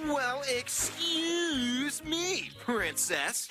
Well, excuse me, princess.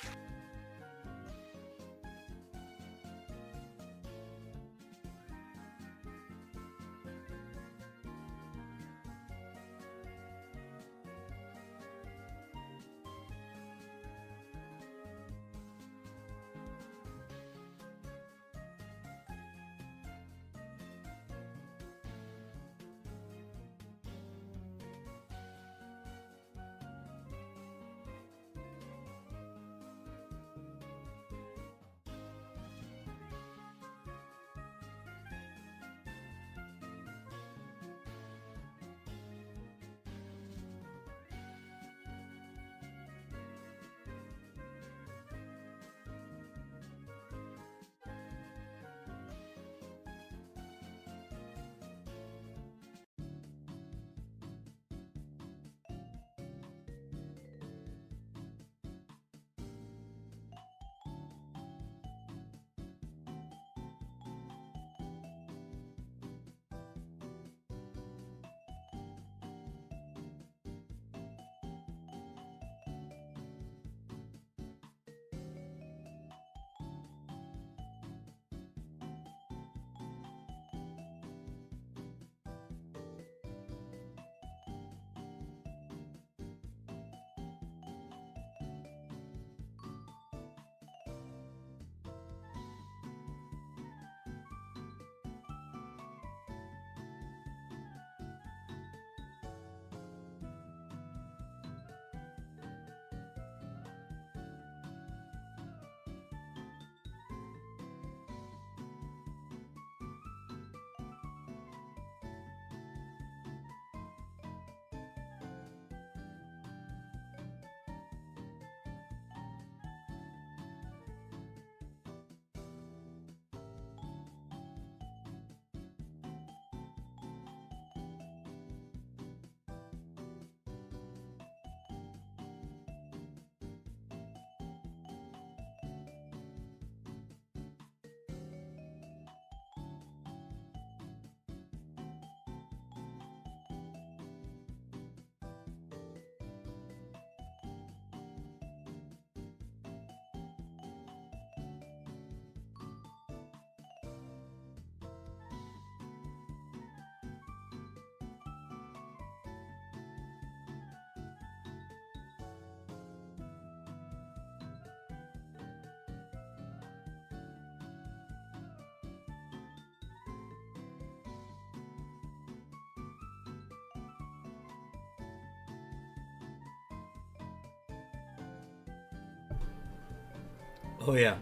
Oh yeah.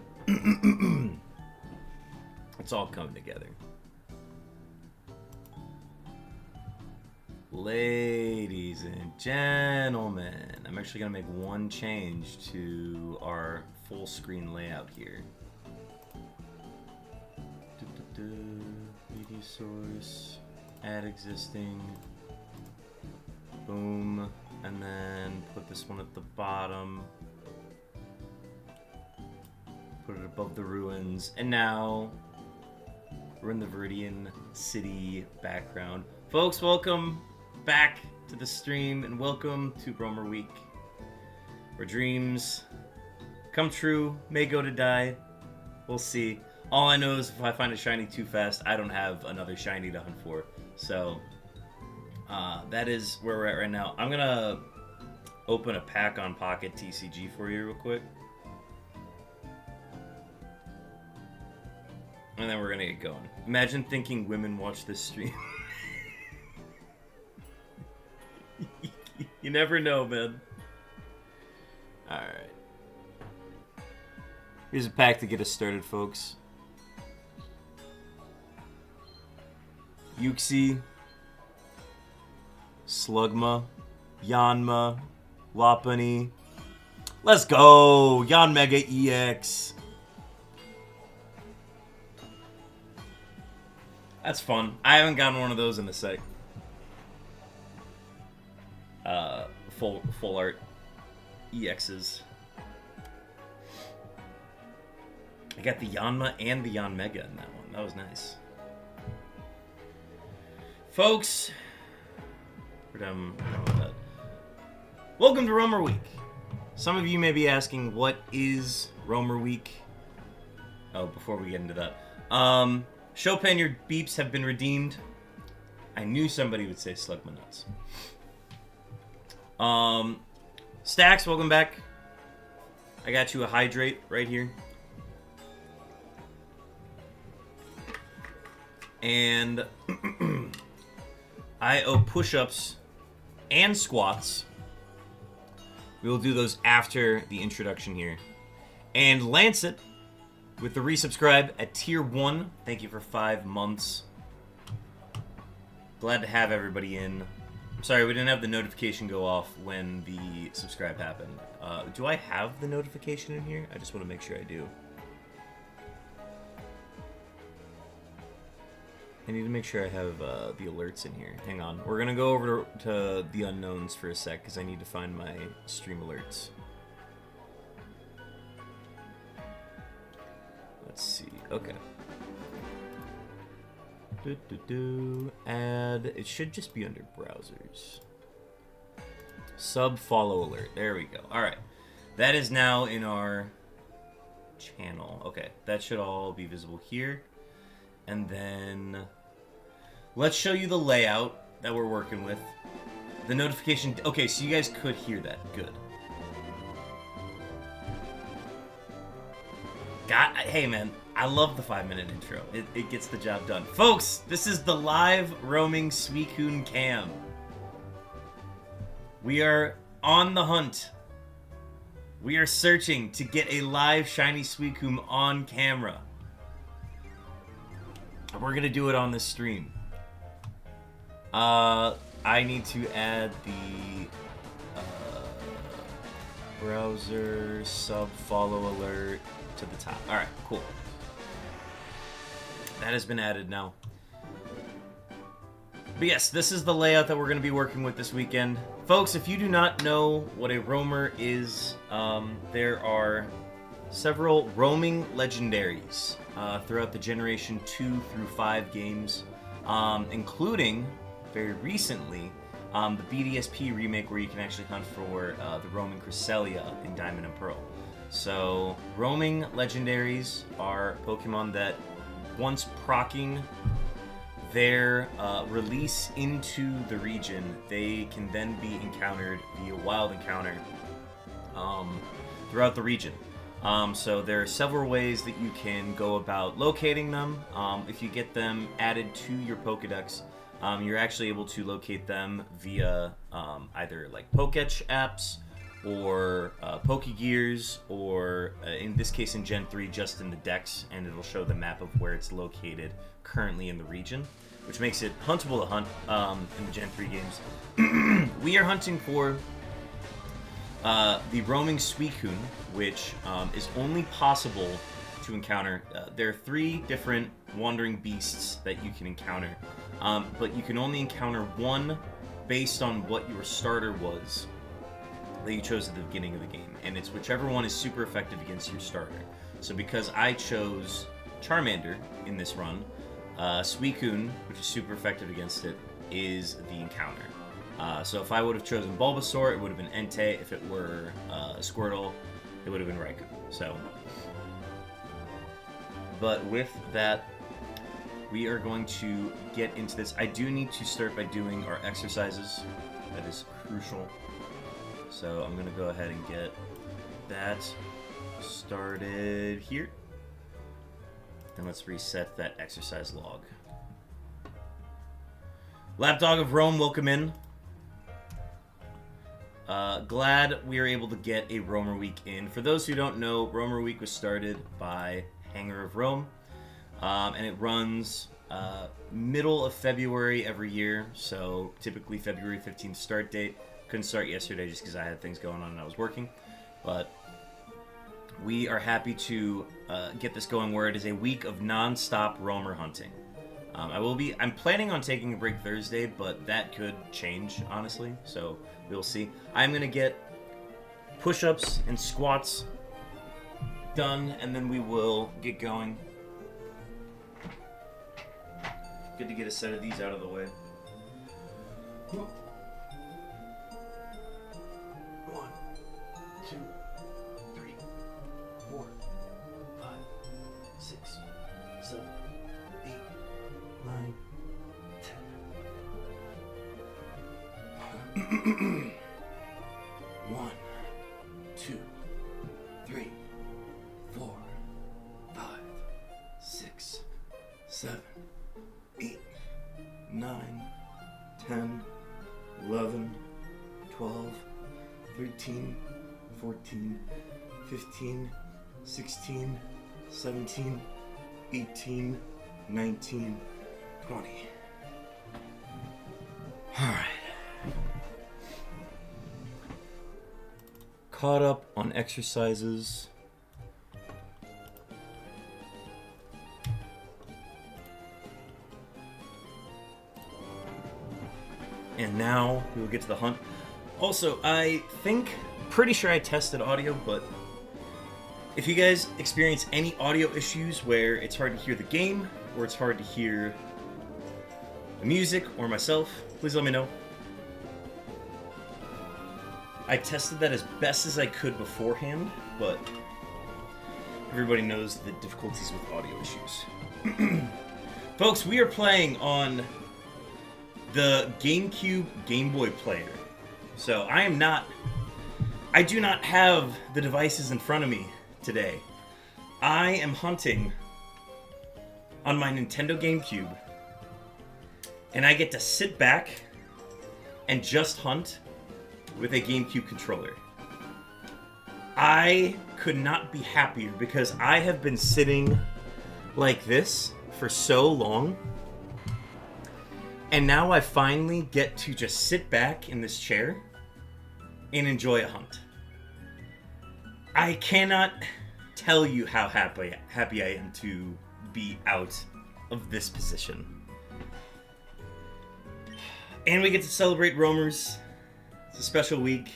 It's all coming together. Ladies and gentlemen, I'm actually going to make one change to our full screen layout here. Media source, add existing, boom, and then put this one at the bottom. Put it above the ruins, and now we're in the Viridian City background. Folks, welcome back to the stream, and welcome to Bromer Week, where dreams come true, may go to die. We'll see. All I know is if I find a shiny too fast, I don't have another shiny to hunt for. So, that is where we're at right now. I'm gonna open a pack on Pocket TCG for you real quick. And then we're gonna get going. Imagine thinking women watch this stream. You never know, man. Alright. Here's a pack to get us started, folks. Yuxi, Slugma, Yanma, Lopunny. Let's go! Yanmega EX. That's fun. I haven't gotten one of those in a sec. Full art EXs. I got the Yanma and the Yanmega in that one. That was nice. Folks, we're done with that. Welcome to Roamer Week. Some of you may be asking, what is Roamer Week? Oh, before we get into that. Chopin, your beeps have been redeemed. I knew somebody would say slug my nuts. Stacks, welcome back. I got you a hydrate right here. And I owe push-ups and squats. We will do those after the introduction here. And Lancet with the resubscribe at tier 1. Thank you for 5 months. Glad to have everybody in. I'm sorry, we didn't have the notification go off when the subscribe happened. Do I have the notification in here? I just want to make sure I do. I need to make sure I have the alerts in here. Hang on. We're going to go over to the unknowns for a sec because I need to find my stream alerts. Let's see. Okay. Add. It should just be under browsers. Sub follow alert. There we go. All right. That is now in our channel. Okay. That should all be visible here. And then let's show you the layout that we're working with. The notification. Okay, so you guys could hear that. Good. Hey, man. I love the 5-minute intro. It gets the job done. Folks, this is the live roaming SUICUNE cam. We are on the hunt. We are searching to get a live shiny SUICUNE on camera. We're going to do it on this stream. I need to add the browser sub follow alert to the top. Alright, cool. That has been added now. But yes, this is the layout that we're going to be working with this weekend. Folks, if you do not know what a roamer is, there are several roaming legendaries throughout the Generation 2 through 5 games, including, very recently, the BDSP remake where you can actually hunt for the roaming Cresselia in Diamond and Pearl. So, roaming legendaries are Pokemon that, once proccing their release into the region, they can then be encountered via wild encounter throughout the region. So there are several ways that you can go about locating them. If you get them added to your Pokedex, you're actually able to locate them via either like Poketch apps or Pokegears, or in this case in Gen 3 just in the Dex, and it'll show the map of where it's located currently in the region, which makes it huntable to hunt in the Gen 3 games. We are hunting for the roaming SUICUNE, which is only possible to encounter. There are 3 different wandering beasts that you can encounter, but you can only encounter one based on what your starter was that you chose at the beginning of the game, and it's whichever one is super effective against your starter. So because I chose Charmander in this run, SUICUNE, which is super effective against it, is the encounter. So if I would have chosen Bulbasaur, it would have been Entei. If it were Squirtle, it would have been Raikou. So, but with that, we are going to get into this. I do need to start by doing our exercises. That is crucial. So I'm going to go ahead and get that started here. Then let's reset that exercise log. Lapdog of Rome, welcome in. Glad we are able to get a Roamer Week in. For those who don't know, Roamer Week was started by Hangar of Rome, and it runs middle of February every year, so typically February 15th start date. Couldn't start yesterday just because I had things going on and I was working, but we are happy to get this going where it is a week of non-stop roamer hunting. I'm planning on taking a break Thursday, but that could change, honestly, so we'll see. I'm going to get push-ups and squats done, and then we will get going. Good to get a set of these out of the way. 9, 10. 1, 2, 3, 4, 5, 6, 7, 8, 9, 10, 11, 12, 13, 14, 15, 16, 17, 18, 19, 20. Alright. Caught up on exercises. And now we will get to the hunt. Also, pretty sure I tested audio, but if you guys experience any audio issues where it's hard to hear the game, or it's hard to hear the music, or myself, please let me know. I tested that as best as I could beforehand, but everybody knows the difficulties with audio issues. Folks, we are playing on the GameCube Game Boy player. So I do not have the devices in front of me today. I am hunting on my Nintendo GameCube, and I get to sit back and just hunt with a GameCube controller. I could not be happier because I have been sitting like this for so long, and now I finally get to just sit back in this chair and enjoy a hunt. I cannot tell you how happy I am to be out of this position. And we get to celebrate roamers. It's a special week.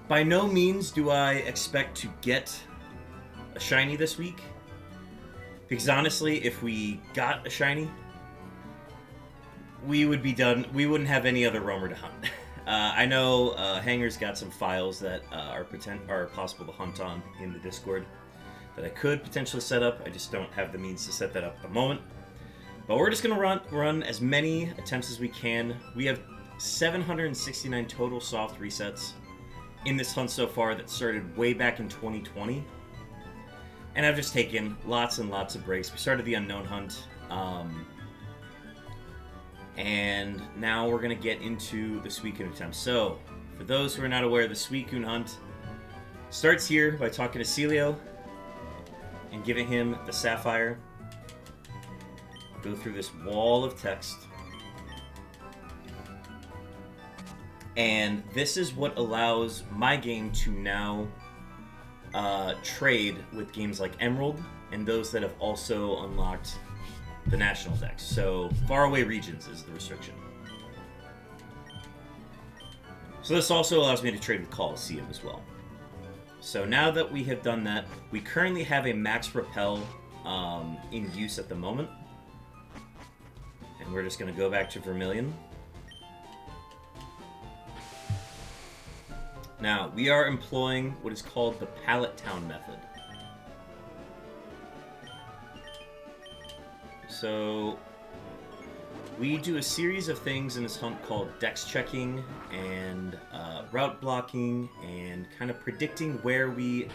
By no means do I expect to get a shiny this week, because honestly, if we got a shiny, we would be done. We wouldn't have any other roamer to hunt. I know Hanger's got some files that are possible to hunt on in the Discord that I could potentially set up. I just don't have the means to set that up at the moment. But we're just gonna run as many attempts as we can. We have 769 total soft resets in this hunt so far that started way back in 2020. And I've just taken lots and lots of breaks. We started the unknown hunt. And now we're going to get into the SUICUNE attempt. So, for those who are not aware, the SUICUNE hunt starts here by talking to Celio and giving him the sapphire. Go through this wall of text. And this is what allows my game to now trade with games like Emerald and those that have also unlocked the national decks. So faraway regions is the restriction. So this also allows me to trade with Coliseum as well. So now that we have done that, we currently have a max repel in use at the moment. And we're just going to go back to Vermilion. Now, we are employing what is called the Pallet Town method. So, we do a series of things in this hunt called dex checking and route blocking and kind of predicting where we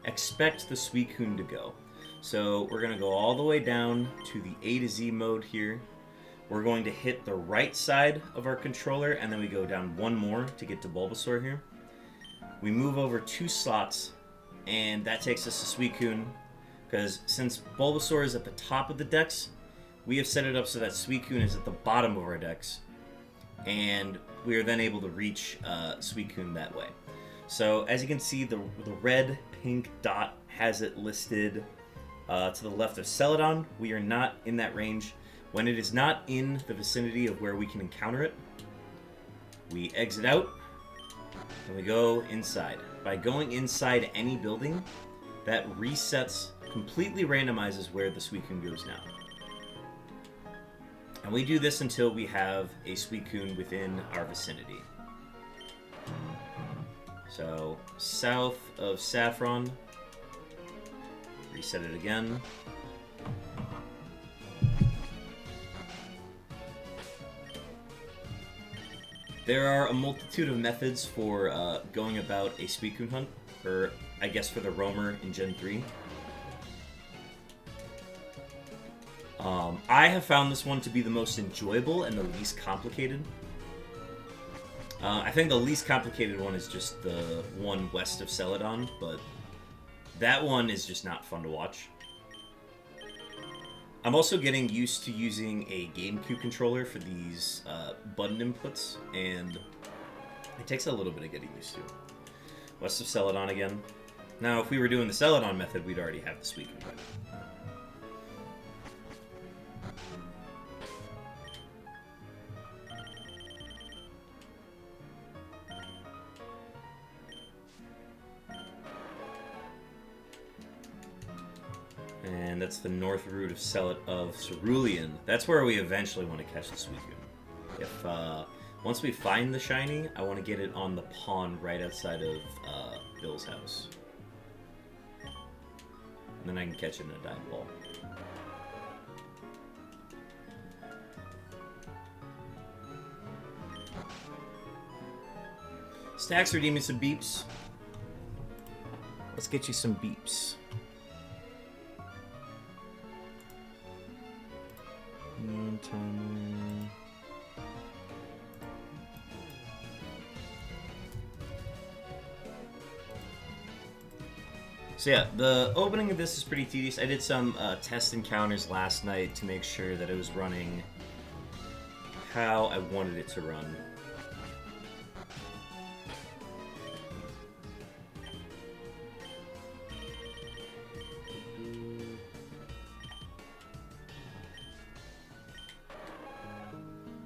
expect the SUICUNE to go. So, we're going to go all the way down to the A to Z mode here. We're going to hit the right side of our controller, and then we go down one more to get to Bulbasaur here. We move over 2 slots, and that takes us to SUICUNE, because since Bulbasaur is at the top of the decks, we have set it up so that SUICUNE is at the bottom of our decks, and we are then able to reach SUICUNE that way. So, as you can see, the red-pink dot has it listed to the left of Celadon. We are not in that range. When it is not in the vicinity of where we can encounter it, we exit out, and we go inside. By going inside any building, that resets, completely randomizes where the SUICUNE goes now. And we do this until we have a SUICUNE within our vicinity. So, south of Saffron, reset it again. There are a multitude of methods for going about a SUICUNE hunt, or I guess for the roamer in Gen 3. I have found this one to be the most enjoyable and the least complicated. I think the least complicated one is just the one west of Celadon, but that one is just not fun to watch. I'm also getting used to using a GameCube controller for these button inputs, and it takes a little bit of getting used to. West of Celadon again. Now, if we were doing the Celadon method, we'd already have the SUICUNE by now. And that's the north route of Cerulean. That's where we eventually want to catch the SUICUNE. If once we find the shiny, I want to get it on the pond right outside of Bill's house. And then I can catch it in a dive ball. Stacks redeeming some beeps. Let's get you some beeps. So yeah, the opening of this is pretty tedious. I did some test encounters last night to make sure that it was running how I wanted it to run.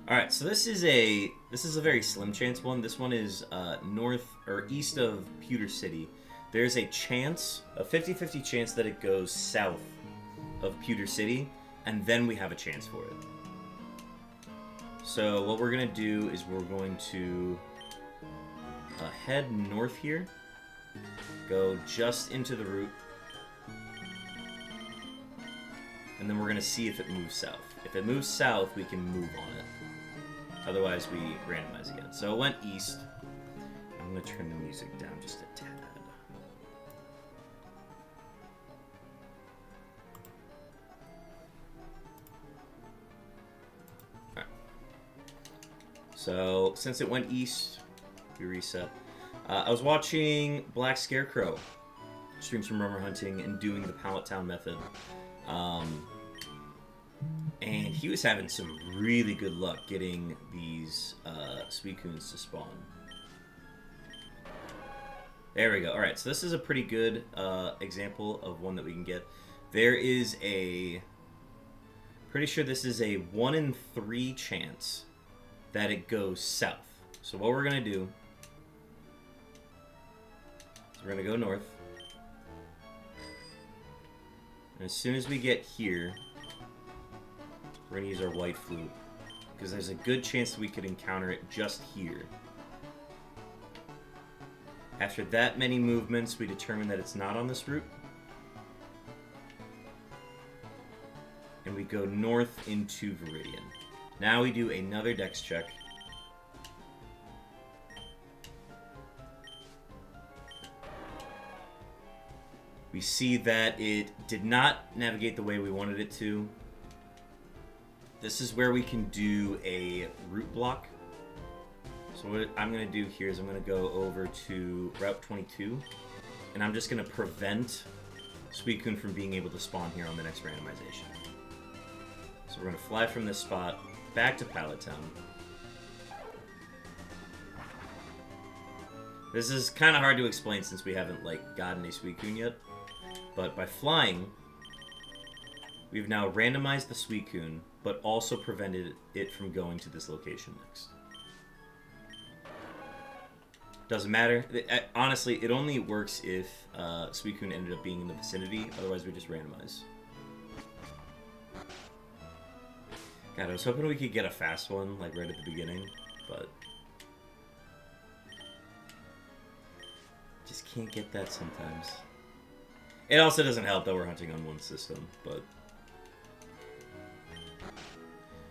Alright, so this is a very slim chance one. This one is north or east of Pewter City. There's a chance, a 50-50 chance that it goes south of Pewter City, and then we have a chance for it. So what we're going to do is we're going to head north here, go just into the route, and then we're going to see if it moves south. If it moves south, we can move on it. Otherwise, we randomize again. So it went east. I'm going to turn the music down just a tad. So, since it went east, we reset. I was watching Black Scarecrow stream some roamer hunting and doing the Pallet Town method. And he was having some really good luck getting these SUICUNEs to spawn. There we go. Alright, so this is a pretty good example of one that we can get. There is a... Pretty sure this is a 1 in 3 chance that it goes south. So what we're going to do is we're going to go north. And as soon as we get here, we're going to use our white flute, because there's a good chance that we could encounter it just here. After that many movements, we determine that it's not on this route. And we go north into Viridian. Now we do another dex check. We see that it did not navigate the way we wanted it to. This is where we can do a route block. So what I'm going to do here is I'm going to go over to Route 22, and I'm just going to prevent SUICUNE from being able to spawn here on the next randomization. So we're going to fly from this spot back to Pallet Town. This is kind of hard to explain since we haven't gotten a SUICUNE yet, but by flying, we've now randomized the SUICUNE, but also prevented it from going to this location next. Doesn't matter. Honestly, it only works if SUICUNE ended up being in the vicinity, otherwise we just randomize. God, I was hoping we could get a fast one, right at the beginning, but... just can't get that sometimes. It also doesn't help that we're hunting on one system, but...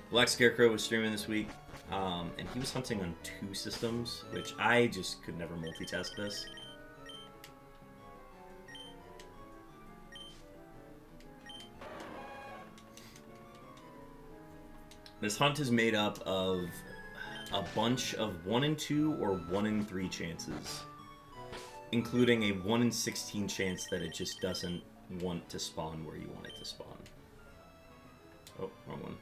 Black Scarecrow was streaming this week. and he was hunting on 2 systems, which I just could never multitask this. This hunt is made up of a bunch of 1 in 2 or 1 in 3 chances, including a 1 in 16 chance that it just doesn't want to spawn where you want it to spawn. Oh, wrong one.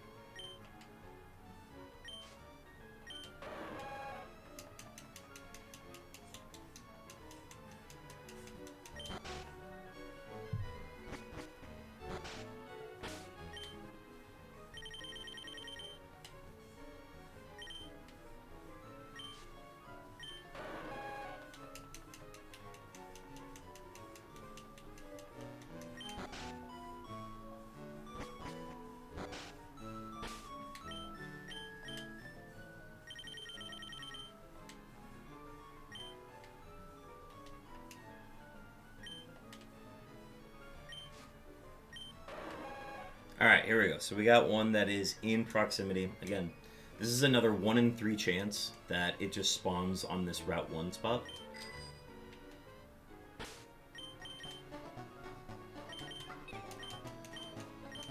Alright, here we go. So we got one that is in proximity. Again, this is another 1 in 3 chance that it just spawns on this Route 1 spot.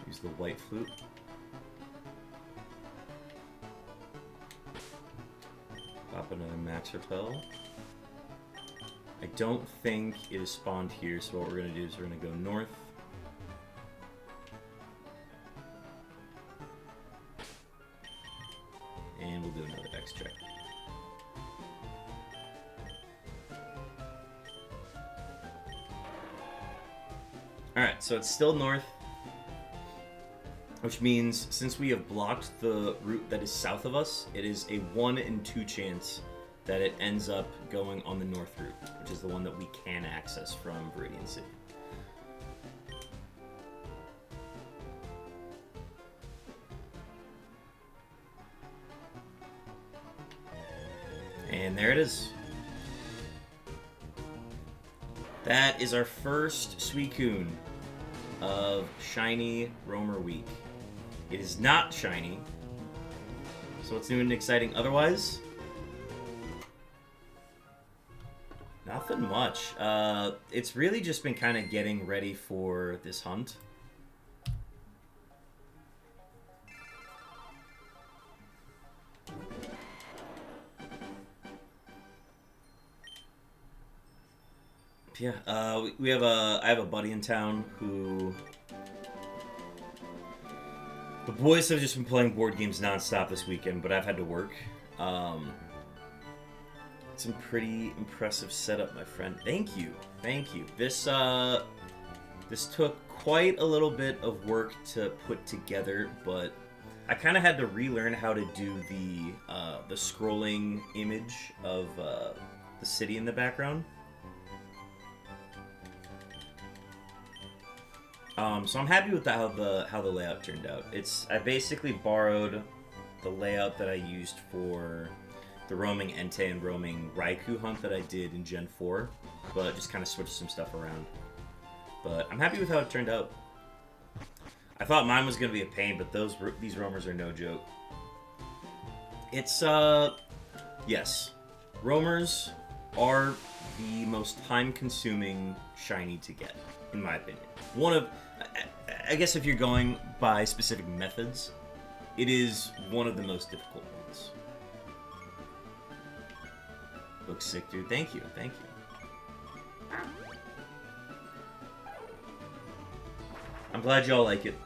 Use the white flute. Pop another max repel. I don't think it is spawned here, so what we're going to do is we're going to go north. And we'll do another X check. Alright, so it's still north. Which means, since we have blocked the route that is south of us, it is a 1 in 2 chance that it ends up going on the north route, which is the one that we can access from Viridian City. And there it is. That is our first SUICUNE of Shiny Roamer Week. It is not shiny. So what's new and exciting otherwise? Nothing much. It's really just been kind of getting ready for this hunt. Yeah, I have a buddy in town who... The boys have just been playing board games nonstop this weekend, but I've had to work. Some pretty impressive setup, my friend. Thank you, thank you. This took quite a little bit of work to put together, but I kind of had to relearn how to do the scrolling image of the city in the background. So I'm happy with how the layout turned out. I basically borrowed the layout that I used for the roaming Entei and roaming Raikou hunt that I did in Gen 4, but just kind of switched some stuff around. But I'm happy with how it turned out. I thought mine was going to be a pain, but these roamers are no joke. It's, yes. Roamers are the most time-consuming shiny to get, in my opinion. I guess if you're going by specific methods, it is one of the most difficult ones. Looks sick, dude. Thank you, thank you. I'm glad y'all like it.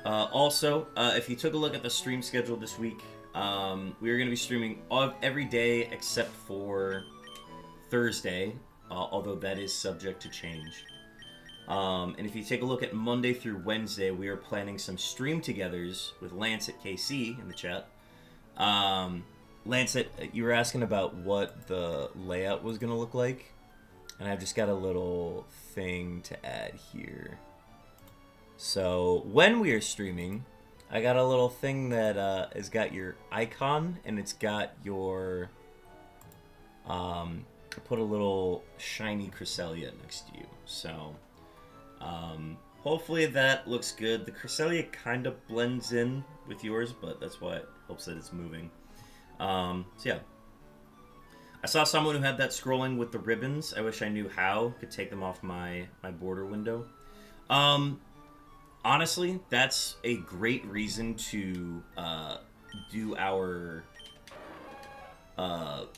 Also, if you took a look at the stream schedule this week, we are going to be streaming every day except for Thursday, although that is subject to change. And if you take a look at Monday through Wednesday, we are planning some stream-togethers with Lance at KC in the chat. Lance, you were asking about what the layout was going to look like, and I've just got a little thing to add here. So when we are streaming, I got a little thing that has got your icon, and it's got your... I put a little shiny Cresselia next to you, so... hopefully that looks good. The Cresselia kind of blends in with yours, but that's why it helps that it's moving. So yeah. I saw someone who had that scrolling with the ribbons. I wish I knew how. Could take them off my border window. Honestly, that's a great reason to do our... oh,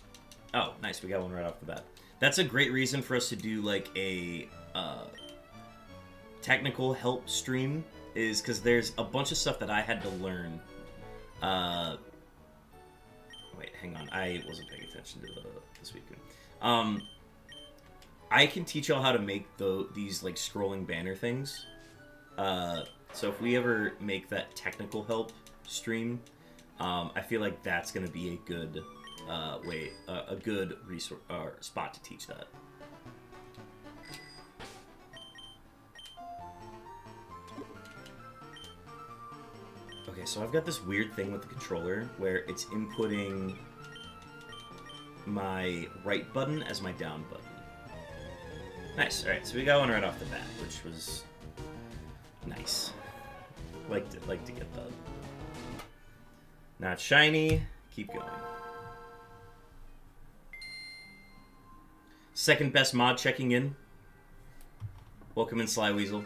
nice. We got one right off the bat. That's a great reason for us to do, like, a technical help stream, is because there's a bunch of stuff that I had to learn. Wait, hang on. I wasn't paying attention to this weekend. I can teach y'all how to make these, like, scrolling banner things. So if we ever make that technical help stream, I feel like that's going to be a good a good resource or spot to teach that. Okay, so I've got this weird thing with the controller where it's inputting my right button as my down button. Nice. All right, so we got one right off the bat, which was nice. Like to get that. Not shiny. Keep going. Second best mod checking in. Welcome in, Sly Weasel.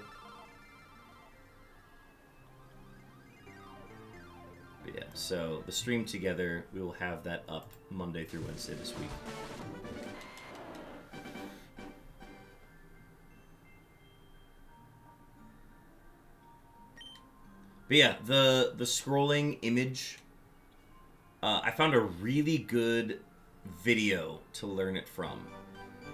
But yeah, so the stream together, we will have that up Monday through Wednesday this week. But yeah, the scrolling image, I found a really good video to learn it from.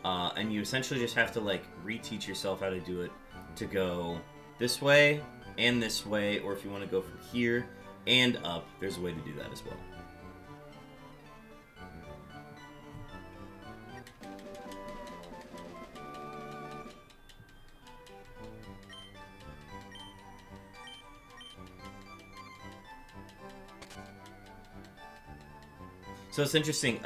And you essentially just have to, like, reteach yourself how to do it to go this way and this way, or if you want to go from here and up, there's a way to do that as well. So it's interesting.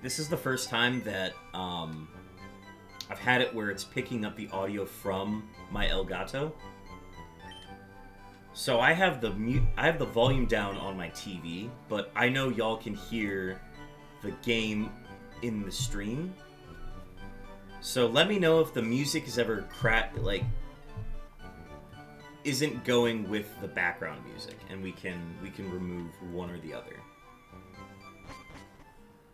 This is the first time that I've had it where it's picking up the audio from my Elgato. So I have the volume down on my TV, but I know y'all can hear the game in the stream. So let me know if the music is ever isn't going with the background music, and we can remove one or the other.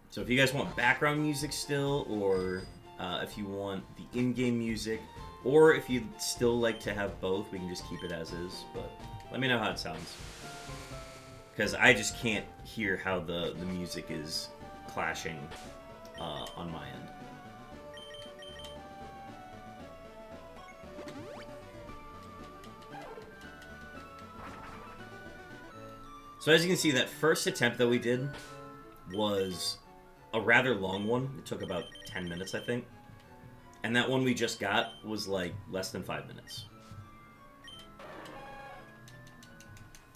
So if you guys want background music still, or if you want the in-game music, or if you'd still like to have both, we can just keep it as is. But let me know how it sounds, because I just can't hear how the music is clashing on my end. So as you can see, that first attempt that we did was a rather long one. It took about 10 minutes, I think. And that one we just got was like less than 5 minutes.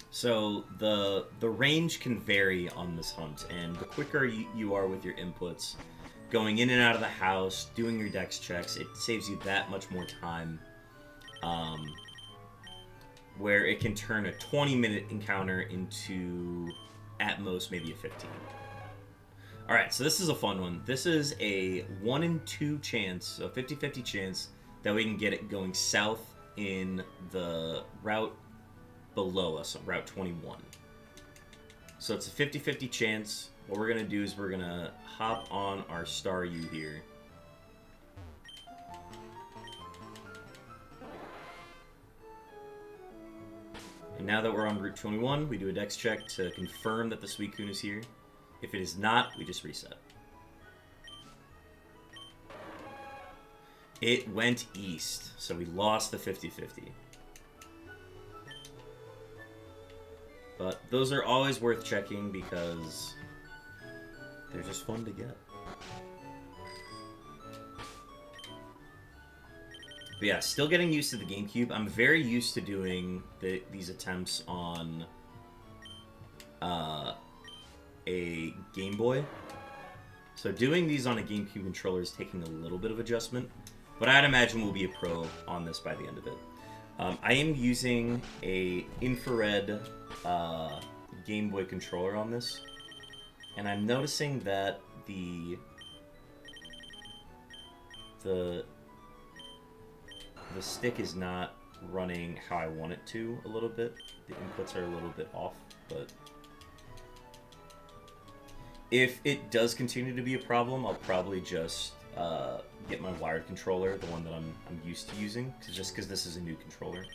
So the range can vary on this hunt, and the quicker you are with your inputs, going in and out of the house, doing your dex checks, it saves you that much more time. Where it can turn a 20-minute encounter into, at most, maybe a 15. Alright, so this is a fun one. This is a 1 in 2 chance, so 50-50 chance, that we can get it going south in the route below us, Route 21. So it's a 50-50 chance. What we're going to do is we're going to hop on our Star U here. And now that we're on Route 21, we do a dex check to confirm that the SUICUNE is here. If it is not, we just reset. It went east, so we lost the 50-50. But those are always worth checking because they're just fun to get. But yeah, still getting used to the GameCube. I'm very used to doing these attempts on a Game Boy. So doing these on a GameCube controller is taking a little bit of adjustment, but I'd imagine we'll be a pro on this by the end of it. I am using a infrared Game Boy controller on this, and I'm noticing that the stick is not running how I want it to a little bit. The inputs are a little bit off, but if it does continue to be a problem, I'll probably just get my wired controller, the one that I'm used to using, just because this is a new controller.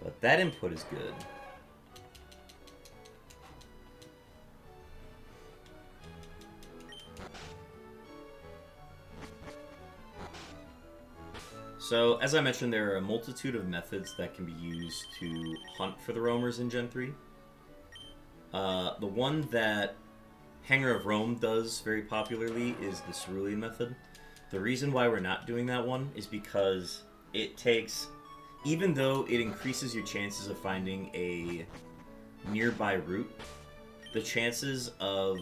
But that input is good. So, as I mentioned, there are a multitude of methods that can be used to hunt for the roamers in Gen 3. The one that Hanger of Rome does very popularly is the cerulean method. The reason why we're not doing that one is because it takes, even though it increases your chances of finding a nearby route, the chances of,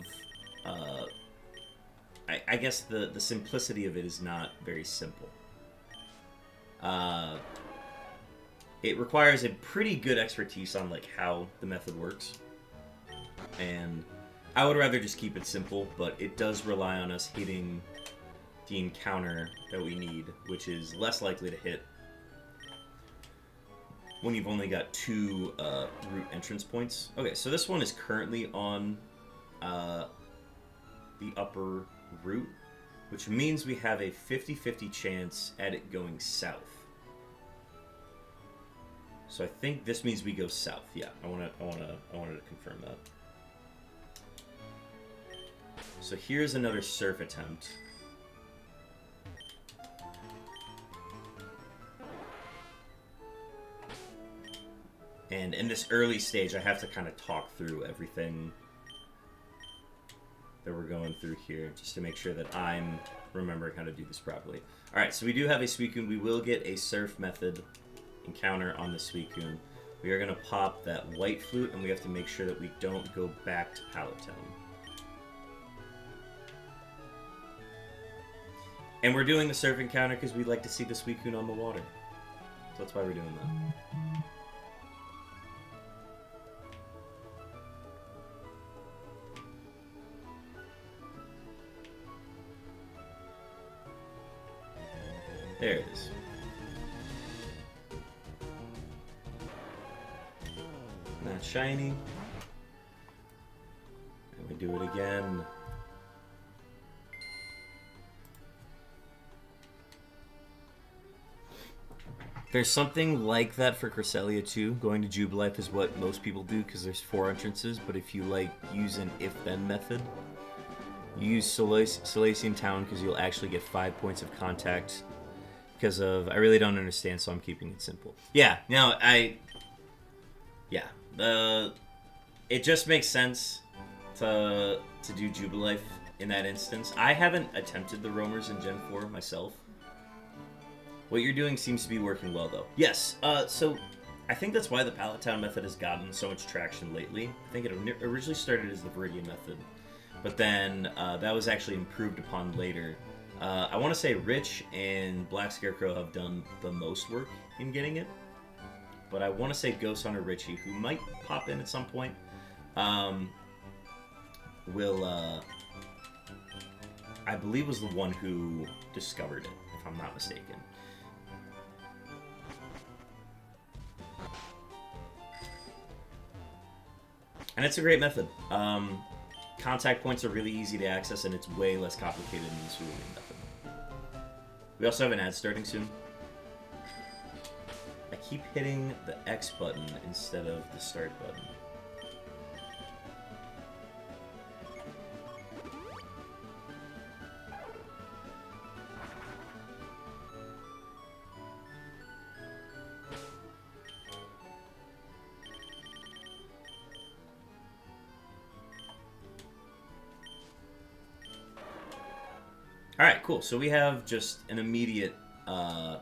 I guess the simplicity of it is not very simple. It requires a pretty good expertise on like how the method works, and I would rather just keep it simple, but it does rely on us hitting the encounter that we need, which is less likely to hit when you've only got 2 route entrance points. Okay, so this one is currently on the upper route, which means we have a 50-50 chance at it going south. So I think this means we go south. Yeah, I wanted to confirm that. So here's another surf attempt. And in this early stage, I have to kind of talk through everything that we're going through here, just to make sure that I'm remembering how to do this properly. Alright, so we do have a SUICUNE. We will get a surf method encounter on the SUICUNE. We are going to pop that white flute, and we have to make sure that we don't go back to Pallet Town. And we're doing the surf encounter because we'd like to see the SUICUNE on the water. So that's why we're doing that. There it is. Not shiny. And we do it again. There's something like that for Cresselia too. Going to Jubilife is what most people do because there's 4 entrances, but if you like use an if-then method, you use Silesian Town because you'll actually get 5 points of contact because of, I really don't understand, so I'm keeping it simple. Yeah, no, it just makes sense to do Jubilife in that instance. I haven't attempted the roamers in Gen 4 myself. What you're doing seems to be working well, though. Yes, so I think that's why the Pallet Town method has gotten so much traction lately. I think it originally started as the Viridian method, but then that was actually improved upon later. I want to say Rich and Black Scarecrow have done the most work in getting it, but I want to say Ghost Hunter Richie, who might pop in at some point, will, I believe was the one who discovered it, if I'm not mistaken. And it's a great method. Contact points are really easy to access, and it's way less complicated than the cerulean method. We also have an ad starting soon. I keep hitting the X button instead of the start button. Alright, cool. So we have just an immediate, I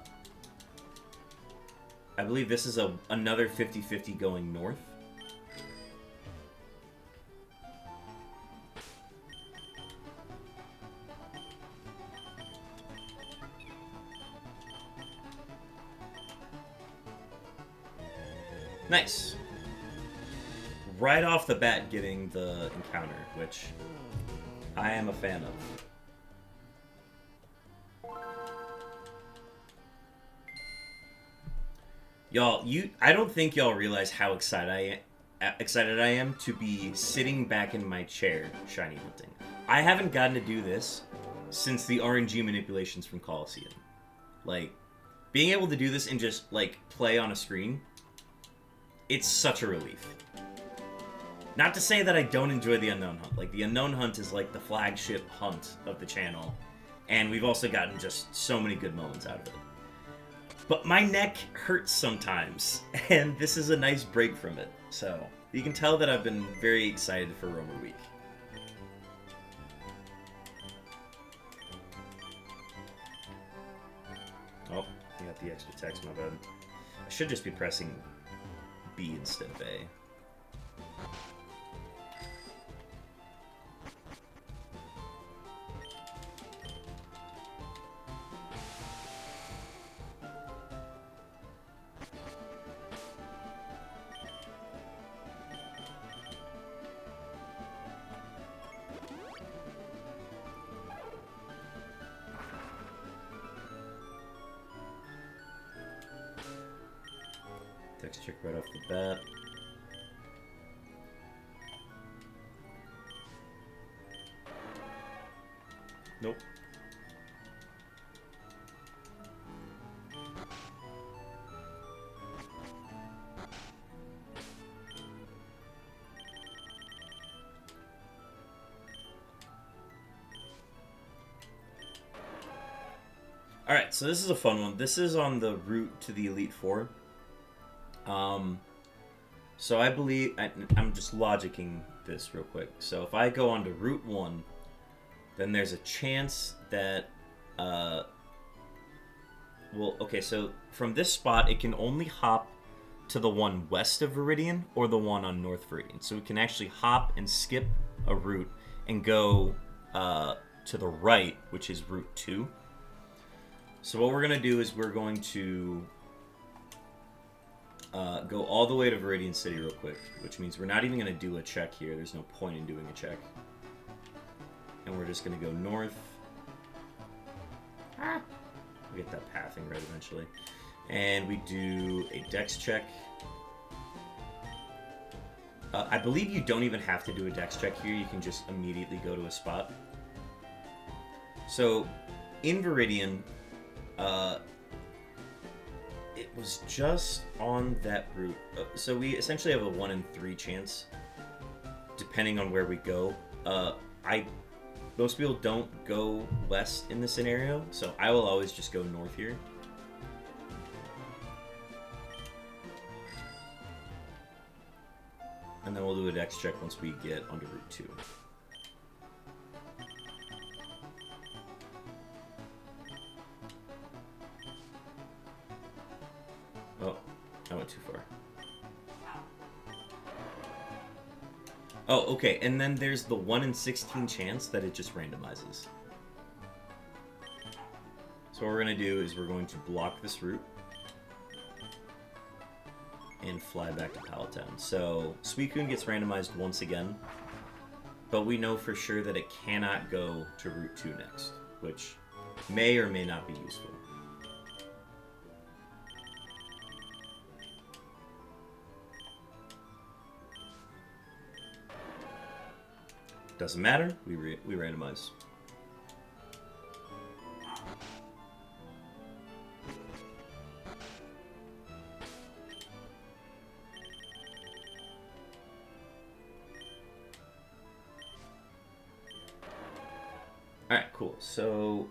believe this is another 50-50 going north. Nice. Right off the bat getting the encounter, which I am a fan of. Y'all, I don't think y'all realize how excited I am to be sitting back in my chair shiny hunting. I haven't gotten to do this since the RNG manipulations from Coliseum. Like, being able to do this and just, like, play on a screen, it's such a relief. Not to say that I don't enjoy the Unknown Hunt. Like, the Unknown Hunt is, like, the flagship hunt of the channel. And we've also gotten just so many good moments out of it. But my neck hurts sometimes, and this is a nice break from it. So, you can tell that I've been very excited for Roamer Week. Oh, you got the extra text, my bad. I should just be pressing B instead of A. Text check right off the bat. Nope. Alright, so this is a fun one. This is on the route to the Elite Four. So I believe, I'm just logicking this real quick. So if I go on to Route 1, then there's a chance that, well, okay, so from this spot, it can only hop to the one west of Viridian or the one on North Viridian. So we can actually hop and skip a route and go to the right, which is Route 2. So what we're going to do is we're going to go all the way to Viridian City real quick, which means we're not even going to do a check here. There's no point in doing a check. And we're just going to go north. We'll get that pathing right eventually. And we do a dex check. I believe you don't even have to do a dex check here. You can just immediately go to a spot. So, in Viridian, it was just on that route. So we essentially have a 1 in 3 chance, depending on where we go. Most people don't go west in this scenario, so I will always just go north here. And then we'll do a dex check once we get onto Route 2. Oh, I went too far. Oh, okay, and then there's the 1 in 16 chance that it just randomizes. So what we're going to do is we're going to block this route and fly back to Palatown. So SUICUNE gets randomized once again, but we know for sure that it cannot go to Route 2 next, which may or may not be useful. Doesn't matter, we randomize. Alright, cool. So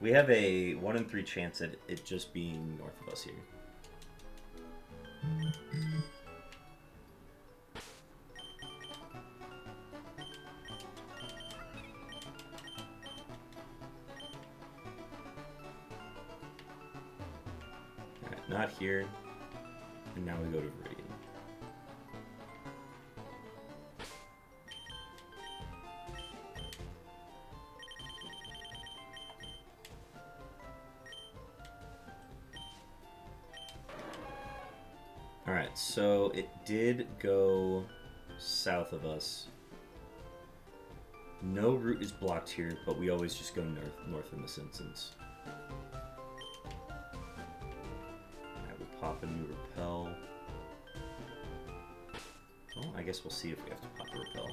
we have a 1 in 3 chance at it just being north of us here. Alright, not here. And now we go to Viridian. Alright, so it did go south of us. No route is blocked here, but we always just go north in this instance. Alright, we pop a new repel. Well, I guess we'll see if we have to pop a repel.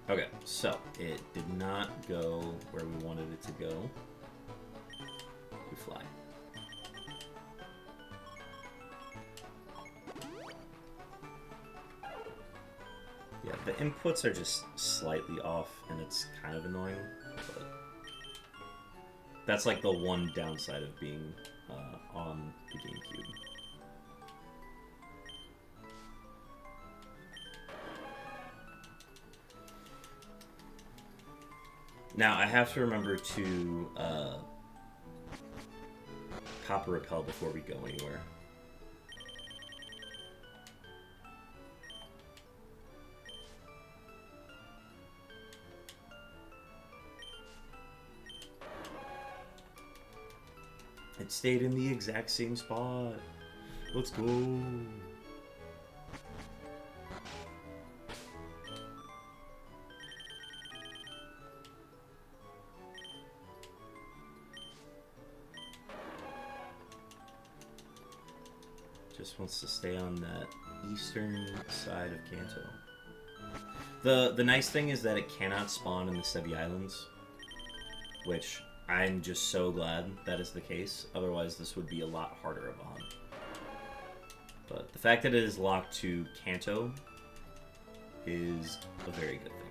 Okay, so it did not go where we wanted it to go. We fly. Yeah, the inputs are just slightly off, and it's kind of annoying, but that's like the one downside of being on the GameCube. Now, I have to remember to pop a repel before we go anywhere. It stayed in the exact same spot. Let's go. Just wants to stay on that eastern side of Kanto. The nice thing is that it cannot spawn in the Sevi Islands, which I'm just so glad that is the case. Otherwise, this would be a lot harder of a hunt. But the fact that it is locked to Kanto is a very good thing.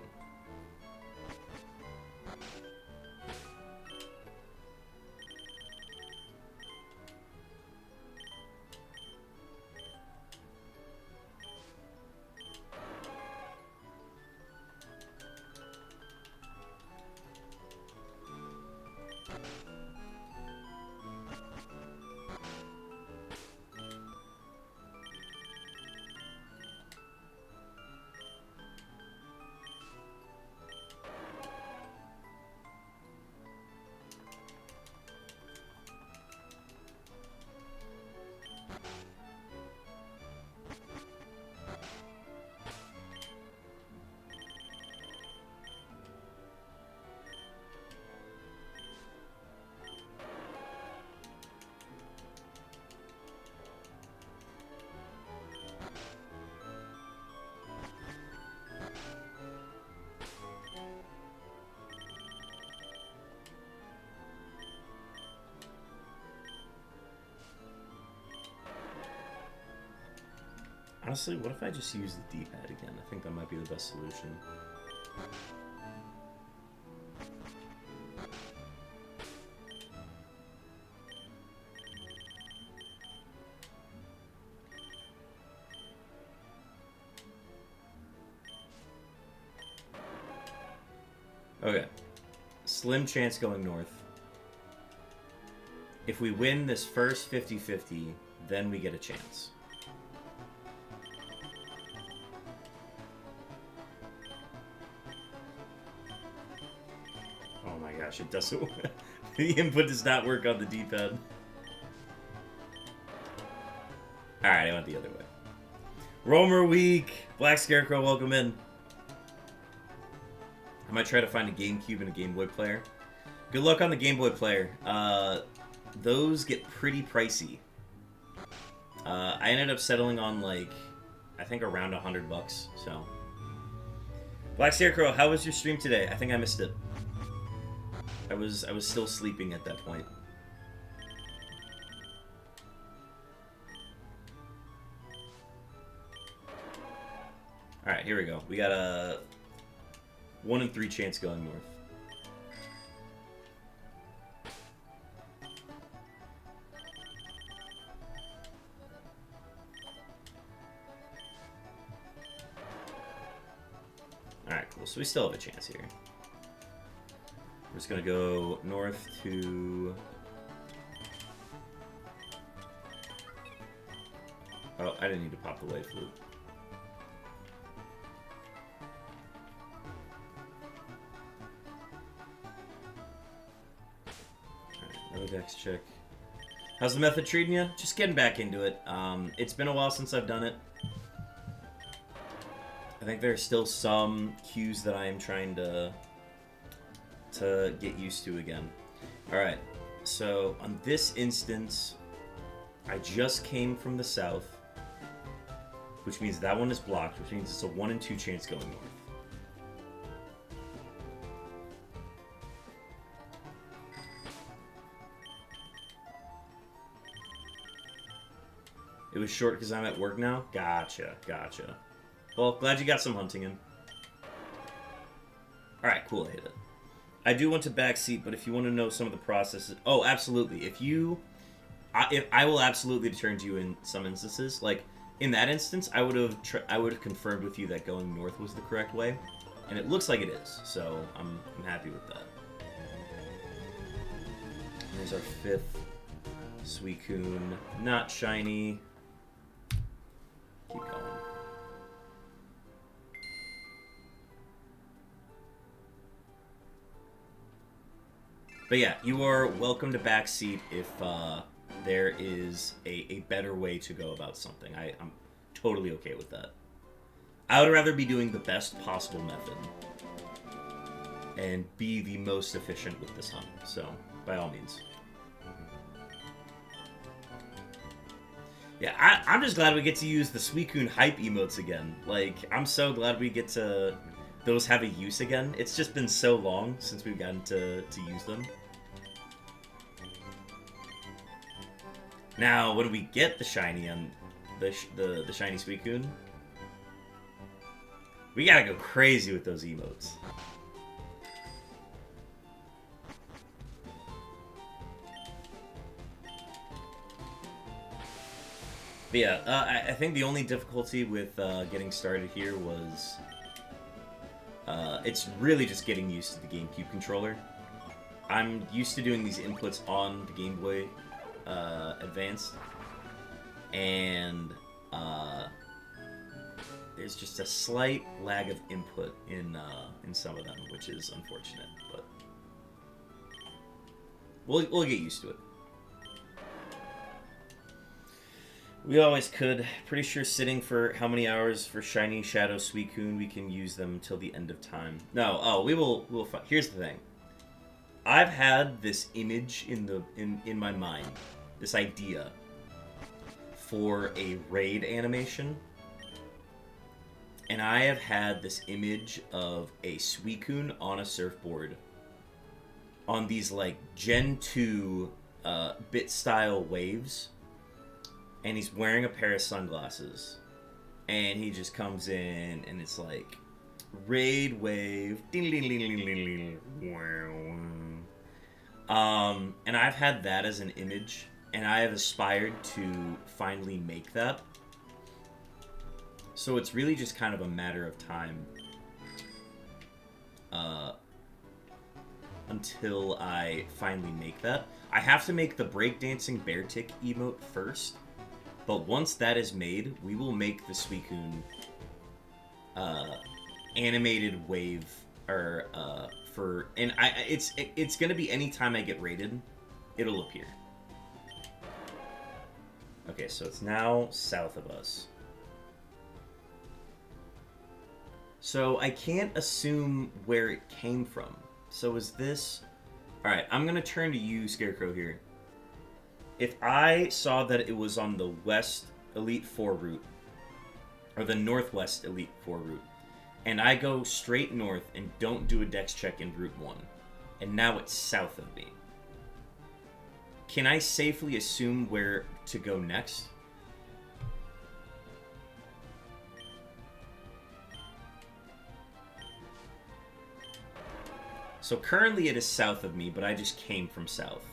Honestly, what if I just use the D-pad again? I think that might be the best solution. Okay. Slim chance going north. If we win this first 50-50, then we get a chance. Oh my gosh, it doesn't. The input does not work on the D-pad. Alright, I went the other way. Roamer Week! Black Scarecrow, welcome in. I might try to find a GameCube and a Game Boy player. Good luck on the Game Boy player. Those get pretty pricey. I ended up settling on, like, I think around $100, so. Black Scarecrow, how was your stream today? I think I missed it. I was still sleeping at that point. Alright, here we go. We got a 1 in 3 chance going north. Alright, cool. So we still have a chance here. We're just gonna go north to... Oh, I didn't need to pop the wave flute. Another dex check. How's the method treating you? Just getting back into it. It's been a while since I've done it. I think there are still some cues that I am trying to get used to again. Alright, so on this instance, I just came from the south, which means that one is blocked, which means it's a 1 in 2 chance going north. It was short because I'm at work now? Gotcha, gotcha. Well, glad you got some hunting in. Alright, cool, I hit it. I do want to backseat, but if you want to know some of the processes... Oh, absolutely. If I will absolutely turn to you in some instances. Like, in that instance, I would have confirmed with you that going north was the correct way. And it looks like it is, so I'm happy with that. And there's our 5th SUICUNE. Not shiny. Keep going. But yeah, you are welcome to backseat if there is a better way to go about something. I'm totally okay with that. I would rather be doing the best possible method and be the most efficient with this hunt, so by all means. Yeah, I'm just glad we get to use the SUICUNE hype emotes again. Like, I'm so glad we get to... those have a use again. It's just been so long since we've gotten to use them. Now, when we get the shiny on the shiny SUICUNE, we gotta go crazy with those emotes. But yeah, I think the only difficulty with getting started here was it's really just getting used to the GameCube controller. I'm used to doing these inputs on the Game Boy Advanced, and there's just a slight lag of input in some of them, which is unfortunate, but we'll get used to it. We always could. Pretty sure sitting for how many hours for shiny Shadow SUICUNE, we can use them till the end of time. No, oh, we'll here's the thing. I've had this image in my mind, this idea for a raid animation, and I have had this image of a SUICUNE on a surfboard on these like Gen 2 bit style waves. And he's wearing a pair of sunglasses. And he just comes in, and it's like, raid wave. Ding, ding, ding, ding, ding, ding. And I've had that as an image, and I have aspired to finally make that. So it's really just kind of a matter of time until I finally make that. I have to make the breakdancing bear tick emote first. But once that is made, we will make the SUICUNE animated wave, or it's gonna be anytime I get raided, it'll appear. Okay, so it's now south of us. So I can't assume where it came from. So is this... Alright, I'm gonna turn to you, Scarecrow, here. If I saw that it was on the West Elite 4 route, or the Northwest Elite 4 route, and I go straight north and don't do a dex check in Route 1, and now it's south of me, can I safely assume where to go next? So currently it is south of me, but I just came from south.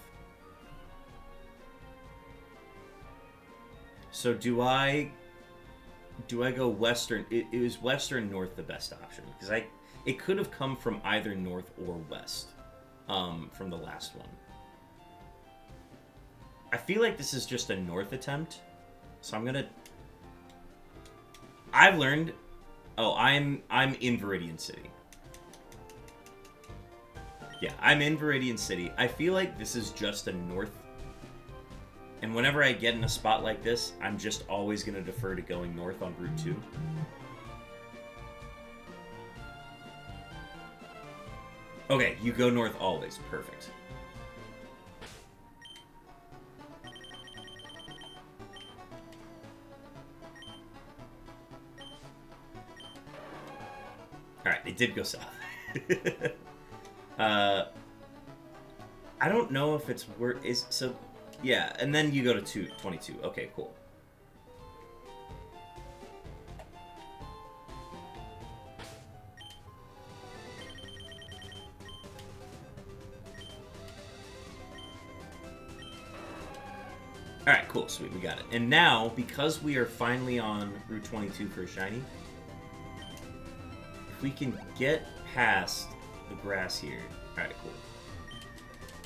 So do I go western? Is western north the best option? Because it could have come from either north or west, from the last one. I feel like this is just a north attempt, so I'm gonna... I've learned... Oh, I'm in Viridian City. Yeah, I'm in Viridian City. I feel like this is just a north. And whenever I get in a spot like this, I'm just always going to defer to going north on Route 2. Okay, you go north always. Perfect. Alright, it did go south. I don't know if it's where is so yeah, and then you go to 22. Okay, cool. Alright, cool, sweet, we got it. And now, because we are finally on Route 22 for a shiny, if we can get past the grass here. Alright, cool.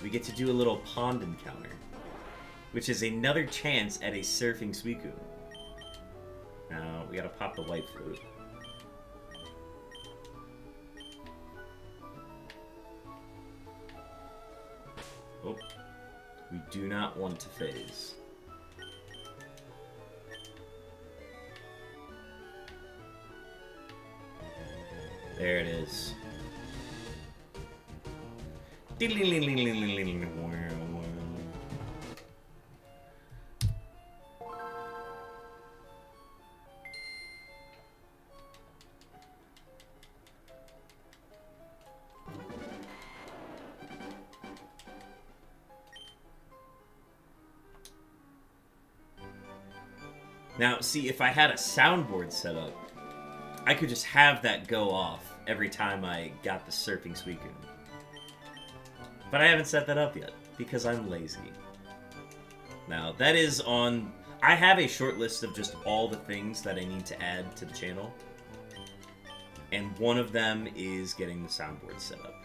We get to do a little pond encounter, which is another chance at a surfing SUICUNE. Now, we gotta pop the white fruit. Oh. We do not want to phase. There it is. Now, see, if I had a soundboard set up, I could just have that go off every time I got the surfing SUICUNE. But I haven't set that up yet, because I'm lazy. Now, that is on... I have a short list of just all the things that I need to add to the channel. And one of them is getting the soundboard set up.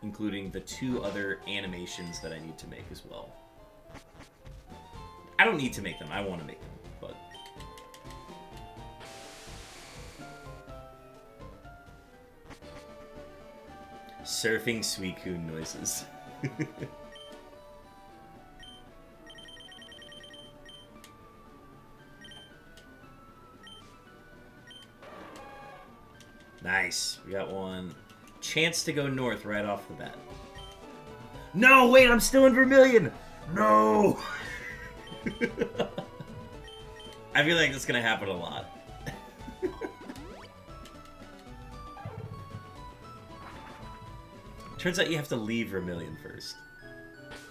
Including the 2 other animations that I need to make as well. I don't need to make them, I want to make them. But surfing SUICUNE noises. Nice. We got one. Chance to go north right off the bat. No, wait, I'm still in Vermilion! No! I feel like that's gonna happen a lot. Turns out you have to leave Vermilion first.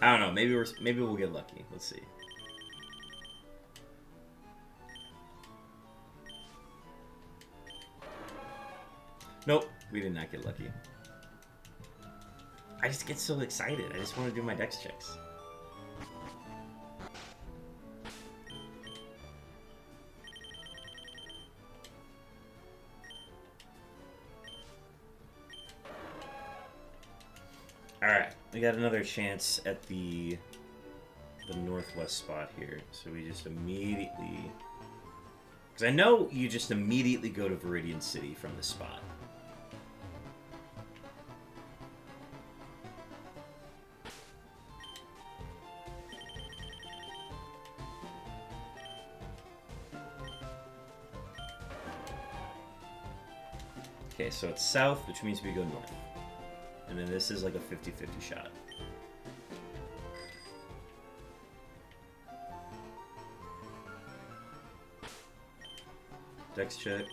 I don't know. Maybe we'll get lucky. Let's see. Nope, we did not get lucky. I just get so excited. I just want to do my dex checks. Alright, we got another chance at the northwest spot here. So we just immediately... Because I know you just immediately go to Viridian City from this spot. Okay, so it's south, which means we go north. And then this is like a 50-50 shot. Dex check.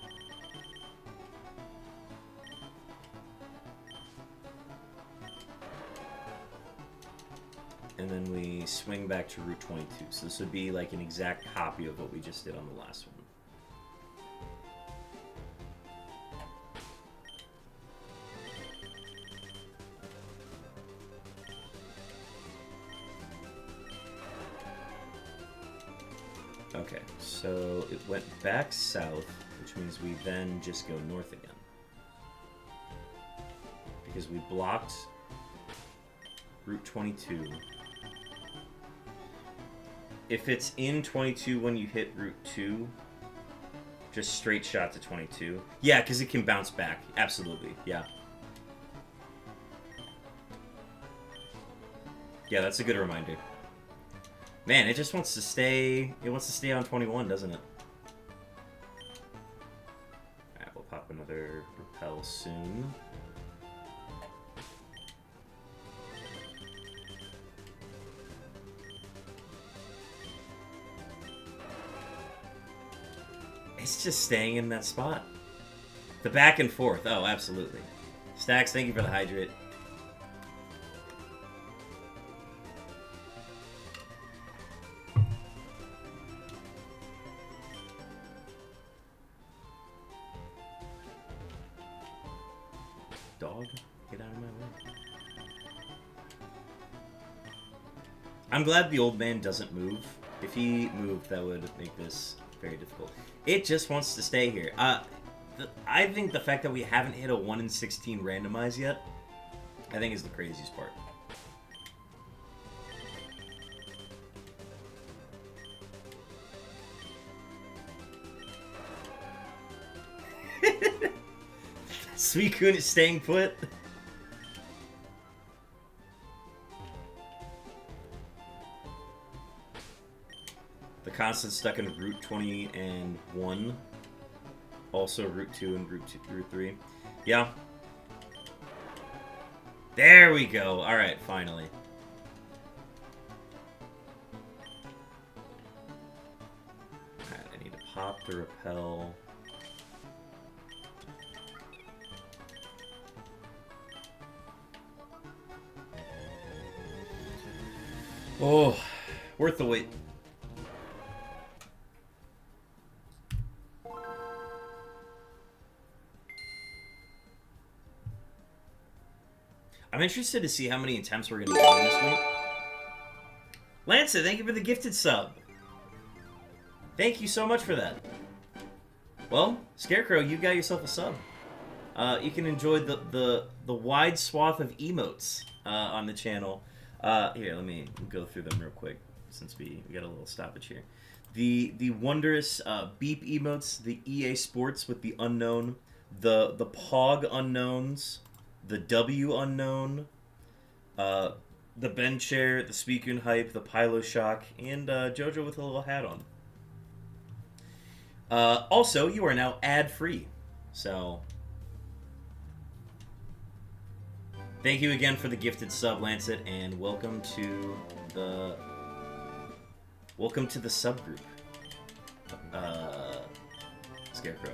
And then we swing back to Route 22. So this would be like an exact copy of what we just did on the last one. Okay, so it went back south, which means we then just go north again. Because we blocked Route 22. If it's in 22 when you hit Route 2, just straight shot to 22. Yeah, because it can bounce back. Absolutely, yeah. Yeah, that's a good reminder. Man, it just wants to stay... It wants to stay on 21, doesn't it? Alright, we'll pop another repel soon. It's just staying in that spot. The back and forth. Oh, absolutely. Stacks, thank you for the hydrate. Dog, get out of my way. I'm glad the old man doesn't move. If he moved, that would make this very difficult. It just wants to stay here. I think the fact that we haven't hit a 1 in 16 randomize yet, I think is the craziest part. SUICUNE is staying put. The constant stuck in Route 20 and 1. Also Route 2 and Route 3. Yeah. There we go. Alright, finally. Alright, I need to pop the repel. Oh, worth the wait. I'm interested to see how many attempts we're going to get in this week. Lancer, thank you for the gifted sub. Thank you so much for that. Well, Scarecrow, you got yourself a sub. You can enjoy the wide swath of emotes on the channel. Here, let me go through them real quick since we got a little stoppage here. The wondrous beep emotes, the EA Sports with the unknown, the Pog unknowns, the W unknown, the Ben Chair, the SUICUNE hype, the Pylo Shock, and JoJo with a little hat on. Also, you are now ad-free, so thank you again for the gifted sub, Lancet, and welcome to the subgroup, Scarecrow.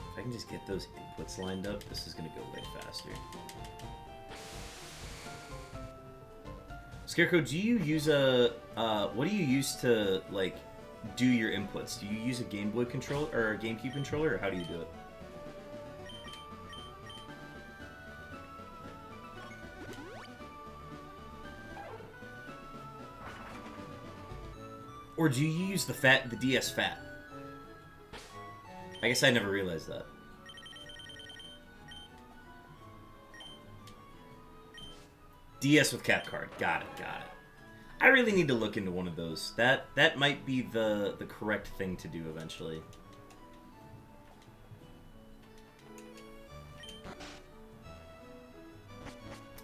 If I can just get those inputs lined up, this is going to go way faster. Scarecrow, do you use a... what do you use to, like, do your inputs? Do you use a Game Boy controller, or a GameCube controller, or how do you do it? Or do you use the DS Fat? I guess I never realized that. DS with cap card. Got it. I really need to look into one of those. That might be the correct thing to do eventually.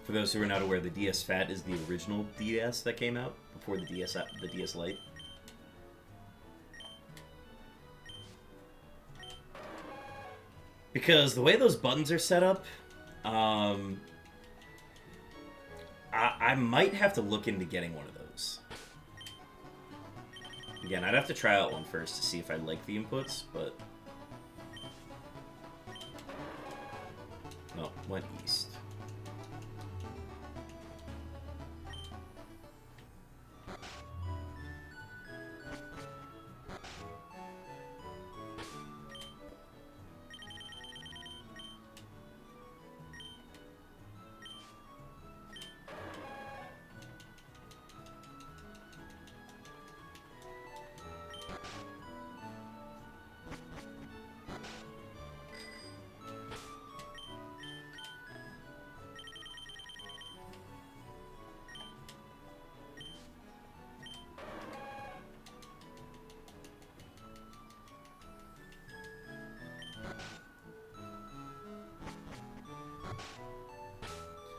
For those who are not aware, the DS Fat is the original DS that came out before the DS Lite. Because the way those buttons are set up, I might have to look into getting one of those. Again, I'd have to try out one first to see if I like the inputs, but... No, went east.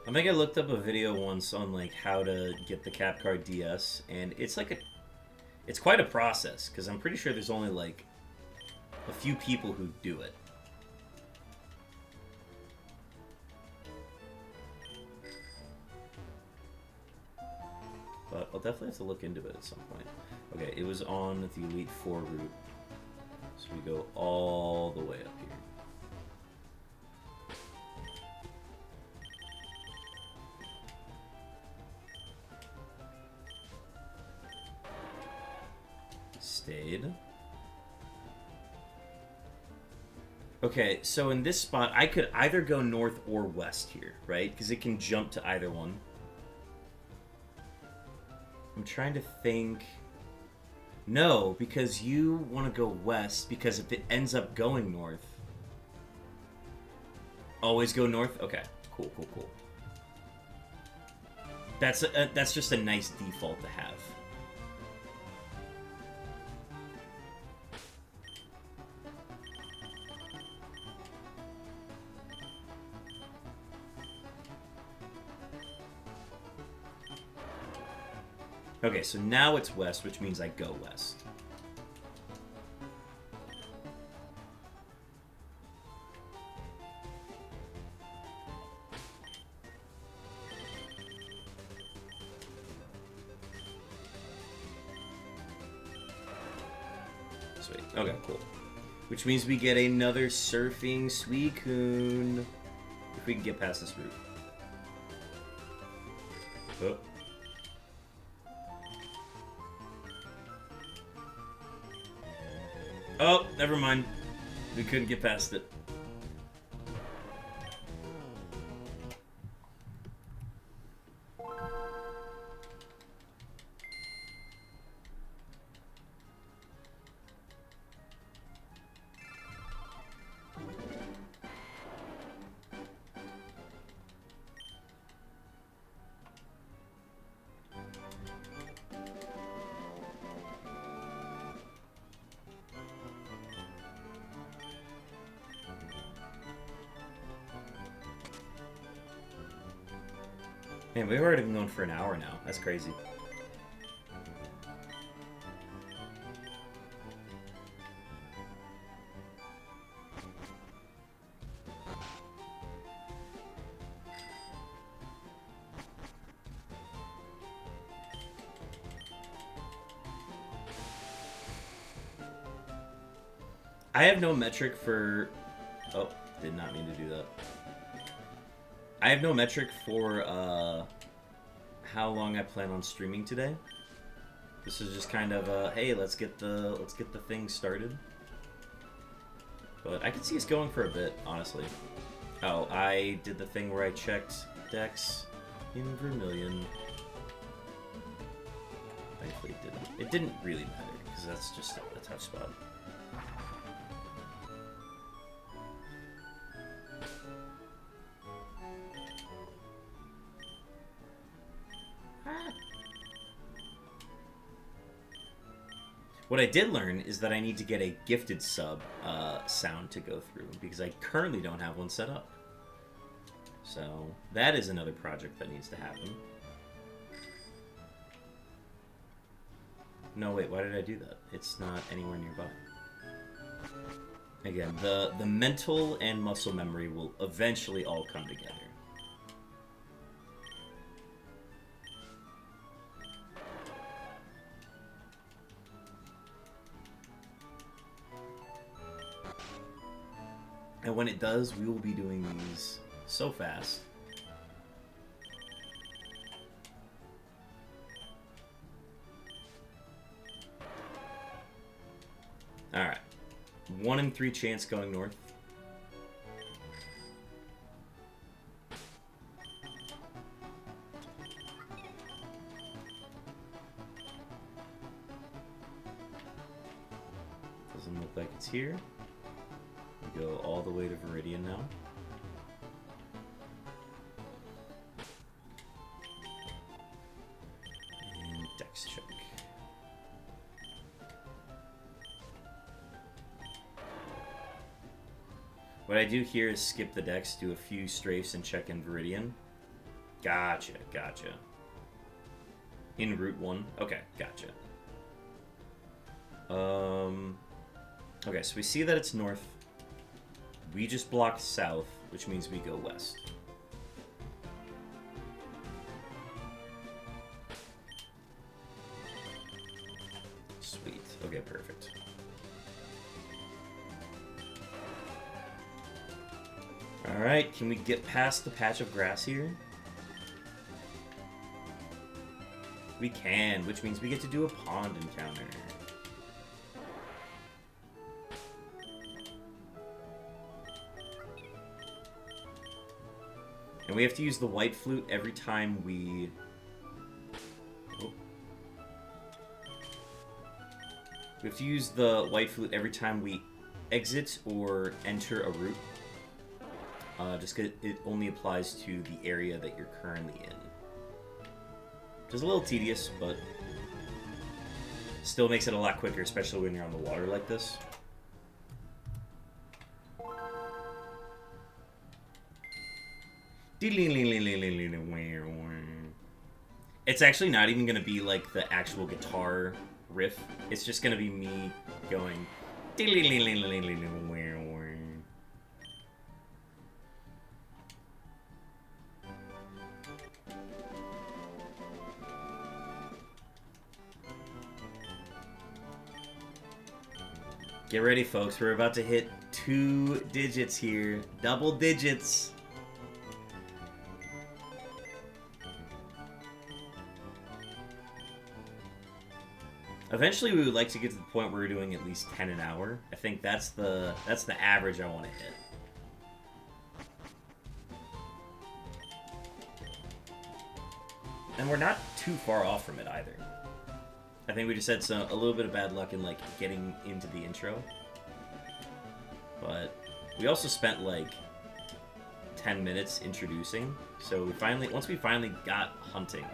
I think I looked up a video once on like how to get the cap card DS, and it's like it's quite a process because I'm pretty sure there's only like a few people who do it. But I'll definitely have to look into it at some point. Okay, it was on the Elite Four route, so we go all the way up here. Stayed. Okay, so in this spot, I could either go north or west here, right? Because it can jump to either one. I'm trying to think... No, because you want to go west, because if it ends up going north... Always go north? Okay, cool, cool, cool. That's just a nice default to have. Okay, so now it's west, which means I go west. Sweet. Okay, cool. Which means we get another surfing SUICUNE. If we can get past this route. Oh. Oh, never mind. We couldn't get past it. Man, we've already been going for an hour now. That's crazy. I have no metric for... Oh, did not mean to do that. I have no metric for how long I plan on streaming today. This is just kind of a, hey, let's get the thing started. But I could see us going for a bit, honestly. Oh, I did the thing where I checked decks in Vermilion. Thankfully it didn't. It didn't really matter, because that's just a tough spot. What I did learn is that I need to get a gifted sub sound to go through, because I currently don't have one set up. So that is another project that needs to happen. No, wait, why did I do that? It's not anywhere nearby. Again, the mental and muscle memory will eventually all come together. And when it does, we will be doing these so fast. Alright. 1 in 3 chance going north. Doesn't look like it's here. We go all the way to Viridian now. And dex check. What I do here is skip the dex, do a few strafes, and check in Viridian. Gotcha, gotcha. In Route 1? Okay, gotcha. Okay, so we see that it's north. We just blocked south, which means we go west. Sweet. Okay, perfect. Alright, can we get past the patch of grass here? We can, which means we get to do a pond encounter. And we have to use the white flute every time we... Oh. We have to use the white flute every time we exit or enter a route. Just because it only applies to the area that you're currently in. Which is a little tedious, but still makes it a lot quicker, especially when you're on the water like this. It's actually not even going to be like the actual guitar riff. It's just going to be me going... Get ready, folks. We're about to hit 2 digits here. Double digits. Eventually, we would like to get to the point where we're doing at least 10 an hour. I think that's the average I want to hit. And we're not too far off from it either. I think we just had a little bit of bad luck in like getting into the intro. But we also spent like 10 minutes introducing. So once we finally got hunting,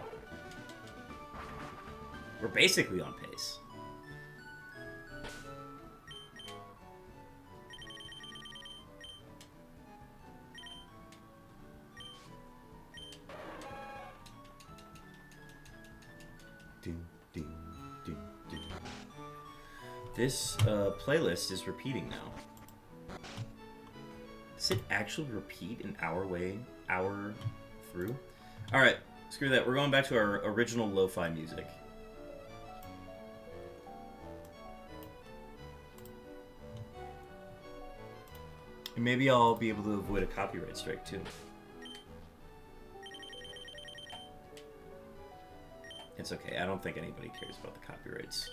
we're basically on pace. This playlist is repeating now. Does it actually repeat an hour through? Alright, screw that. We're going back to our original lo-fi music. And maybe I'll be able to avoid a copyright strike too. It's okay, I don't think anybody cares about the copyrights.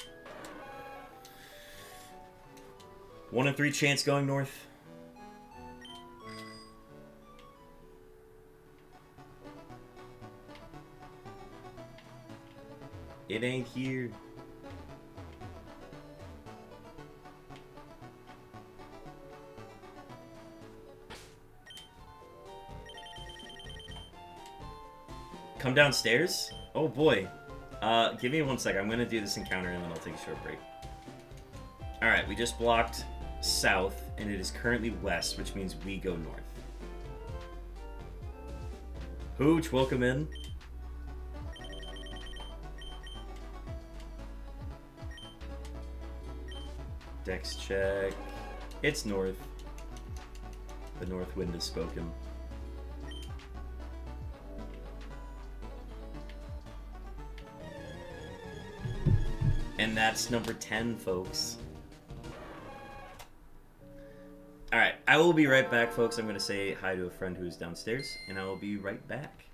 1 in 3 chance going north. It ain't here. Come downstairs? Oh boy. Give me 1 sec. I'm gonna do this encounter and then I'll take a short break. Alright, we just blocked south, and it is currently west, which means we go north. Hooch, welcome in. Dex check. It's north. The north wind has spoken. And that's number 10, folks. Alright, I will be right back, folks. I'm going to say hi to a friend who is downstairs, and I will be right back.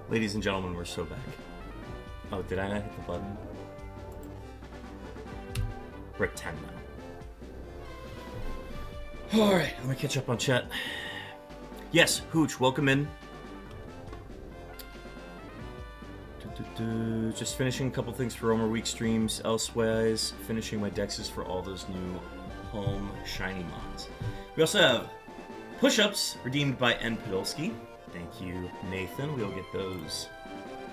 Ladies and gentlemen, we're so back. Oh, did I not hit the button? We're at 10 now. Alright, let me catch up on chat. Yes, Hooch, welcome in. Just finishing a couple things for Romer Week streams. Elsewise, finishing my dexes for all those new home shiny mods. We also have push-ups redeemed by N. Podolsky. Thank you, Nathan. We'll get those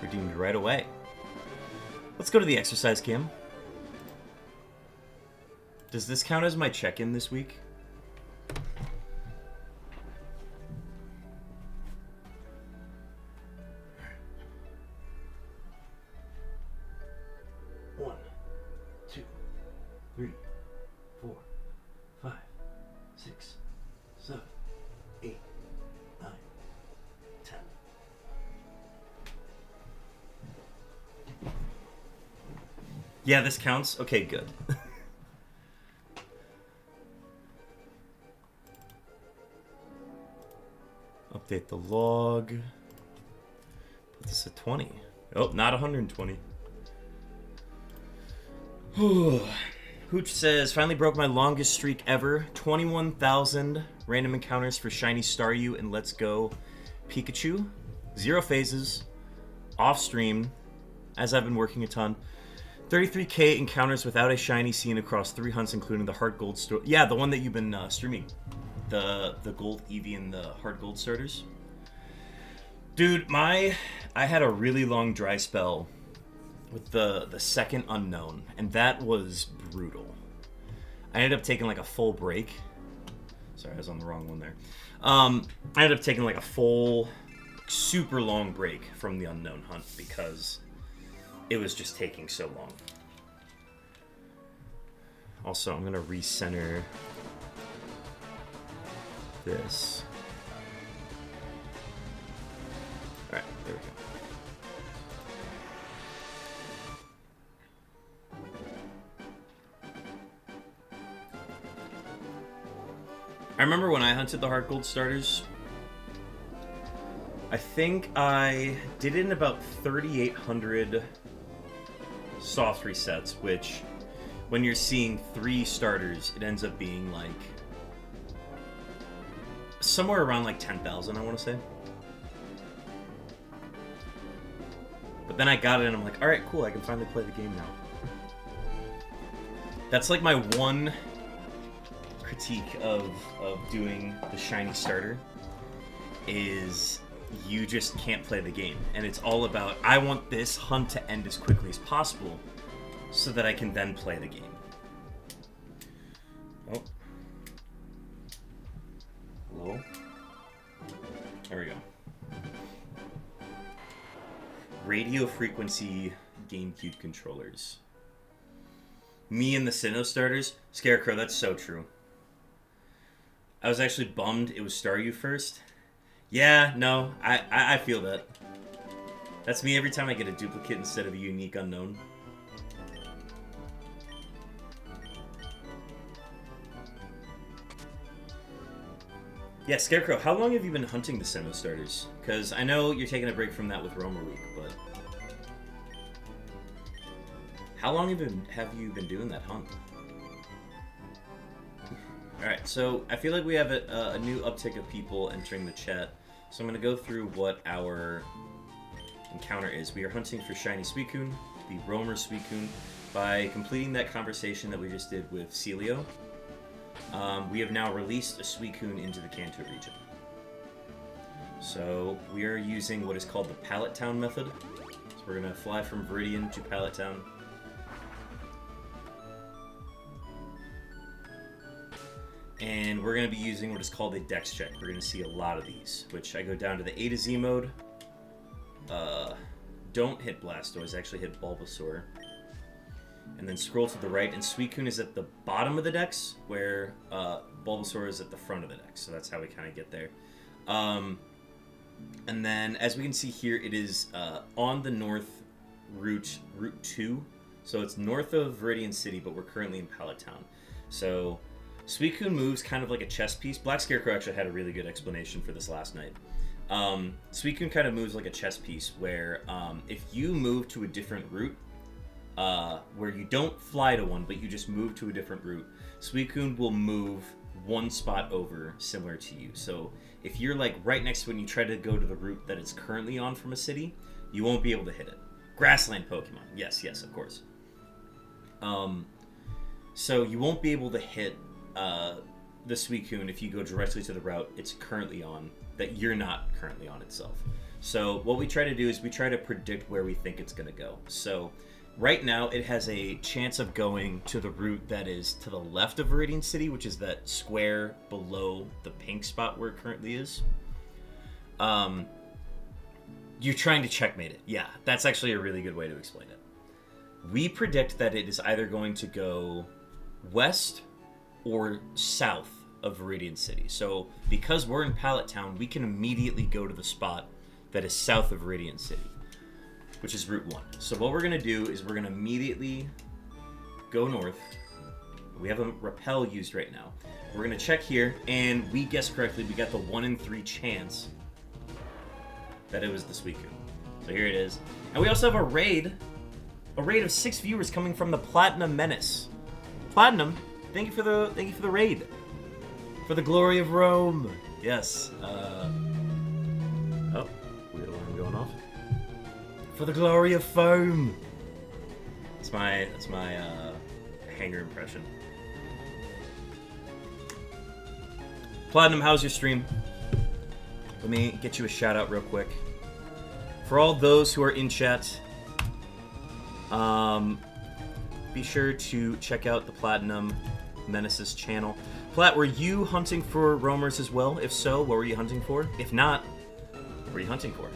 redeemed right away. Let's go to the exercise cam. Does this count as my check-in this week? One, 2, 3, 4, 5, 6, 7, 8, 9, 10. Yeah, this counts? Okay, good. Update the log. Put this at 20. Oh, not 120. Hooch says, finally broke my longest streak ever. 21,000 random encounters for Shiny Staryu and Let's Go Pikachu. 0 phases. Off stream. As I've been working a ton. 33k encounters without a shiny seen across 3 hunts, including the Heart Gold store. Yeah, the one that you've been streaming. The Gold Eevee and the Heart Gold starters. Dude, I had a really long dry spell with the second unknown, and that was brutal. I ended up taking like a full break. Sorry, I was on the wrong one there. I ended up taking like a full, super long break from the unknown hunt because it was just taking so long. Also, I'm gonna recenter this. Alright, there we go. I remember when I hunted the Heart Gold starters, I think I did it in about 3,800 soft resets, which when you're seeing 3 starters, it ends up being like somewhere around like 10,000, I want to say. But then I got it and I'm like, alright, cool, I can finally play the game now. That's like my one critique of doing the shiny starter is you just can't play the game. And it's all about, I want this hunt to end as quickly as possible so that I can then play the game. Oh. Hello? There we go. Radio frequency GameCube controllers. Me and the Sinnoh starters? Scarecrow, that's so true. I was actually bummed it was Staryu first. Yeah, no, I feel that. That's me every time I get a duplicate instead of a unique unknown. Yeah, Scarecrow, how long have you been hunting the Sinnoh starters? Because I know you're taking a break from that with Romer Week, but how long have you been doing that hunt? Alright, so I feel like we have a new uptick of people entering the chat. So I'm going to go through what our encounter is. We are hunting for Shiny SUICUNE, the Romer SUICUNE, by completing that conversation that we just did with Celio. We have now released a SUICUNE into the Kanto region. So we are using what is called the Pallet Town method. So we're going to fly from Viridian to Pallet Town. And we're going to be using what is called a dex check. We're going to see a lot of these, which I go down to the A to Z mode. Don't hit Blastoise, actually hit Bulbasaur. And then scroll to the right, and SUICUNE is at the bottom of the dex, where Bulbasaur is at the front of the dex. So that's how we kind of get there. And then, as we can see here, it is on the north route 2. So it's north of Viridian City, but we're currently in Pallet Town. So SUICUNE moves kind of like a chess piece. Black Scarecrow actually had a really good explanation for this last night. SUICUNE kind of moves like a chess piece, where if you move to a different route, where you don't fly to one, but you just move to a different route, SUICUNE will move one spot over, similar to you. So if you're like right next to it and you try to go to the route that it's currently on from a city, you won't be able to hit it. Grassland Pokemon. Yes, of course. So you won't be able to hit the SUICUNE if you go directly to the route it's currently on, that you're not currently on itself. So what we try to do is we try to predict where we think it's going to go. So right now it has a chance of going to the route that is to the left of Viridian City, which is that square below the pink spot where it currently is. You're trying to checkmate it. Yeah, that's actually a really good way to explain it. We predict that it is either going to go west or south of Viridian City. So because we're in Pallet Town, we can immediately go to the spot that is south of Viridian City, which is Route 1. So what we're going to do is we're going to immediately go north. We have a repel used right now. We're going to check here, and we guessed correctly. We got the 1 in 3 chance that it was the SUICUNE. So here it is. And we also have a raid of 6 viewers coming from the Platinum Menace. Platinum, thank you for the raid. For the glory of Rome. Yes. Oh, weird alarm going off. For the glory of foam. That's my hanger impression. Platinum, how's your stream? Let me get you a shout out real quick. For all those who are in chat, be sure to check out the Platinum Menace's channel. Plat, were you hunting for roamers as well? If so, what were you hunting for? If not, what were you hunting for?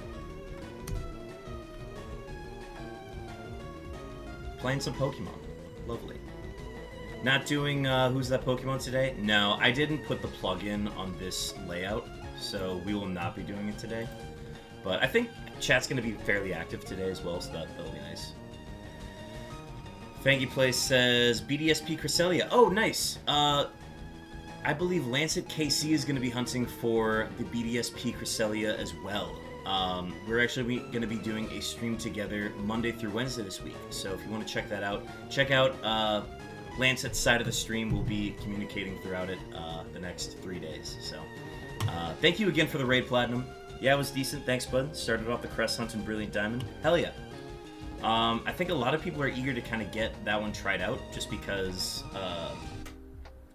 Playing some Pokemon. Lovely. Not doing Who's That Pokemon today? No, I didn't put the plug-in on this layout, so we will not be doing it today. But I think chat's going to be fairly active today as well, so that'll be nice. Fangy Place says, BDSP Cresselia. Oh, nice. I believe Lancet KC is going to be hunting for the BDSP Cresselia as well. We're actually going to be doing a stream together Monday through Wednesday this week. So if you want to check that out, check out Lancet's side of the stream. We'll be communicating throughout it the next 3 days. So thank you again for the raid, Platinum. Yeah, it was decent. Thanks, bud. Started off the Crest Hunt and Brilliant Diamond. Hell yeah. I think a lot of people are eager to kind of get that one tried out just because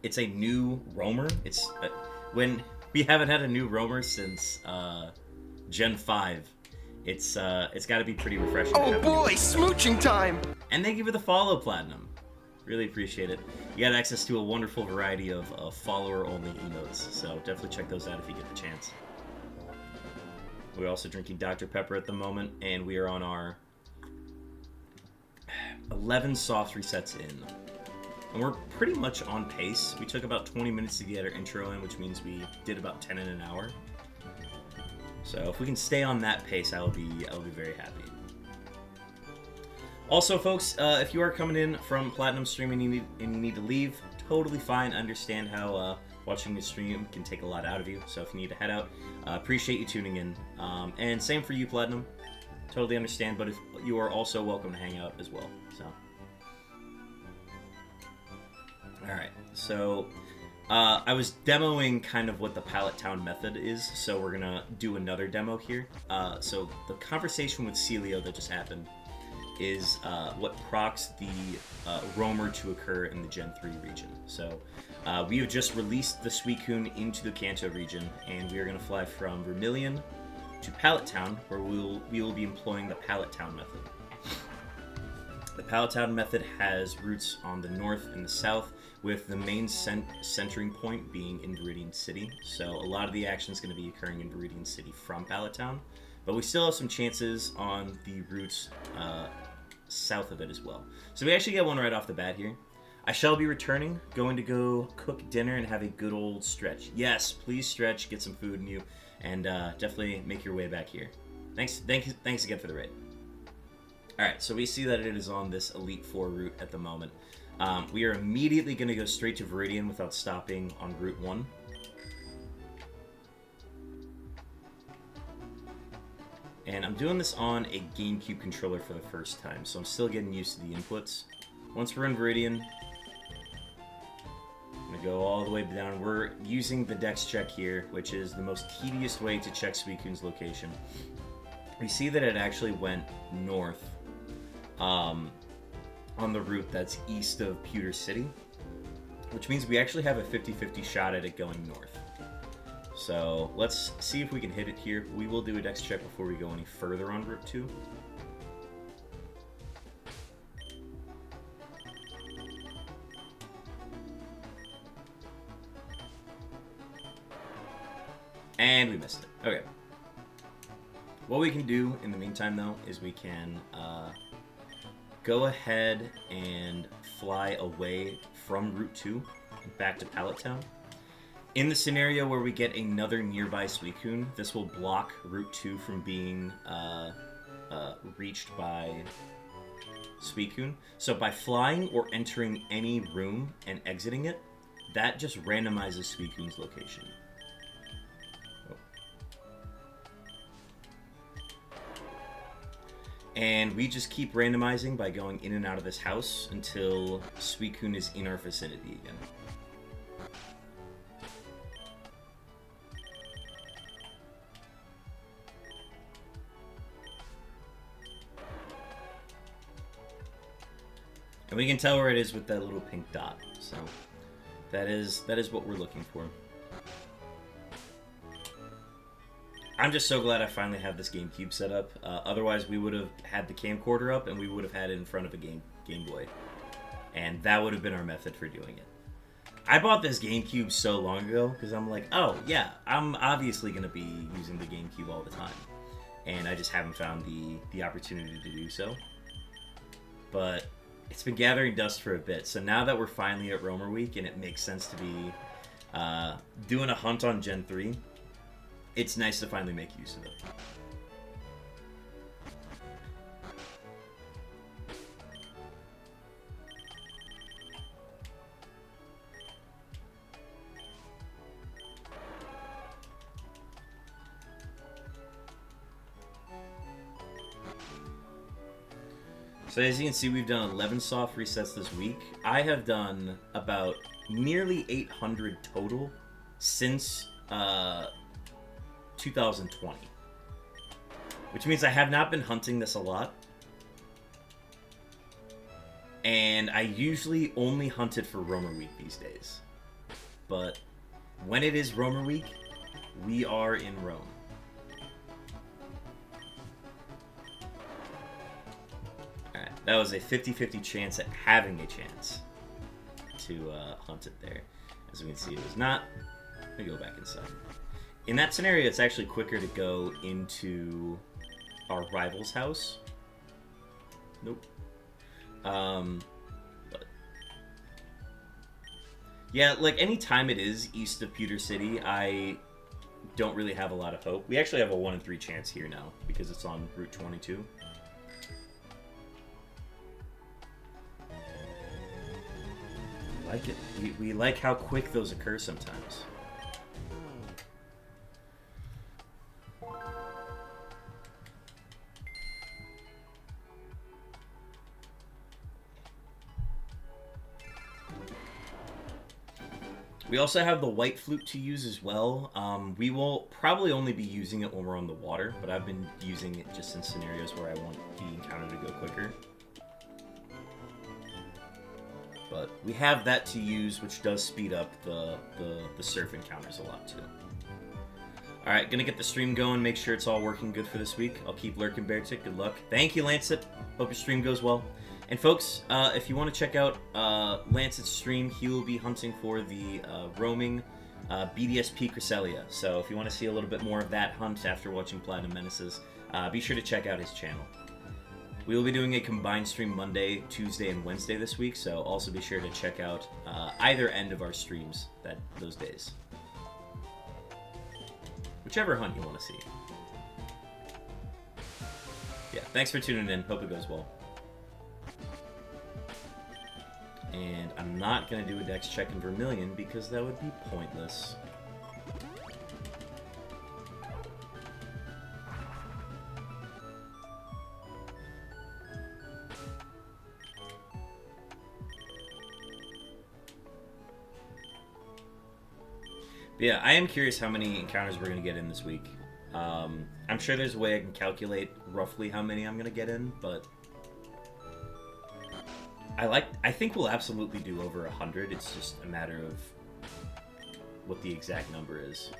it's a new roamer. It's when we haven't had a new roamer since Gen 5. It's got to be pretty refreshing. Oh boy, smooching time! And thank you for the follow, Platinum. Really appreciate it. You got access to a wonderful variety of follower-only emotes, so definitely check those out if you get the chance. We're also drinking Dr. Pepper at the moment, and we are on our 11 soft resets in. And we're pretty much on pace. We took about 20 minutes to get our intro in, which means we did about 10 in an hour. So if we can stay on that pace, I'll be very happy. Also, folks, if you are coming in from Platinum streaming and you need to leave, totally fine. Understand how watching the stream can take a lot out of you. So if you need to head out, appreciate you tuning in. And same for you, Platinum. Totally understand, but if you are also welcome to hang out as well. So, all right. So I was demoing kind of what the Pallet Town method is, so we're gonna do another demo here. So the conversation with Celio that just happened is what procs the roamer to occur in the Gen 3 region. So we have just released the SUICUNE into the Kanto region, and we are going to fly from Vermilion to Pallet Town, where we will be employing the Pallet Town method. The Pallet Town method has routes on the north and the south, with the main centering point being in Viridian City. So a lot of the action is going to be occurring in Viridian City from Pallet Town, but we still have some chances on the routes south of it as well. So we actually get one right off the bat here. I shall be returning, going to go cook dinner and have a good old stretch. Yes, please stretch, get some food in you, and definitely make your way back here. Thanks again for the raid. Alright, so we see that it is on this Elite Four route at the moment. We are immediately going to go straight to Viridian without stopping on Route 1. And I'm doing this on a GameCube controller for the first time, so I'm still getting used to the inputs. Once we're in Viridian, I'm going to go all the way down. We're using the dex check here, which is the most tedious way to check SUICUNE's location. We see that it actually went north on the route that's east of Pewter City, which means we actually have a 50-50 shot at it going north. So let's see if we can hit it here. We will do a dex check before we go any further on Route 2. And we missed it. Okay. What we can do in the meantime, though, is we can go ahead and fly away from Route 2 back to Pallet Town. In the scenario where we get another nearby SUICUNE, this will block Route 2 from being reached by SUICUNE. So by flying or entering any room and exiting it, that just randomizes SUICUNE's location. And we just keep randomizing by going in and out of this house until SUICUNE is in our vicinity again. And we can tell where it is with that little pink dot. So that is what we're looking for. I'm just so glad I finally have this GameCube set up. Otherwise, we would have had the camcorder up and we would have had it in front of a Game Boy. And that would have been our method for doing it. I bought this GameCube so long ago because I'm like, oh, yeah, I'm obviously going to be using the GameCube all the time. And I just haven't found the opportunity to do so. But it's been gathering dust for a bit. So now that we're finally at Roamer Week and it makes sense to be doing a hunt on Gen 3, it's nice to finally make use of it. So as you can see, we've done 11 soft resets this week. I have done about nearly 800 total since 2020. Which means I have not been hunting this a lot. And I usually only hunt it for Roamer Week these days. But when it is Roamer Week, we are in Rome. Alright, that was a 50-50 chance at having a chance to hunt it there. As we can see, it was not. Let me go back inside. In that scenario, it's actually quicker to go into our rival's house. Nope. But yeah, like any time it is east of Pewter City, I don't really have a lot of hope. We actually have a 1 in 3 chance here now because it's on Route 22. We like it. We like how quick those occur sometimes. We also have the white flute to use as well. We will probably only be using it when we're on the water, but I've been using it just in scenarios where I want the encounter to go quicker. But we have that to use, which does speed up the surf encounters a lot too. Alright, gonna get the stream going, make sure it's all working good for this week. I'll keep lurking, Beartick. Good luck. Thank you, Lancet. Hope your stream goes well. And folks, if you want to check out Lancet's stream, he will be hunting for the roaming BDSP Cresselia. So if you want to see a little bit more of that hunt after watching Platinum Menaces, be sure to check out his channel. We will be doing a combined stream Monday, Tuesday, and Wednesday this week, so also be sure to check out either end of our streams those days. Whichever hunt you want to see. Yeah, thanks for tuning in. Hope it goes well. And I'm not going to do a dex check in Vermilion because that would be pointless. But yeah, I am curious how many encounters we're going to get in this week. I'm sure there's a way I can calculate roughly how many I'm going to get in, but I think we'll absolutely do over 100. It's just a matter of what the exact number is.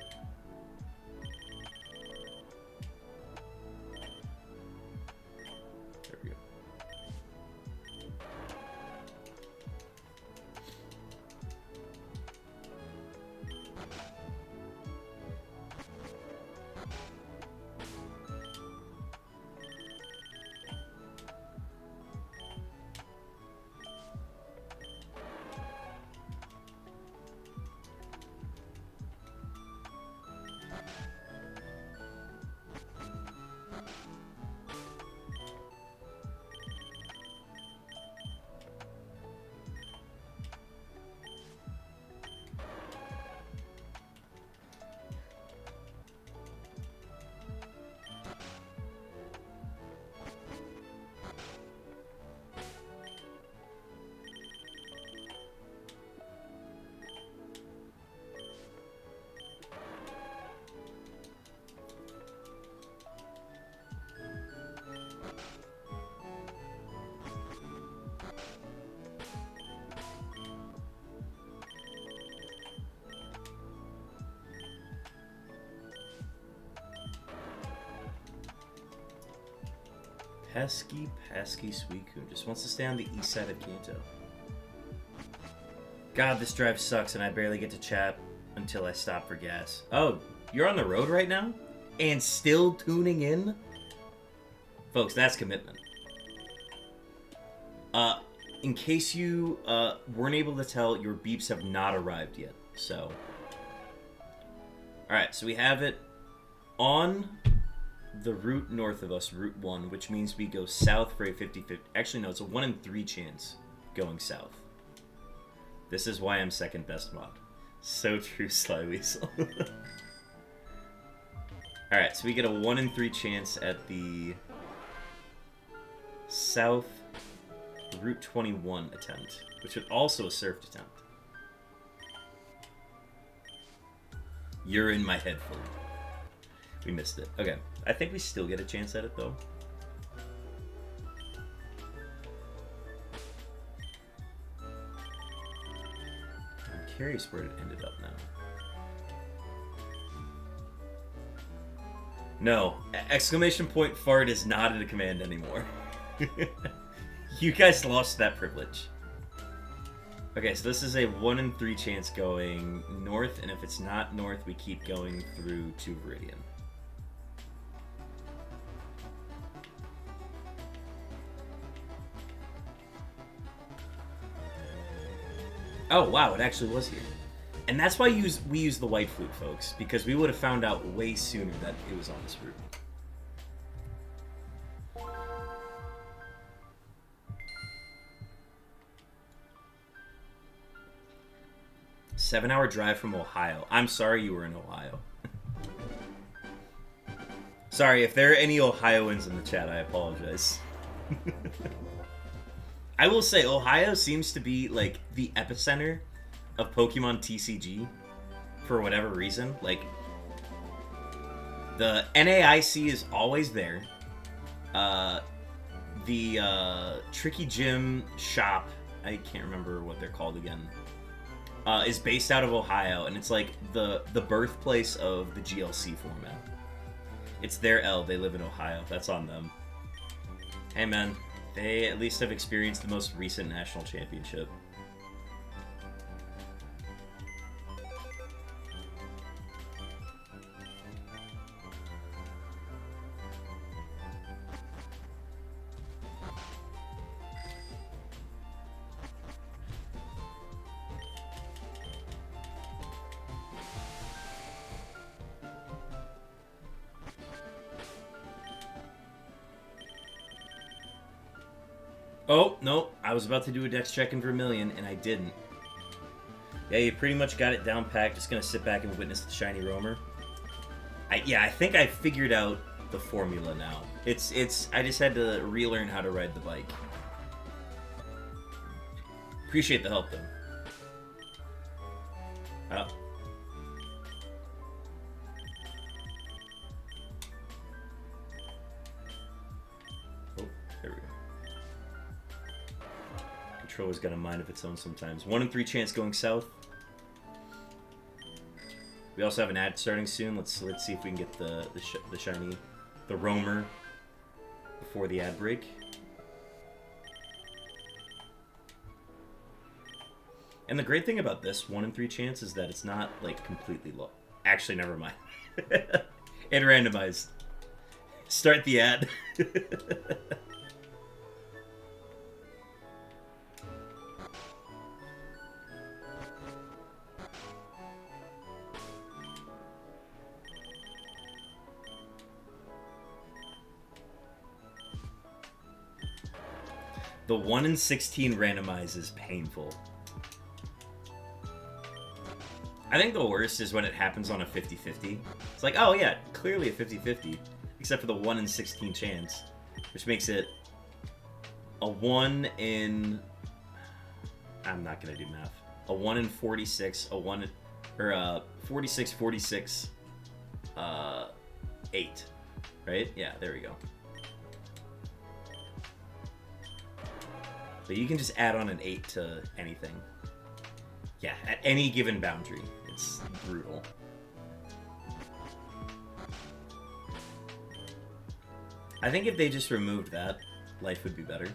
There we go. Pesky SUICUNE just wants to stay on the east side of Kanto. God, this drive sucks and I barely get to chat until I stop for gas. Oh, you're on the road right now? And still tuning in? Folks, that's commitment. In case you weren't able to tell, your beeps have not arrived yet, so... Alright, so we have it on the route north of us, Route 1, which means we go south for a 50-50. Actually, no, it's a 1 in 3 chance going south. This is why I'm second best mod. So true, Sly Weasel. Alright, so we get a 1 in 3 chance at the south Route 21 attempt, which is also a surf attempt. You're in my head fully. We missed it. Okay. I think we still get a chance at it, though. I'm curious where it ended up now. No. Exclamation point fart is not in a command anymore. You guys lost that privilege. Okay, so this is a 1 in 3 chance going north, and if it's not north, we keep going through to Viridian. Oh, wow, it actually was here. And that's why we use the white flute, folks, because we would have found out way sooner that it was on this route. Seven-hour drive from Ohio. I'm sorry you were in Ohio. Sorry, if there are any Ohioans in the chat, I apologize. I will say, Ohio seems to be, like, the epicenter of Pokemon TCG, for whatever reason. Like, the NAIC is always there. The Tricky Gym shop, I can't remember what they're called again, is based out of Ohio, and it's, like, the birthplace of the GLC format. It's their L, they live in Ohio. That's on them. Hey, man. They at least have experienced the most recent national championship. Oh, no, I was about to do a dex check-in for Vermilion, and I didn't. Yeah, you pretty much got it down packed, just gonna sit back and witness the shiny roamer. I think I figured out the formula now. I just had to relearn how to ride the bike. Appreciate the help, though. Oh. controller's got a mind of its own sometimes. 1 in 3 chance going south. We also have an ad starting soon. Let's see if we can get the shiny, the roamer, before the ad break. And the great thing about this 1 in 3 chance is that it's not like completely low. Actually, never mind. It randomized. Start the ad. The 1 in 16 randomize is painful. I think the worst is when it happens on a 50-50. It's like, oh yeah, clearly a 50-50. Except for the 1 in 16 chance. Which makes it a 1 in... I'm not going to do math. A 1 in 46, a 1 in... Or 46, 46, 8. Right? Yeah, there we go. So you can just add on an 8 to anything. Yeah, at any given boundary. It's brutal. I think if they just removed that, life would be better.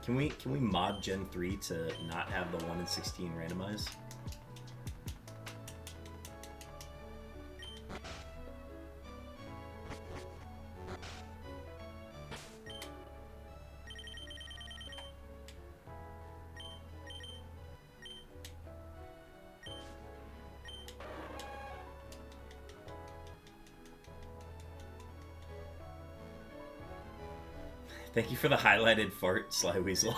Can we mod Gen 3 to not have the 1 in 16 randomize? Thank you for the highlighted fart, Sly Weasel.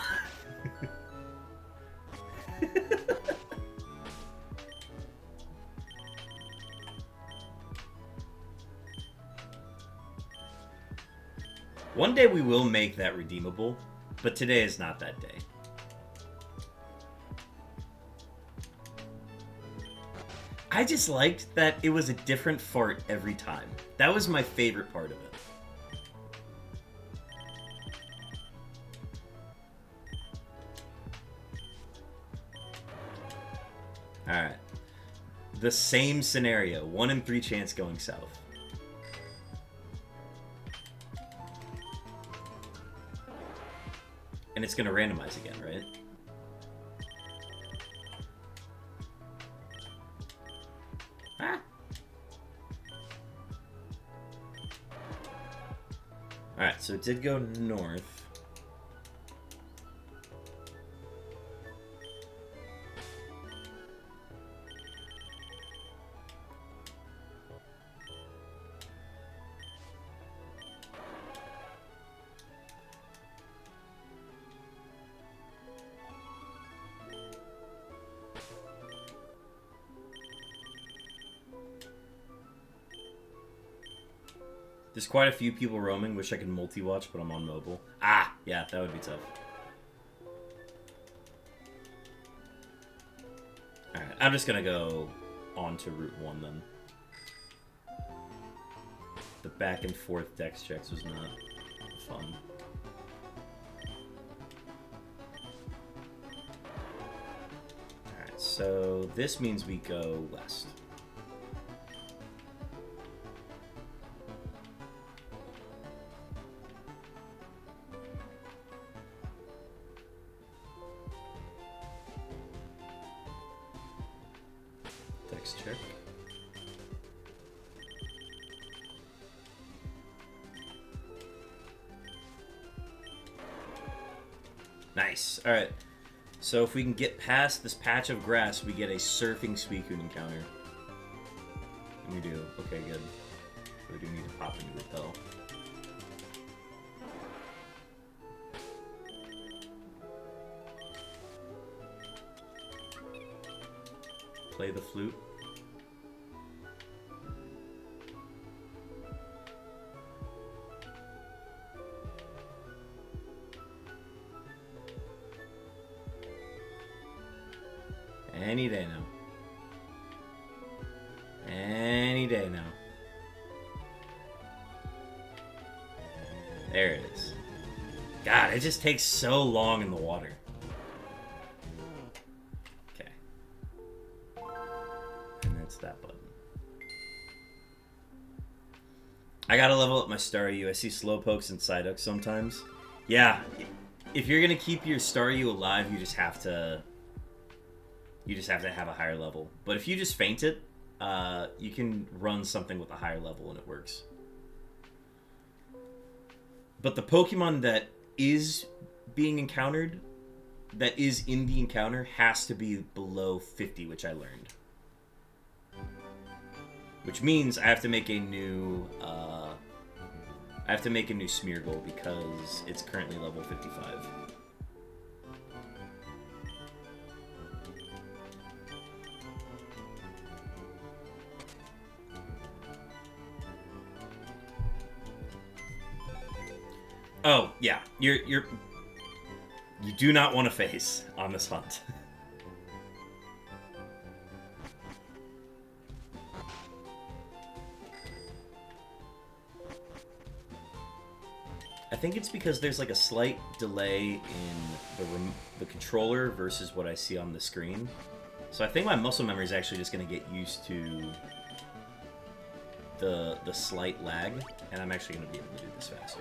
One day we will make that redeemable, but today is not that day. I just liked that it was a different fart every time. That was my favorite part of it. Alright. The same scenario. 1 in 3 chance going south. And it's going to randomize again, right? Ah! Alright, so it did go north. There's quite a few people roaming. Wish I could multi-watch, but I'm on mobile. Ah! Yeah, that would be tough. Alright, I'm just gonna go on to Route 1 then. The back and forth dex checks was not fun. Alright, so this means we go west. Check. Nice. Alright. So if we can get past this patch of grass, we get a surfing SUICUNE encounter. And we do. Okay, good. We do need to pop into repel. Play the flute. Any day now. Any day now. There it is. God, it just takes so long in the water. I gotta level up my Staryu. I see Slowpokes and Psyduck sometimes. Yeah, if you're gonna keep your Staryu alive, you just have to have a higher level. But if you just faint it, you can run something with a higher level and it works. But the Pokemon that is being encountered, that is in the encounter, has to be below 50, which I learned. Which means I have to make a new, Smeargle because it's currently level 55. Oh, yeah. You do not want to face on this hunt. I think it's because there's like a slight delay in the controller versus what I see on the screen. So I think my muscle memory is actually just going to get used to the slight lag, and I'm actually going to be able to do this faster.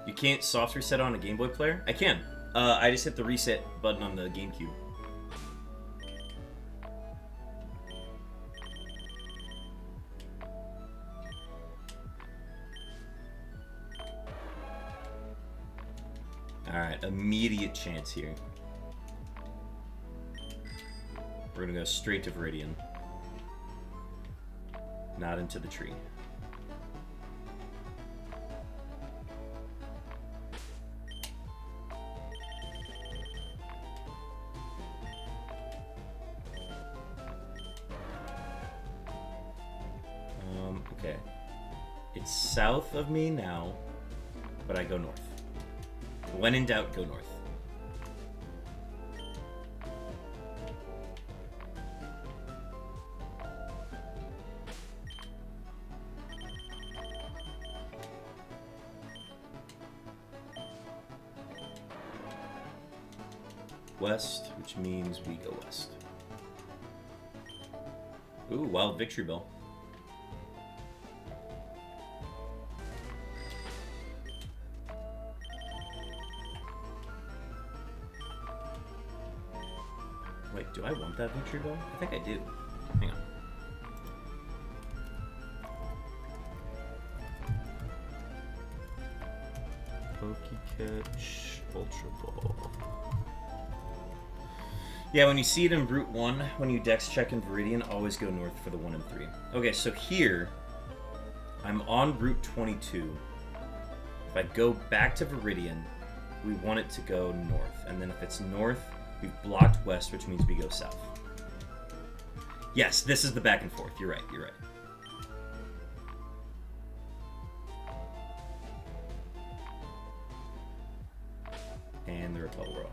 You can't soft reset on a Game Boy player? I can. I just hit the reset button on the GameCube. Alright, immediate chance here. We're gonna go straight to Viridian. Not into the tree. Okay. It's south of me now, but I go north. When in doubt, go north. West, which means we go west. Ooh, Wild Victory Bell. Wait, do I want that Victory Bell? I think I do. Hang on. Pokecatch, Ultra Ball. Yeah, when you see it in Route 1, when you dex check in Viridian, always go north for the 1 and 3. Okay, so here, I'm on Route 22. If I go back to Viridian, we want it to go north. And then if it's north, we've blocked west, which means we go south. Yes, this is the back and forth. You're right, you're right. And the repel we're off.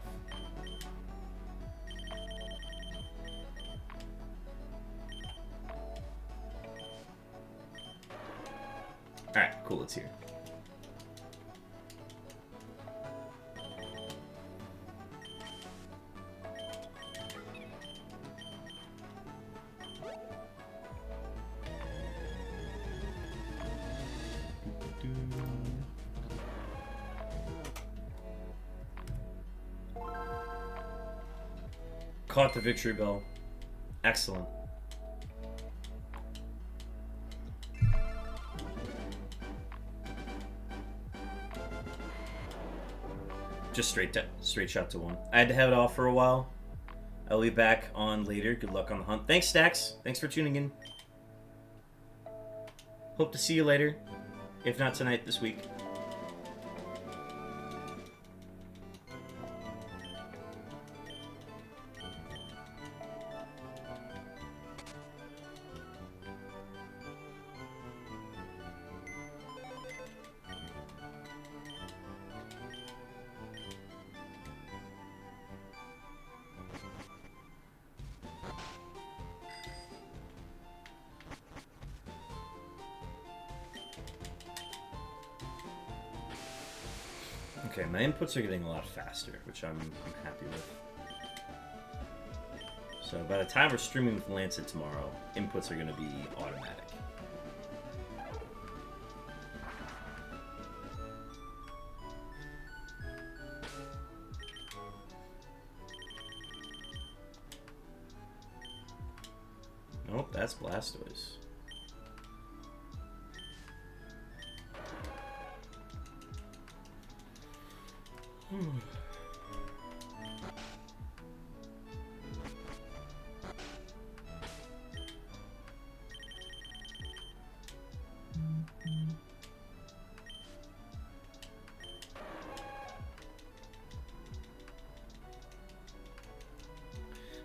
Alright, cool, it's here. Caught the Victory Bell. Excellent. Just straight shot to 1. I had to have it off for a while. I'll be back on later. Good luck on the hunt. Thanks, Stacks. Thanks for tuning in. Hope to see you later. If not tonight, this week. Okay, my inputs are getting a lot faster, which I'm happy with. So by the time we're streaming with Lancet tomorrow, inputs are going to be automatic. Nope, that's Blastoise.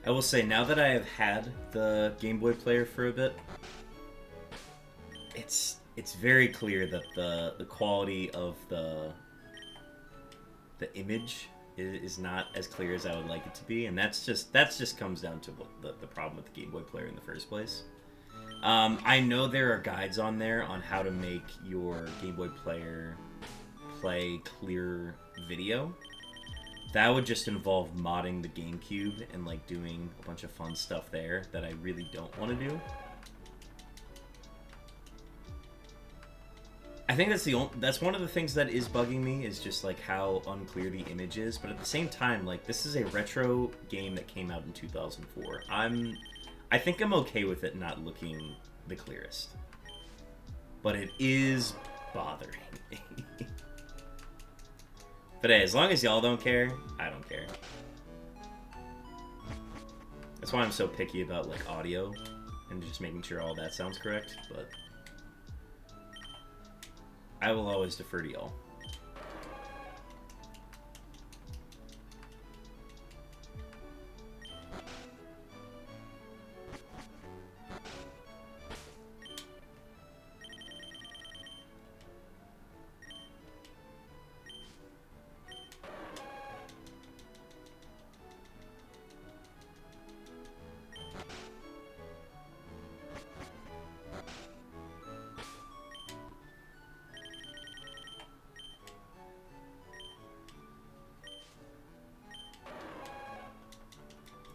I will say, now that I have had the Game Boy player for a bit, it's very clear that the quality of the image is not as clear as I would like it to be, and that's just comes down to what the problem with the Game Boy player in the first place. I know there are guides on there on how to make your Game Boy player play clear video. That would just involve modding the GameCube and like doing a bunch of fun stuff there that I really don't want to do. I think that's one of the things that is bugging me, is just like how unclear the image is. But at the same time, like, this is a retro game that came out in 2004. I think I'm okay with it not looking the clearest, but it is bothering me. But hey, as long as y'all don't care, I don't care. That's why I'm so picky about like audio and just making sure all that sounds correct, but I will always defer to y'all.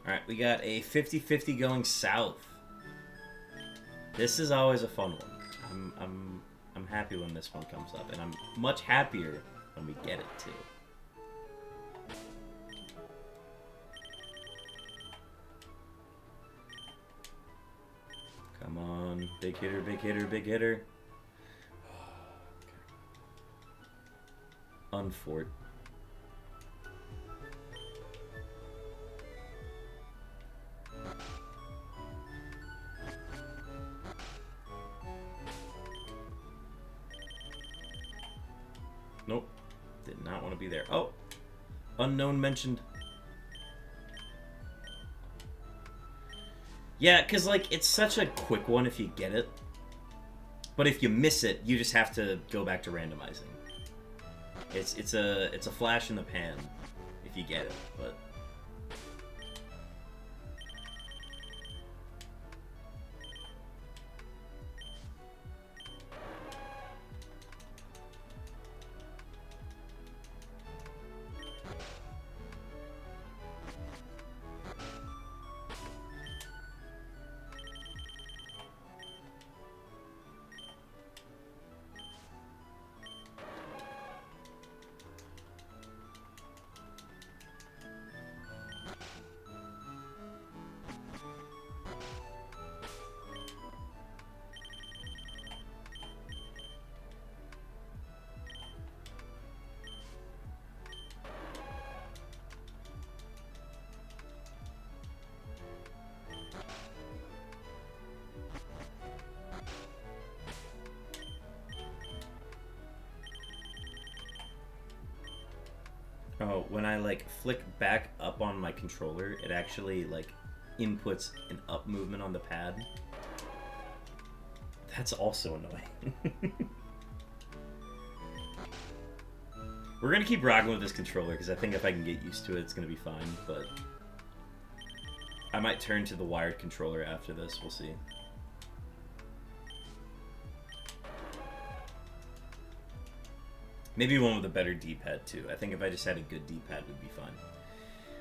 Alright, we got a 50-50 going south. This is always a fun one. I'm happy when this one comes up, and I'm much happier when we get it too. Come on, big hitter, big hitter, big hitter. Unfort. Nope. Did not want to be there. Oh! Unknown mentioned. Yeah, because, like, it's such a quick one if you get it. But if you miss it, you just have to go back to randomizing. It's a flash in the pan if you get it, but... Oh, when I, like, flick back up on my controller, it actually, like, inputs an up movement on the pad. That's also annoying. We're gonna keep rocking with this controller, because I think if I can get used to it, it's gonna be fine, but... I might turn to the wired controller after this, we'll see. Maybe one with a better D-pad, too. I think if I just had a good D-pad, would be fine.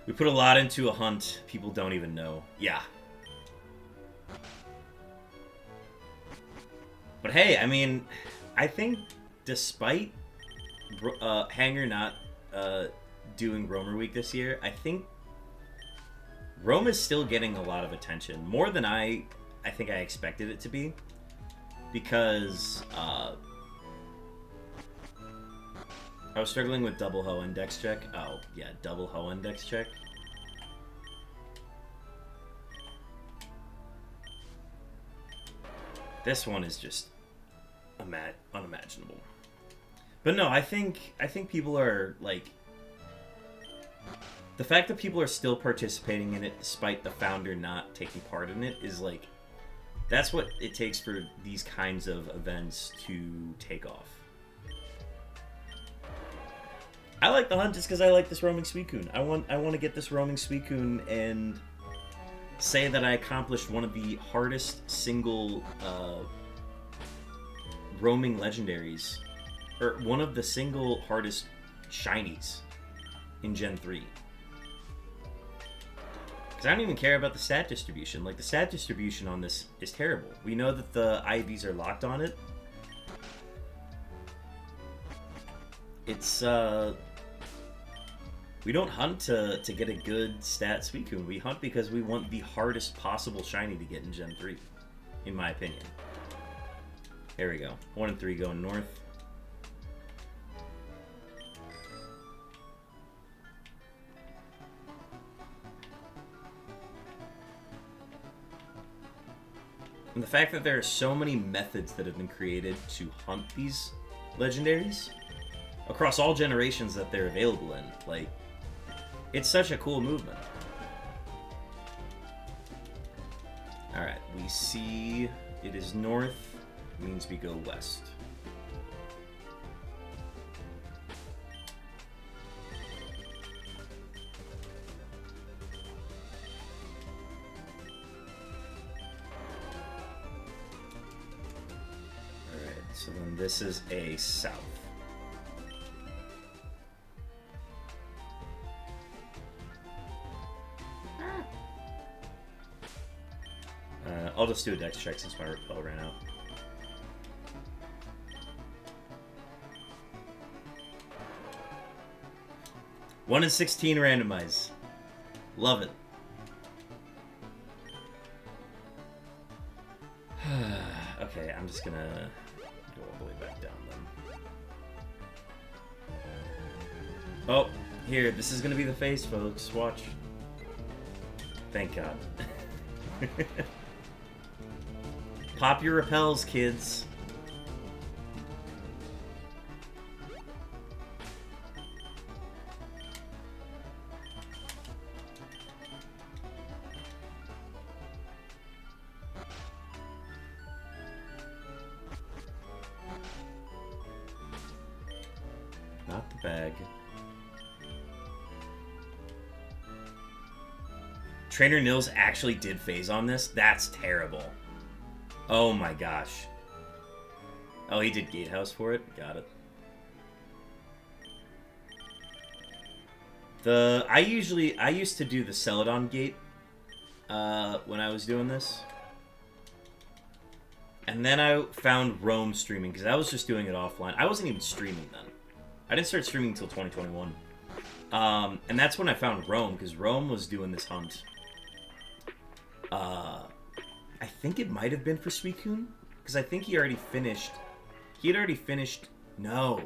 We put a lot into a hunt people don't even know. Yeah. But hey, I mean, I think despite Hanger not doing Roamer Week this year, I think Rome is still getting a lot of attention. More than I I think I expected it to be, because I was struggling with double hoe index check. Oh, yeah, double hoe index check. This one is just unimaginable. But no, I think people are, like... The fact that people are still participating in it despite the founder not taking part in it is, like... That's what it takes for these kinds of events to take off. I like the hunt just because I like this roaming SUICUNE. I want to get this roaming SUICUNE and say that I accomplished one of the hardest single roaming legendaries, or one of the single hardest shinies in Gen 3. Because I don't even care about the stat distribution. Like, the stat distribution on this is terrible. We know that the IVs are locked on it. It's, we don't hunt to get a good stat SUICUNE. We hunt because we want the hardest possible shiny to get in Gen 3, in my opinion. There we go. 1 and 3 going north. And the fact that there are so many methods that have been created to hunt these legendaries across all generations that they're available in, like, it's such a cool movement. Alright, we see it is north, means we go west. Alright, so then this is a south. I'll just do a dex check since my repel ran out. One in 16 randomize. Love it. Okay, I'm just gonna go all the way back down then. Oh, here, this is gonna be the face, folks. Watch. Thank God. Pop your repels, kids. Not the bag. Trainer Nils actually did phase on this? That's terrible. Oh my gosh. Oh, he did Gatehouse for it? Got it. I used to do the Celadon Gate when I was doing this. And then I found Roam streaming, because I was just doing it offline. I wasn't even streaming then. I didn't start streaming until 2021. And that's when I found Roam, because Roam was doing this hunt. I think it might have been for SUICUNE, because I think he already finished. He had already finished. No,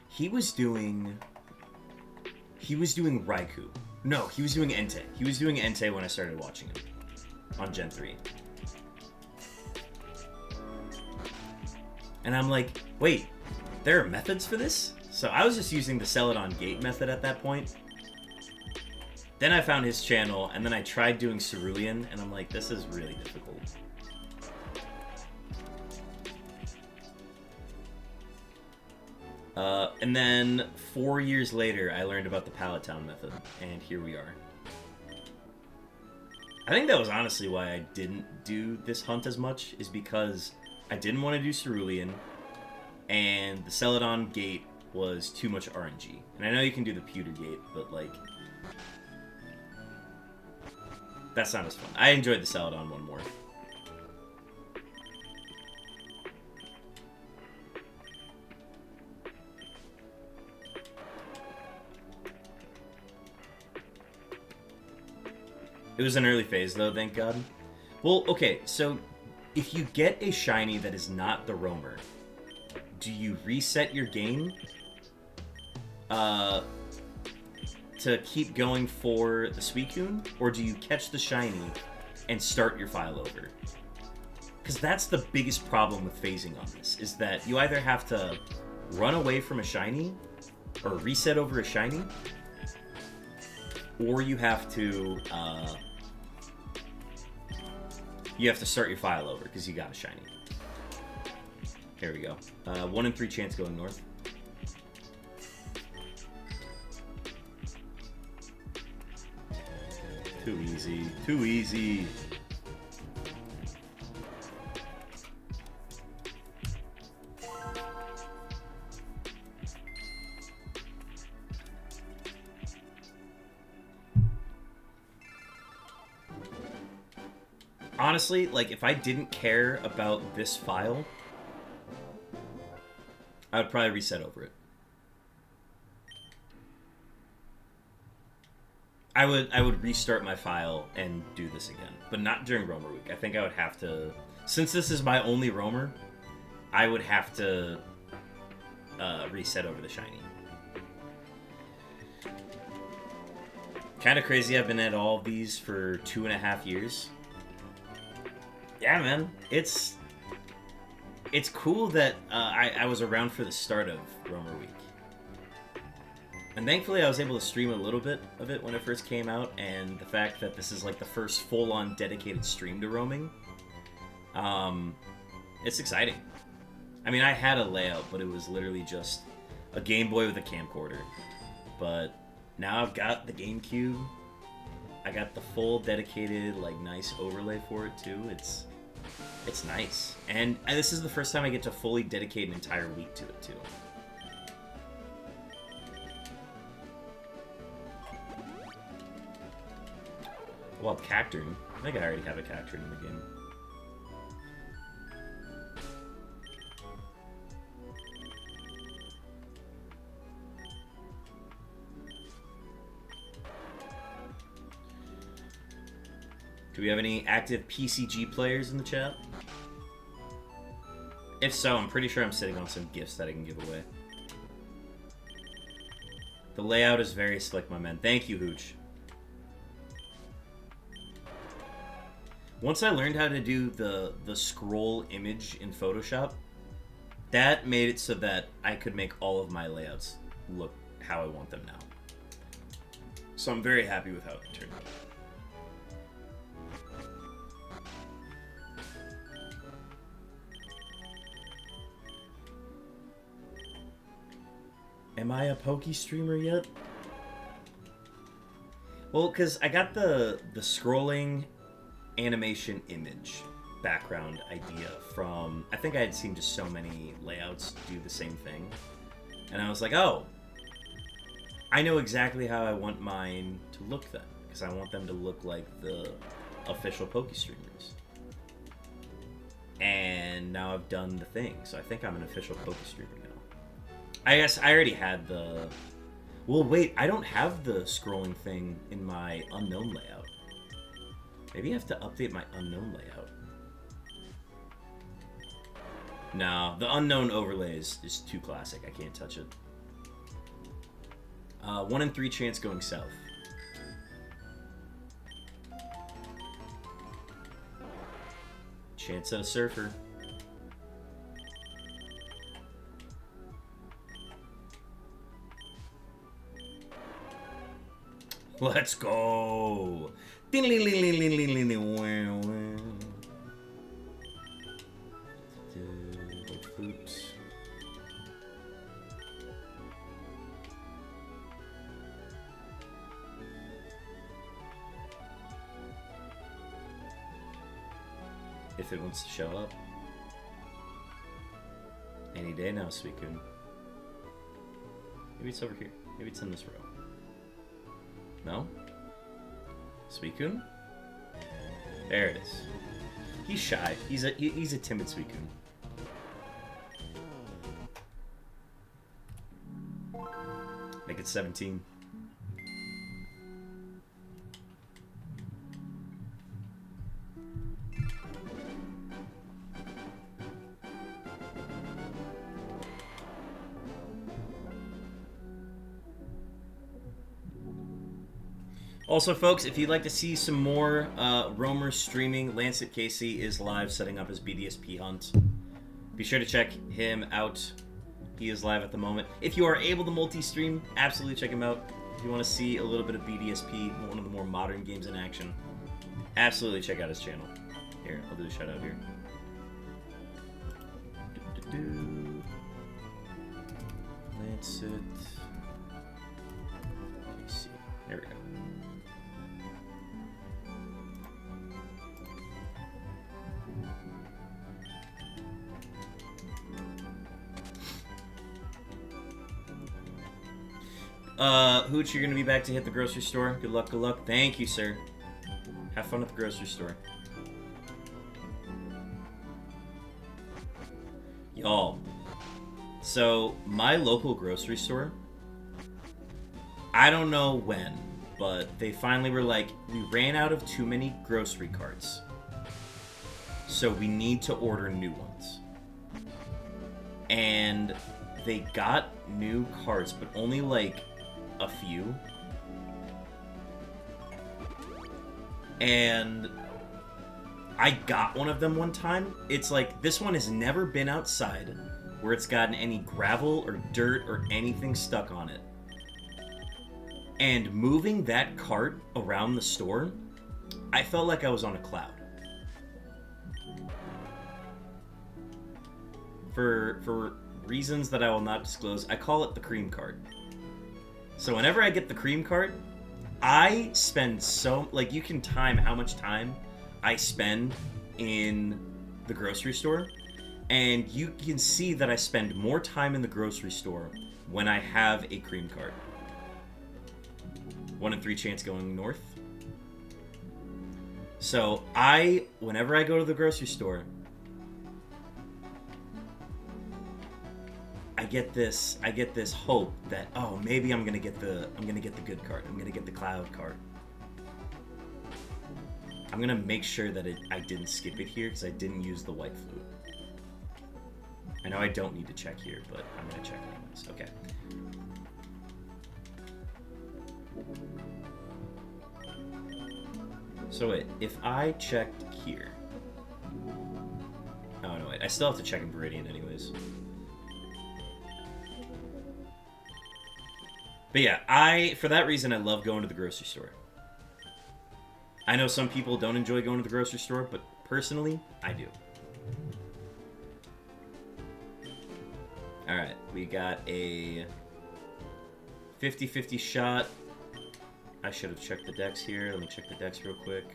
he was doing Raikou. No, he was doing Entei. He was doing Entei when I started watching him on Gen 3. And I'm like, wait, there are methods for this? So I was just using the Celadon Gate method at that point. Then I found his channel, and then I tried doing Cerulean, and I'm like, this is really difficult. And then 4 years later, I learned about the Pallet Town method, and here we are. I think that was honestly why I didn't do this hunt as much, is because I didn't want to do Cerulean, and the Celadon Gate was too much RNG. And I know you can do the Pewter Gate, but, like, that's not as fun. I enjoyed the Celadon one more. It was an early phase, though, thank God. Well, okay, so if you get a shiny that is not the roamer, do you reset your game to keep going for the SUICUNE, or do you catch the shiny and start your file over? Because that's the biggest problem with phasing on this, is that you either have to run away from a shiny or reset over a shiny, or you have to start your file over because you got a shiny. Here we go. 1 in 3 chance going north. Too easy. Too easy. Honestly, like, if I didn't care about this file, I would probably reset over it. I would restart my file and do this again, but not during Roamer Week. I think I would have to, since this is my only Roamer, I would have to reset over the shiny. Kind of crazy. I've been at all of these for 2.5 years. Yeah, man, it's cool that I was around for the start of Roamer Week. And thankfully I was able to stream a little bit of it when it first came out, and the fact that this is like the first full-on dedicated stream to roaming, it's exciting. I mean, I had a layout, but it was literally just a Game Boy with a camcorder. But now I've got the GameCube. I got the full dedicated, like, nice overlay for it too. It's nice. And this is the first time I get to fully dedicate an entire week to it too. Well, Cacturne. I think I already have a Cacturne in the game. Do we have any active PCG players in the chat? If so, I'm pretty sure I'm sitting on some gifts that I can give away. The layout is very slick, my man. Thank you, Hooch. Once I learned how to do the scroll image in Photoshop, that made it so that I could make all of my layouts look how I want them now. So I'm very happy with how it turned out. Am I a Poke streamer yet? Well, because I got the scrolling animation image background idea from, I think I had seen just so many layouts do the same thing. And I was like, oh, I know exactly how I want mine to look then. Because I want them to look like the official Poke streamers. And now I've done the thing. So I think I'm an official Poke streamer now. I guess I already had the... Well, wait, I don't have the scrolling thing in my unknown layout. Maybe I have to update my unknown layout. No, the unknown overlay is too classic. I can't touch it. 1 in 3 chance going south. Chance at a surfer. Let's go! Oops. If it wants to show up. Any day now, SUICUNE. Maybe it's over here. Maybe it's in this row. No? SUICUNE? There it is. He's shy. He's a timid SUICUNE. Make it 17. Also, folks, if you'd like to see some more roamers streaming, Lancet Casey is live setting up his BDSP hunt. Be sure to check him out. He is live at the moment. If you are able to multi-stream, absolutely check him out. If you want to see a little bit of BDSP, one of the more modern games in action, absolutely check out his channel. Here, I'll do a shout out here. Lancet Casey. There we go. Hooch, you're gonna be back to hit the grocery store. Good luck, good luck. Thank you, sir. Have fun at the grocery store. Y'all. So, my local grocery store, I don't know when, but they finally were like, we ran out of too many grocery carts. So we need to order new ones. And they got new carts, but only like a few. And I got one of them one time. It's like, this one has never been outside where it's gotten any gravel or dirt or anything stuck on it. And moving that cart around the store, I felt like I was on a cloud. For reasons that I will not disclose, I call it the cream cart. So whenever I get the cream cart, I spend so... Like, you can time how much time I spend in the grocery store, and you can see that I spend more time in the grocery store when I have a cream cart. 1 in 3 chance going north. So whenever I go to the grocery store, I get this hope that, oh, maybe I'm gonna get the good cart. I'm gonna get the cloud cart. I'm gonna make sure that I didn't skip it here because I didn't use the white flute. I know I don't need to check here, but I'm gonna check anyways. Okay. So wait, if I checked here... Oh no, wait, I still have to check in Viridian anyways. But yeah, for that reason, I love going to the grocery store. I know some people don't enjoy going to the grocery store, but personally, I do. Alright, we got a 50-50 shot. I should have checked the decks here. Let me check the decks real quick.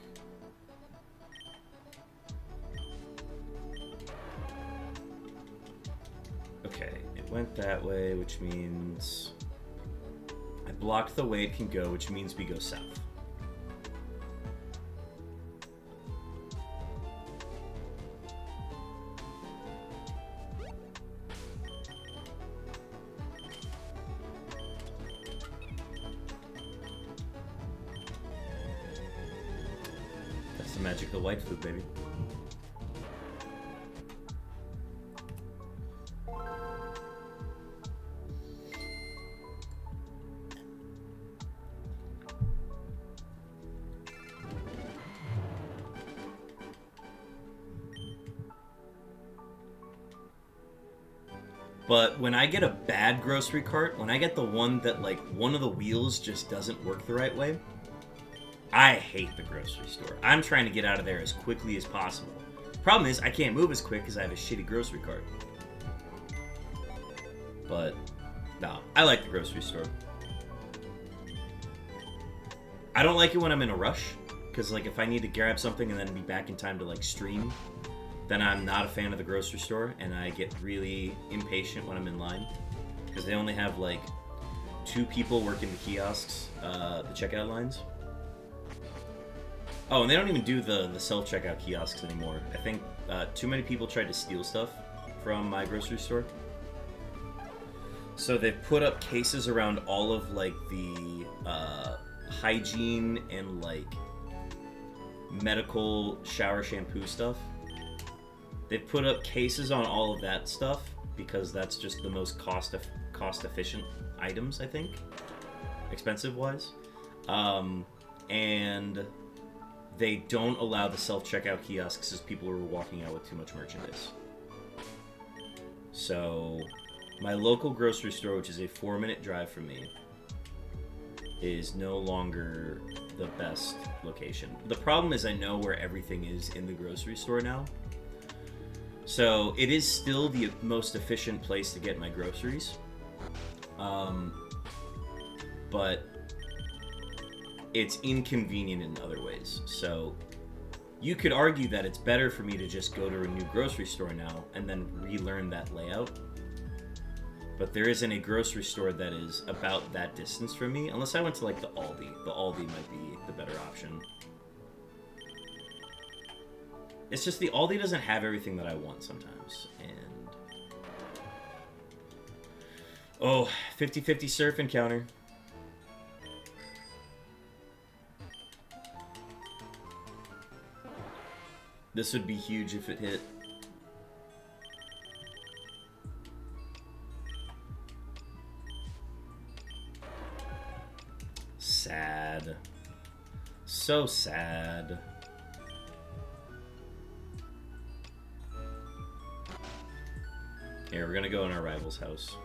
Okay, it went that way, which means... I blocked the way it can go, which means we go south. That's the magic of white flute, baby. But when I get a bad grocery cart, when I get the one that, like, one of the wheels just doesn't work the right way, I hate the grocery store. I'm trying to get out of there as quickly as possible. Problem is, I can't move as quick because I have a shitty grocery cart. But, no, I like the grocery store. I don't like it when I'm in a rush, because, like, if I need to grab something and then be back in time to, like, stream, then I'm not a fan of the grocery store, and I get really impatient when I'm in line, because they only have, like, 2 people working the kiosks, the checkout lines. Oh, and they don't even do the self-checkout kiosks anymore. I think too many people tried to steal stuff from my grocery store. So they've put up cases around all of, like, the hygiene and, like, medical shower shampoo stuff. They've put up cases on all of that stuff because that's just the most cost-efficient items, I think, expensive-wise. and they don't allow the self-checkout kiosks as people are walking out with too much merchandise. So, my local grocery store, which is a 4-minute drive from me, is no longer the best location. The problem is I know where everything is in the grocery store now. So, it is still the most efficient place to get my groceries. But it's inconvenient in other ways. So you could argue that it's better for me to just go to a new grocery store now and then relearn that layout. But there isn't a grocery store that is about that distance from me, unless I went to like the Aldi. The Aldi might be the better option. It's just the Aldi doesn't have everything that I want sometimes. And oh, 50-50 surf encounter. This would be huge if it hit. Sad. So sad. Here, we're gonna go in our rival's house.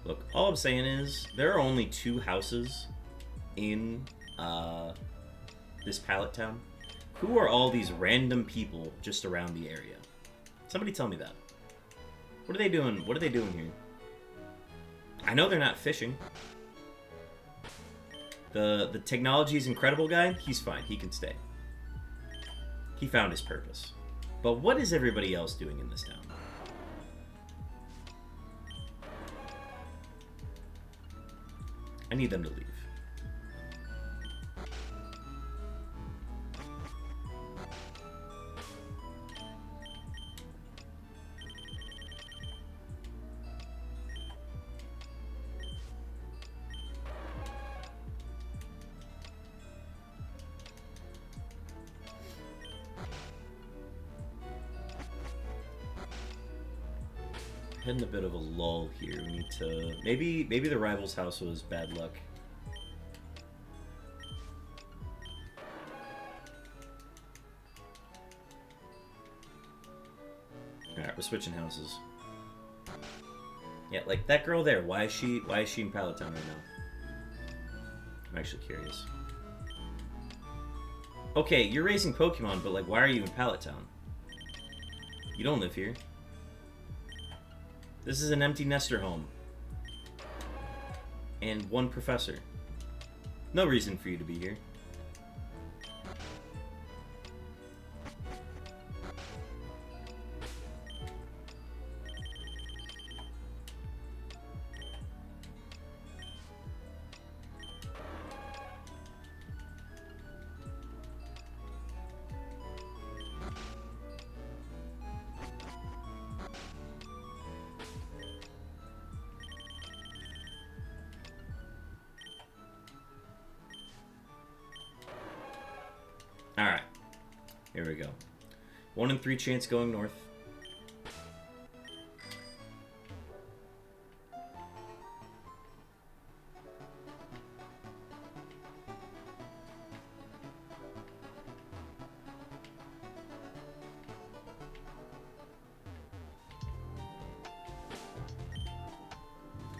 Look, all I'm saying is, there are only 2 houses in this pallet town. Who are all these random people just around the area? Somebody tell me that. What are they doing? What are they doing here? I know they're not fishing. The technology is incredible guy, he's fine. He can stay. He found his purpose. But what is everybody else doing in this town? I need them to leave. Hitting a bit of a lull here. We need to maybe the rival's house was bad luck. Alright, we're switching houses. Yeah, like that girl there, why is she in Pallet Town right now? I'm actually curious. Okay, you're raising Pokemon, but like why are you in Pallet Town? You don't live here. This is an empty nester home. And 1 professor. No reason for you to be here. Alright. Here we go. 1 in 3 chance going north.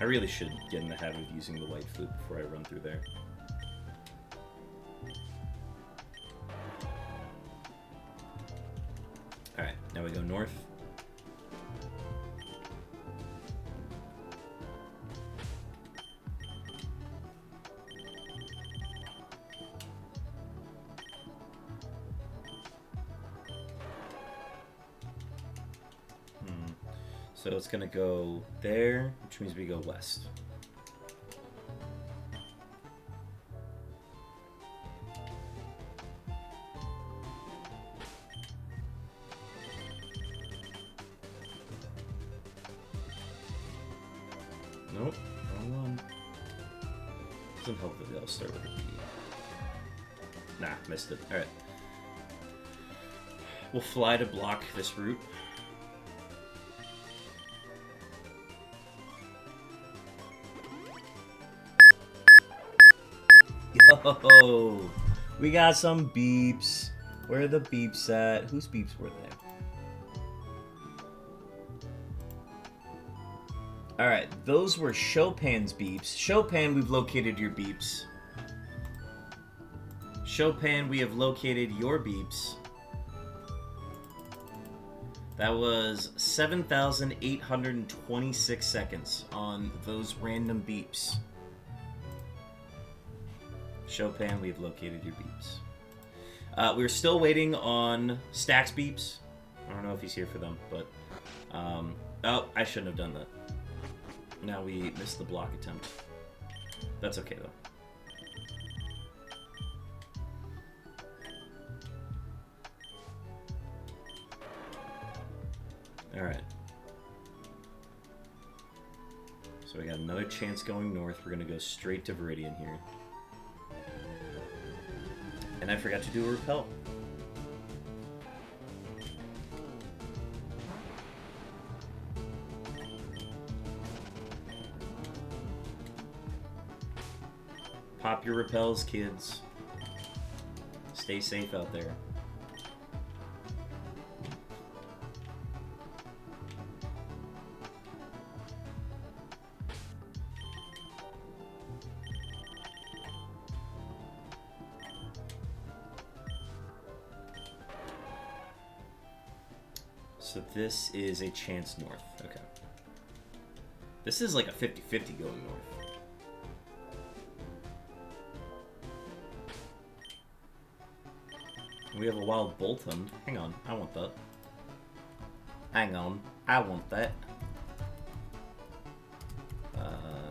I really should get in the habit of using the white flute before I run through there. Alright, now we go north. So it's gonna go there, which means we go west. Nope, wrong one. Doesn't help that they all start with a B. Nah, missed it. Alright. We'll fly to block this route. Yo! We got some beeps. Where are the beeps at? Whose beeps were they? Alright, those were Chopin's beeps. Chopin, we've located your beeps. Chopin, we have located your beeps. That was 7,826 seconds on those random beeps. Chopin, we've located your beeps. We're still waiting on Stack's beeps. I don't know if he's here for them, but... oh, I shouldn't have done that. Now we missed the block attempt. That's okay, though. Alright. So we got another chance going north. We're going to go straight to Viridian here. And I forgot to do a repel. Pop your repels, kids. Stay safe out there. So this is a chance north. Okay. This is like a 50-50 going north. We have a wild Bolton. Hang on, I want that. Hang on, I want that.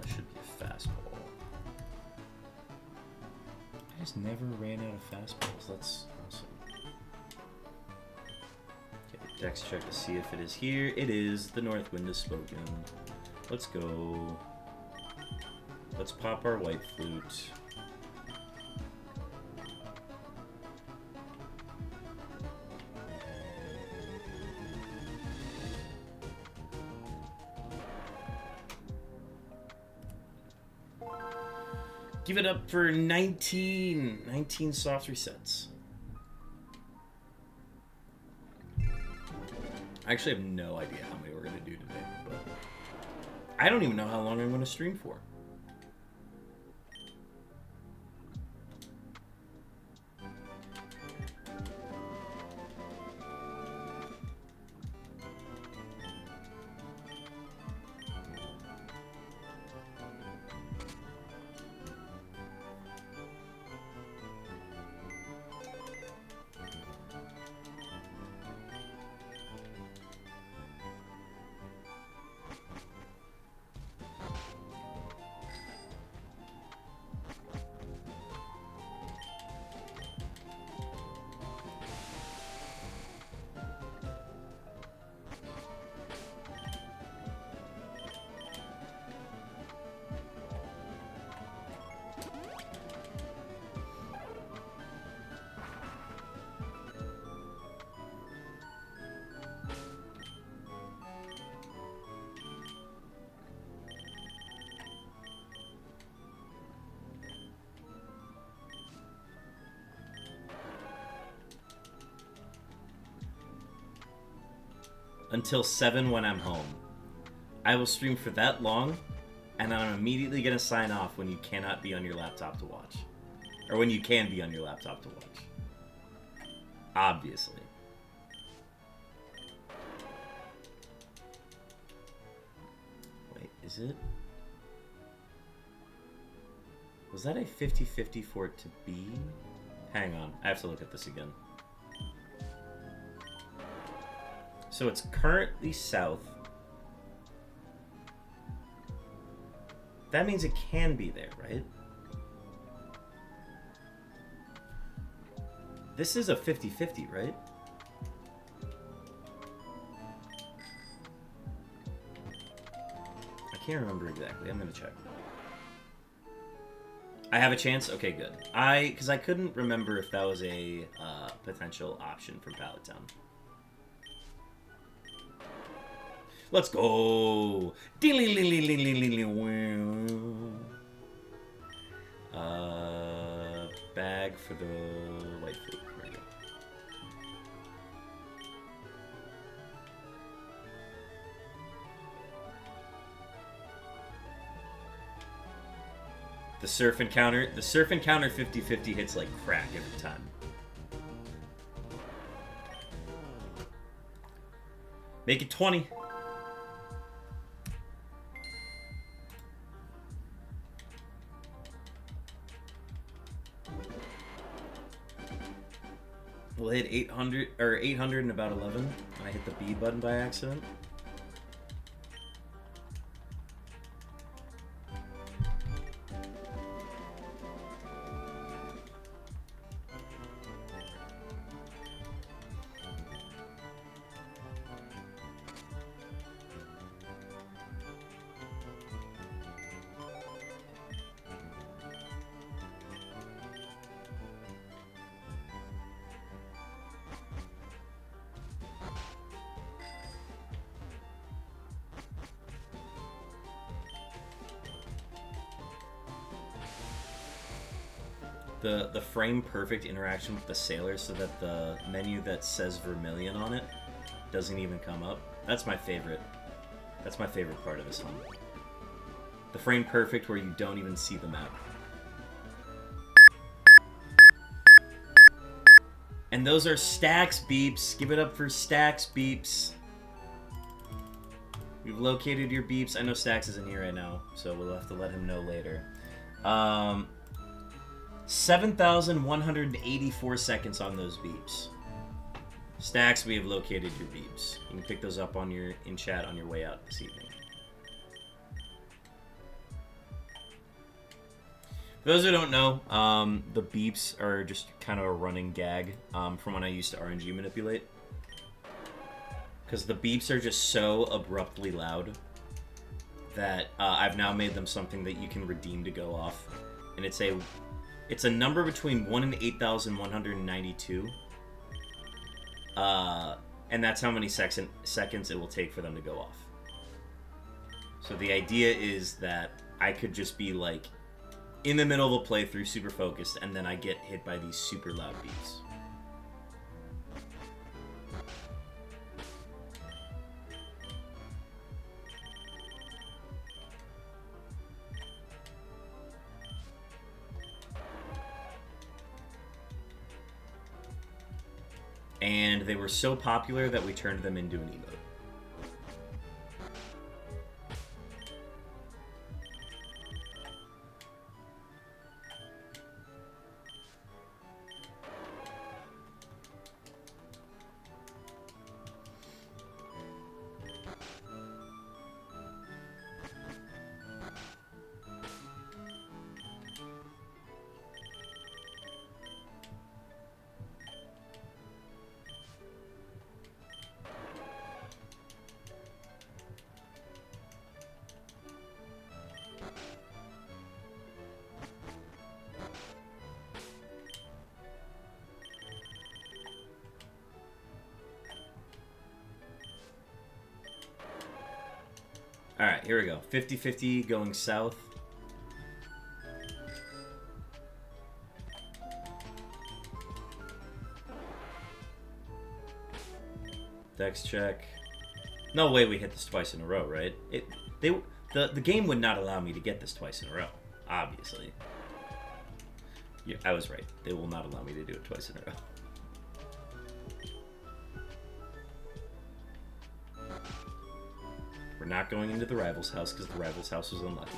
Should be a fastball. I just never ran out of fastballs. That's awesome. Okay, Dex check to see if it is here. It is. The north wind is spoken. Let's go. Let's pop our white flute. Give it up for 19 soft resets. I actually have no idea how many we're going to do today, but I don't even know how long I'm going to stream for. Until 7 when I'm home. I will stream for that long, and I'm immediately going to sign off when you cannot be on your laptop to watch. Or when you can be on your laptop to watch. Obviously. Wait, is it? Was that a 50-50 for it to be? Hang on, I have to look at this again. So it's currently south. That means it can be there, right? This is a 50-50, right? I can't remember exactly. I'm gonna check. I have a chance? Okay, good. Because I couldn't remember if that was a potential option from Pallet Town. Let's go! Bag for the white food. There we go. The surf encounter 50-50 hits like crack every time. Make it 20. We'll hit 800 in about 11, and I hit the B button by accident. The frame perfect interaction with the sailor so that the menu that says Vermilion on it doesn't even come up. That's my favorite. That's my favorite part of this hunt. The frame perfect where you don't even see the map. And those are Stacks beeps. Give it up for Stacks beeps. We've located your beeps. I know Stacks isn't here right now, so we'll have to let him know later. 7,184 seconds on those beeps. Stacks, we have located your beeps. You can pick those up on in chat on your way out this evening. For those who don't know, the beeps are just kind of a running gag from when I used to RNG manipulate. Because the beeps are just so abruptly loud that I've now made them something that you can redeem to go off. And it's a number between 1 and 8,192. And that's how many seconds it will take for them to go off. So the idea is that I could just be like in the middle of a playthrough, super focused, and then I get hit by these super loud beeps. And they were so popular that we turned them into an emote. Alright, here we go. 50-50 going south. Dex check. No way we hit this twice in a row, right? The game would not allow me to get this twice in a row, obviously. Yeah, I was right. They will not allow me to do it twice in a row. We're not going into the rival's house because the rival's house was unlucky.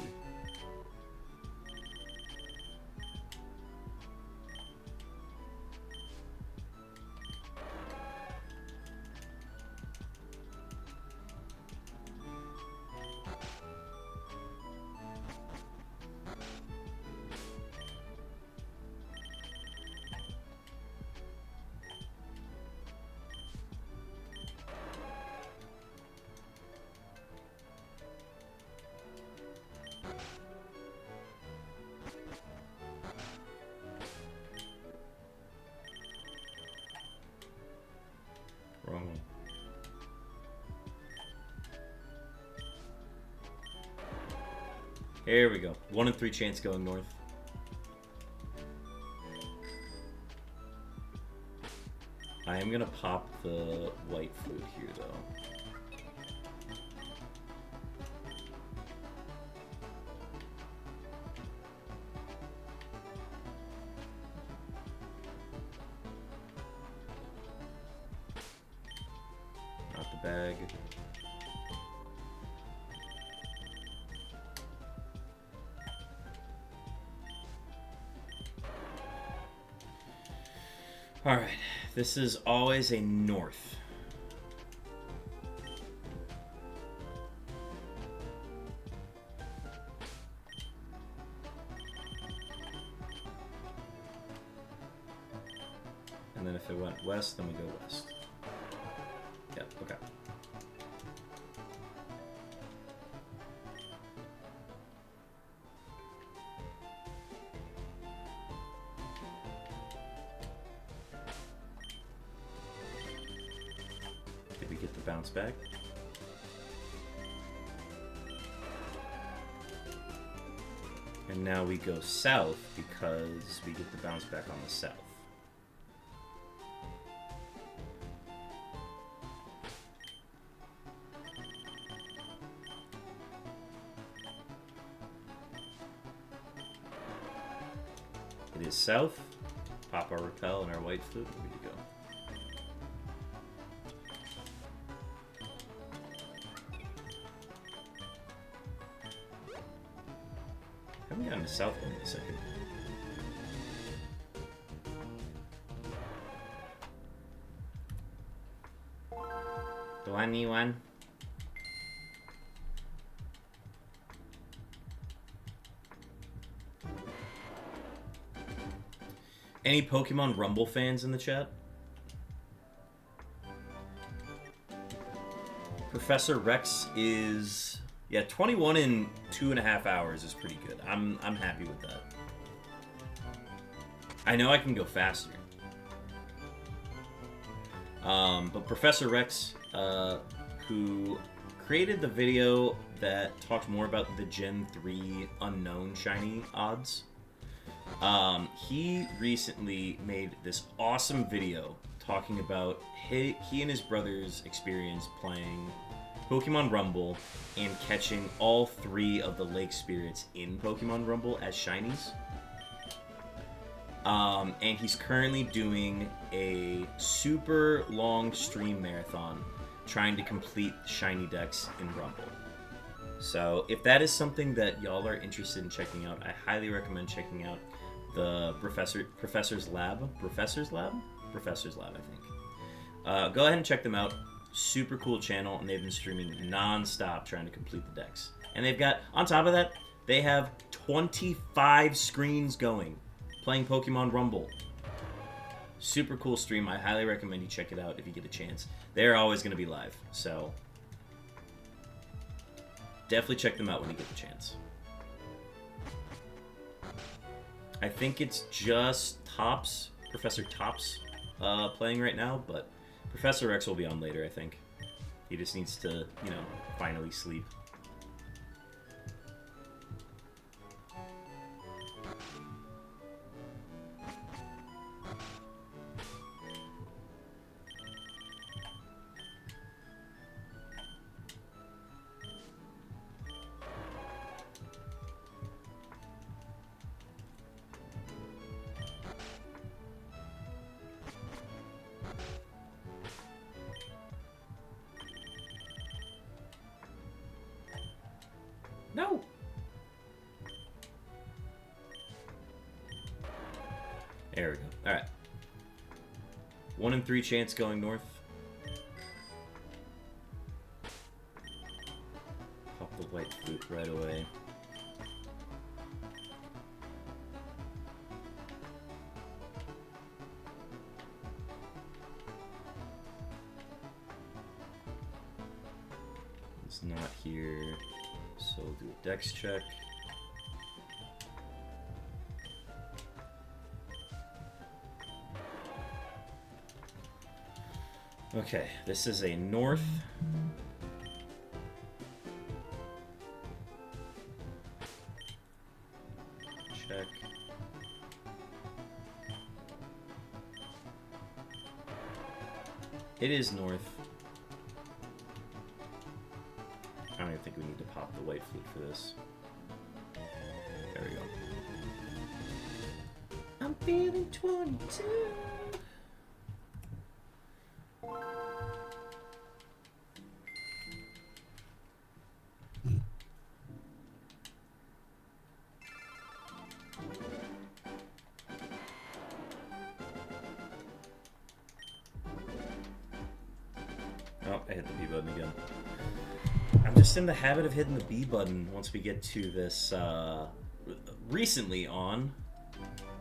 Here we go. 1 in 3 chance going north. I am gonna pop the white flute here, though. Not the bag. Alright, this is always a north. And then if it went west, then we go west. Yep, okay. Did we get the bounce back? And now we go south because we get the bounce back on the south. It is south. Pop our repel and our white flute. Here we go. Haven't gotten to south one in a second. Do I need one? Any Pokemon Rumble fans in the chat? Professor Rex is... yeah, 21 in 2.5 hours is pretty good. I'm happy with that. I know I can go faster. But Professor Rex, who created the video that talked more about the Gen 3 unknown shiny odds, he recently made this awesome video talking about he and his brother's experience playing Pokemon Rumble and catching all 3 of the Lake Spirits in Pokemon Rumble as shinies. And he's currently doing a super long stream marathon trying to complete shiny decks in Rumble. So if that is something that y'all are interested in checking out, I highly recommend checking out the Professor's Lab, I think. Go ahead and check them out. Super cool channel, and they've been streaming non-stop trying to complete the decks. And they've got, on top of that, they have 25 screens going, playing Pokemon Rumble. Super cool stream. I highly recommend you check it out if you get a chance. They're always going to be live, so definitely check them out when you get the chance. I think it's just Tops, Professor Tops, playing right now, but Professor X will be on later, I think. He just needs to, you know, finally sleep. No! There we go. Alright. 1 in 3 chance going north. Pop the white flute right away. It's not here. So we'll do a dex check. Okay, this is a north. It is north. I don't even think we need to pop the white fleet for this. There we go. I'm feeling 22. Oh, I hit the B button again. I'm just in the habit of hitting the B button once we get to this recently on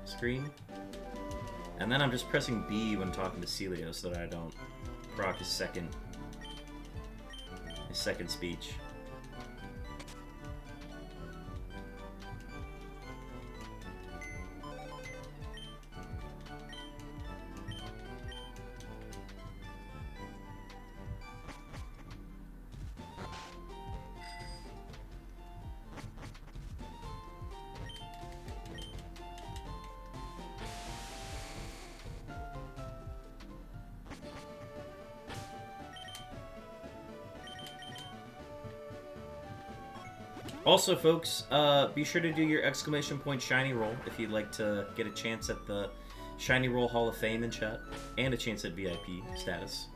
screen. And then I'm just pressing B when talking to Celio so that I don't proc his second speech. Also, folks, be sure to do your exclamation point shiny roll if you'd like to get a chance at the Shiny Roll Hall of Fame in chat, and a chance at VIP status.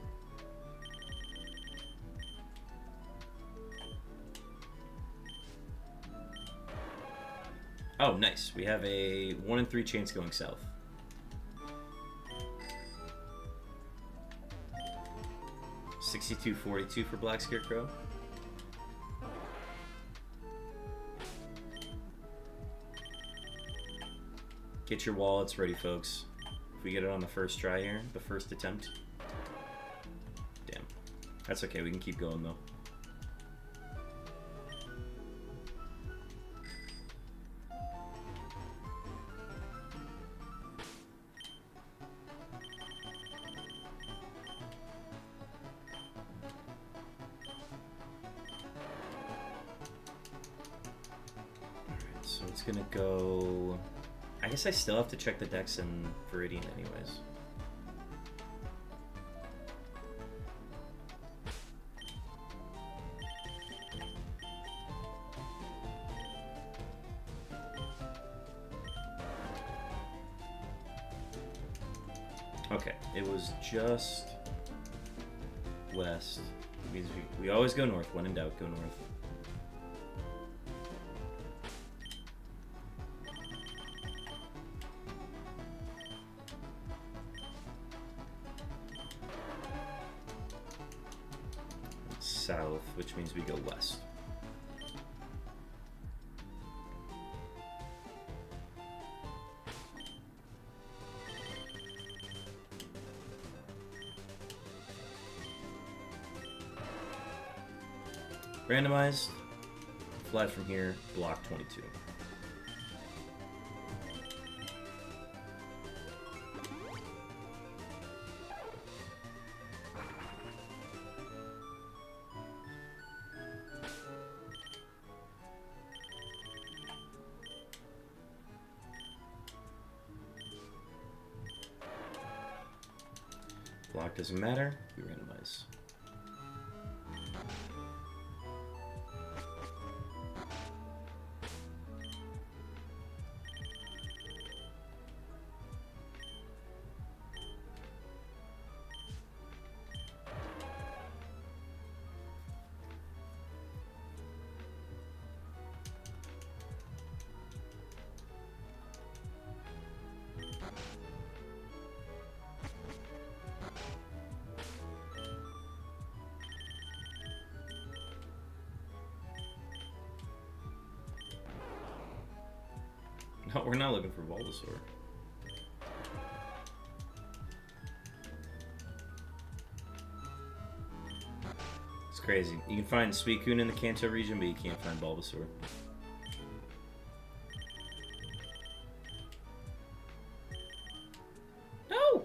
Oh, nice. We have a 1 in 3 chance going south. $62.42 for Black Scarecrow. Get your wallets ready, folks. If we get it on the first try here, the first attempt. Damn. That's okay, we can keep going though. Alright, so it's gonna go... I guess I still have to check the decks in Viridian anyways. Okay, it was just west. It means we always go north. When in doubt, go north. South, which means we go west. Randomized, flat from here, block 22. Block doesn't matter, we randomize. No, we're not looking for Bulbasaur. It's crazy. You can find SUICUNE in the Kanto region, but you can't find Bulbasaur. No!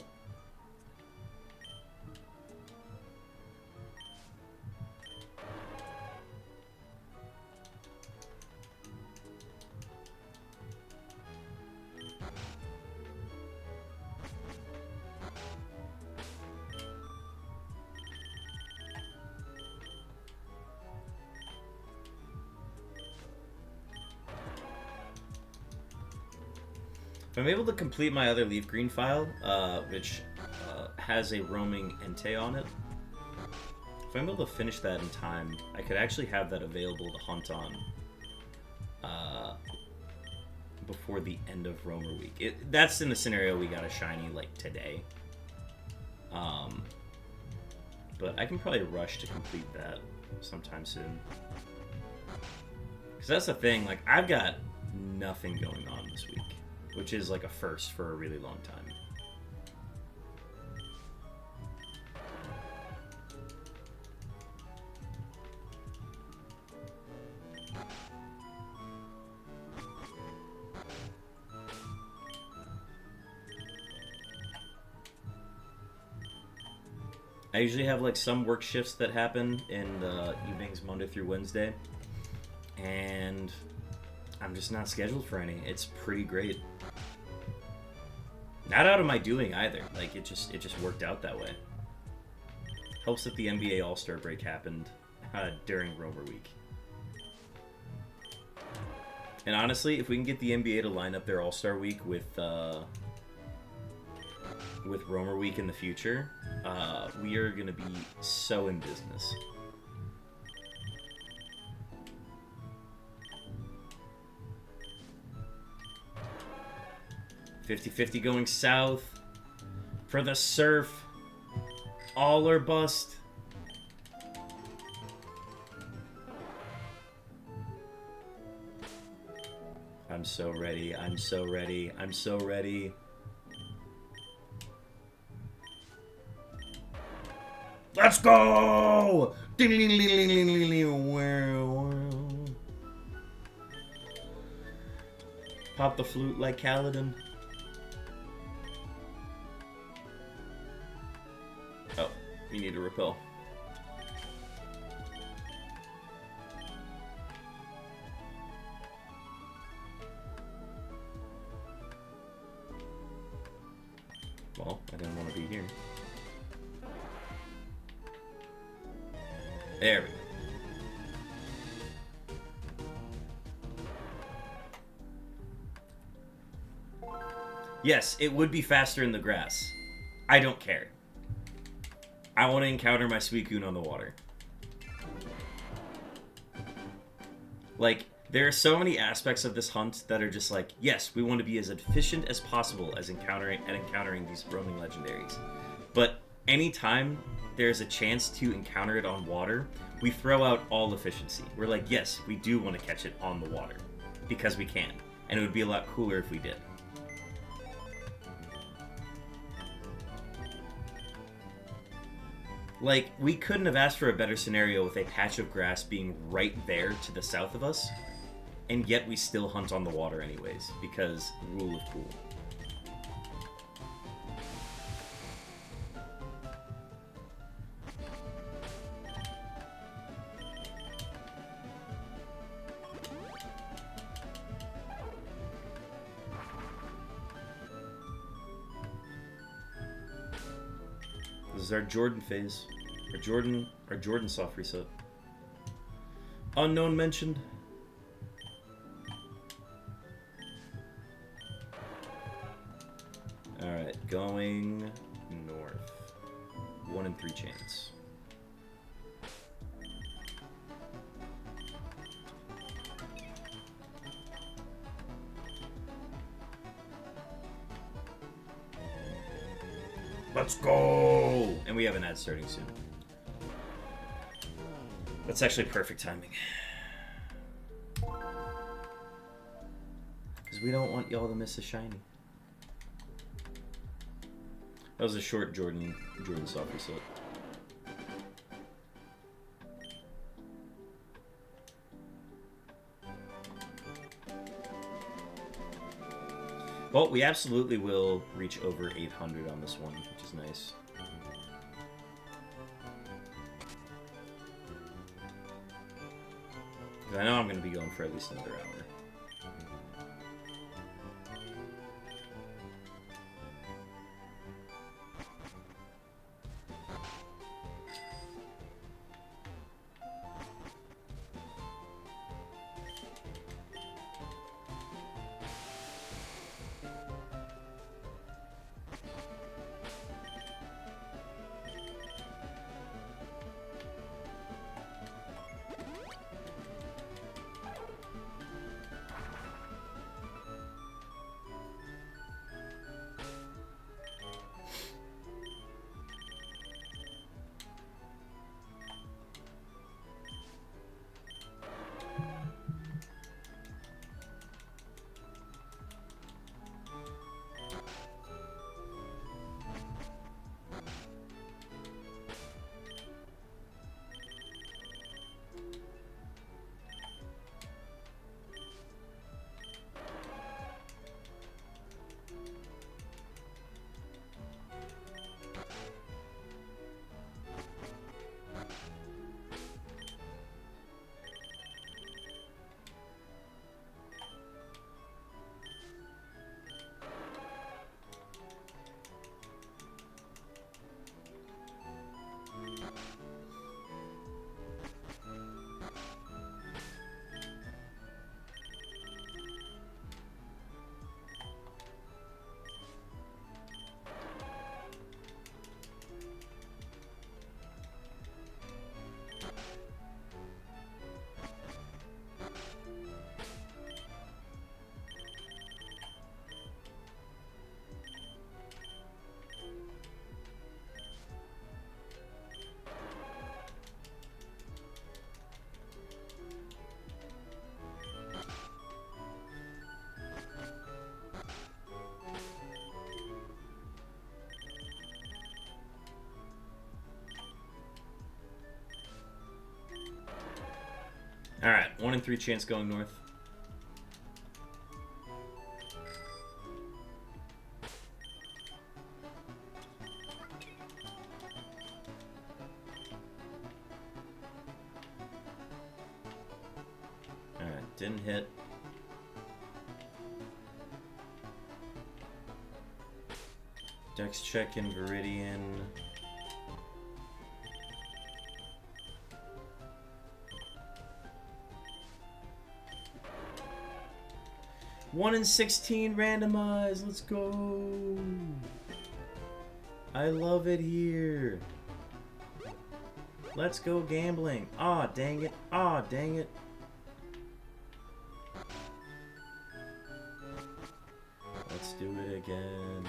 If I'm able to complete my other leaf green file, which has a roaming Entei on it, if I'm able to finish that in time, I could actually have that available to hunt on before the end of Roamer Week. That's in the scenario we got a shiny, like, today. But I can probably rush to complete that sometime soon. Because that's the thing, like, I've got nothing going on this week, which is, like, a first for a really long time. I usually have like some work shifts that happen in the evenings Monday through Wednesday, and I'm just not scheduled for any. It's pretty great. Not out of my doing either. Like it just worked out that way. Helps that the NBA All-Star break happened during Roamer Week. And honestly, if we can get the NBA to line up their All-Star Week with Roamer Week in the future, we are going to be so in business. $50-50 going south for the surf. All or bust. I'm so ready. I'm so ready. I'm so ready. Let's go! Pop the flute like Kaladin. Oh, we need to repel. Well, I didn't want to be here. There we go. Yes, it would be faster in the grass. I don't care. I want to encounter my SUICUNE on the water. Like, there are so many aspects of this hunt that are just like, yes, we want to be as efficient as possible as encountering these roaming legendaries. But anytime there's a chance to encounter it on water, we throw out all efficiency. We're like, yes, we do want to catch it on the water. Because we can. And it would be a lot cooler if we did. Like, we couldn't have asked for a better scenario with a patch of grass being right there to the south of us, and yet we still hunt on the water anyways, because rule of cool. This is our Jordan phase. Our Jordan soft reset. Unknown mentioned. Alright, going north. 1 in 3 chance. Let's go! And we have an ad starting soon. That's actually perfect timing. Because we don't want y'all to miss a shiny. That was a short Jordan soft reset. Well, we absolutely will reach over 800 on this one, which is nice. Because I know I'm going to be going for at least another hour. Alright, 1 in 3 chance going north. Alright, didn't hit. Dex check in Viridian. One in 16 randomized. Let's go. I love it here. Let's go gambling. Aw, dang it. Aw, dang it. Let's do it again.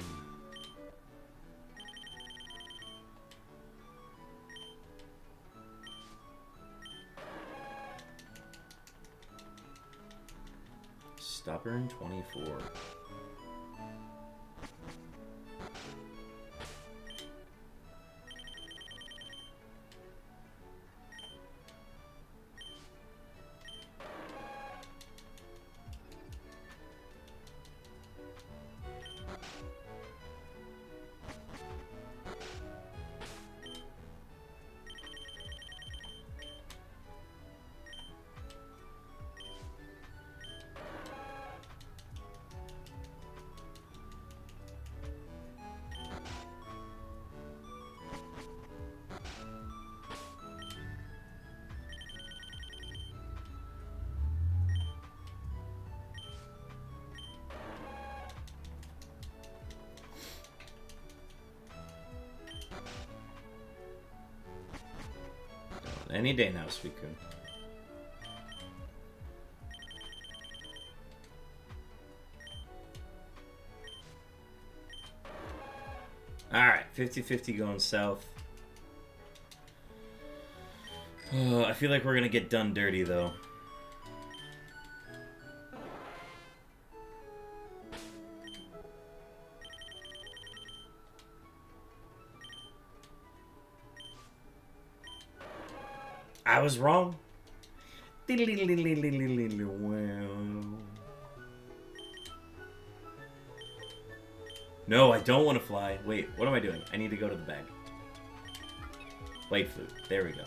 Stubborn 24. Any day now, SUICUNE. Alright, 50-50 going south. I feel like we're gonna get done dirty, though. I was wrong. No, I don't want to fly. Wait, what am I doing? I need to go to the bag. Blade flute. There we go.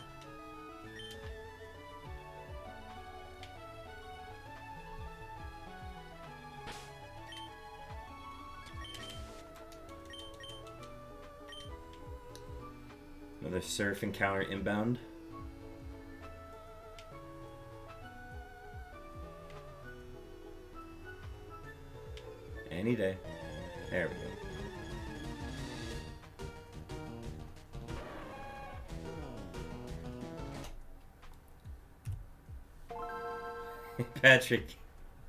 Another surf encounter inbound. Any day. There we go. Hey, Patrick,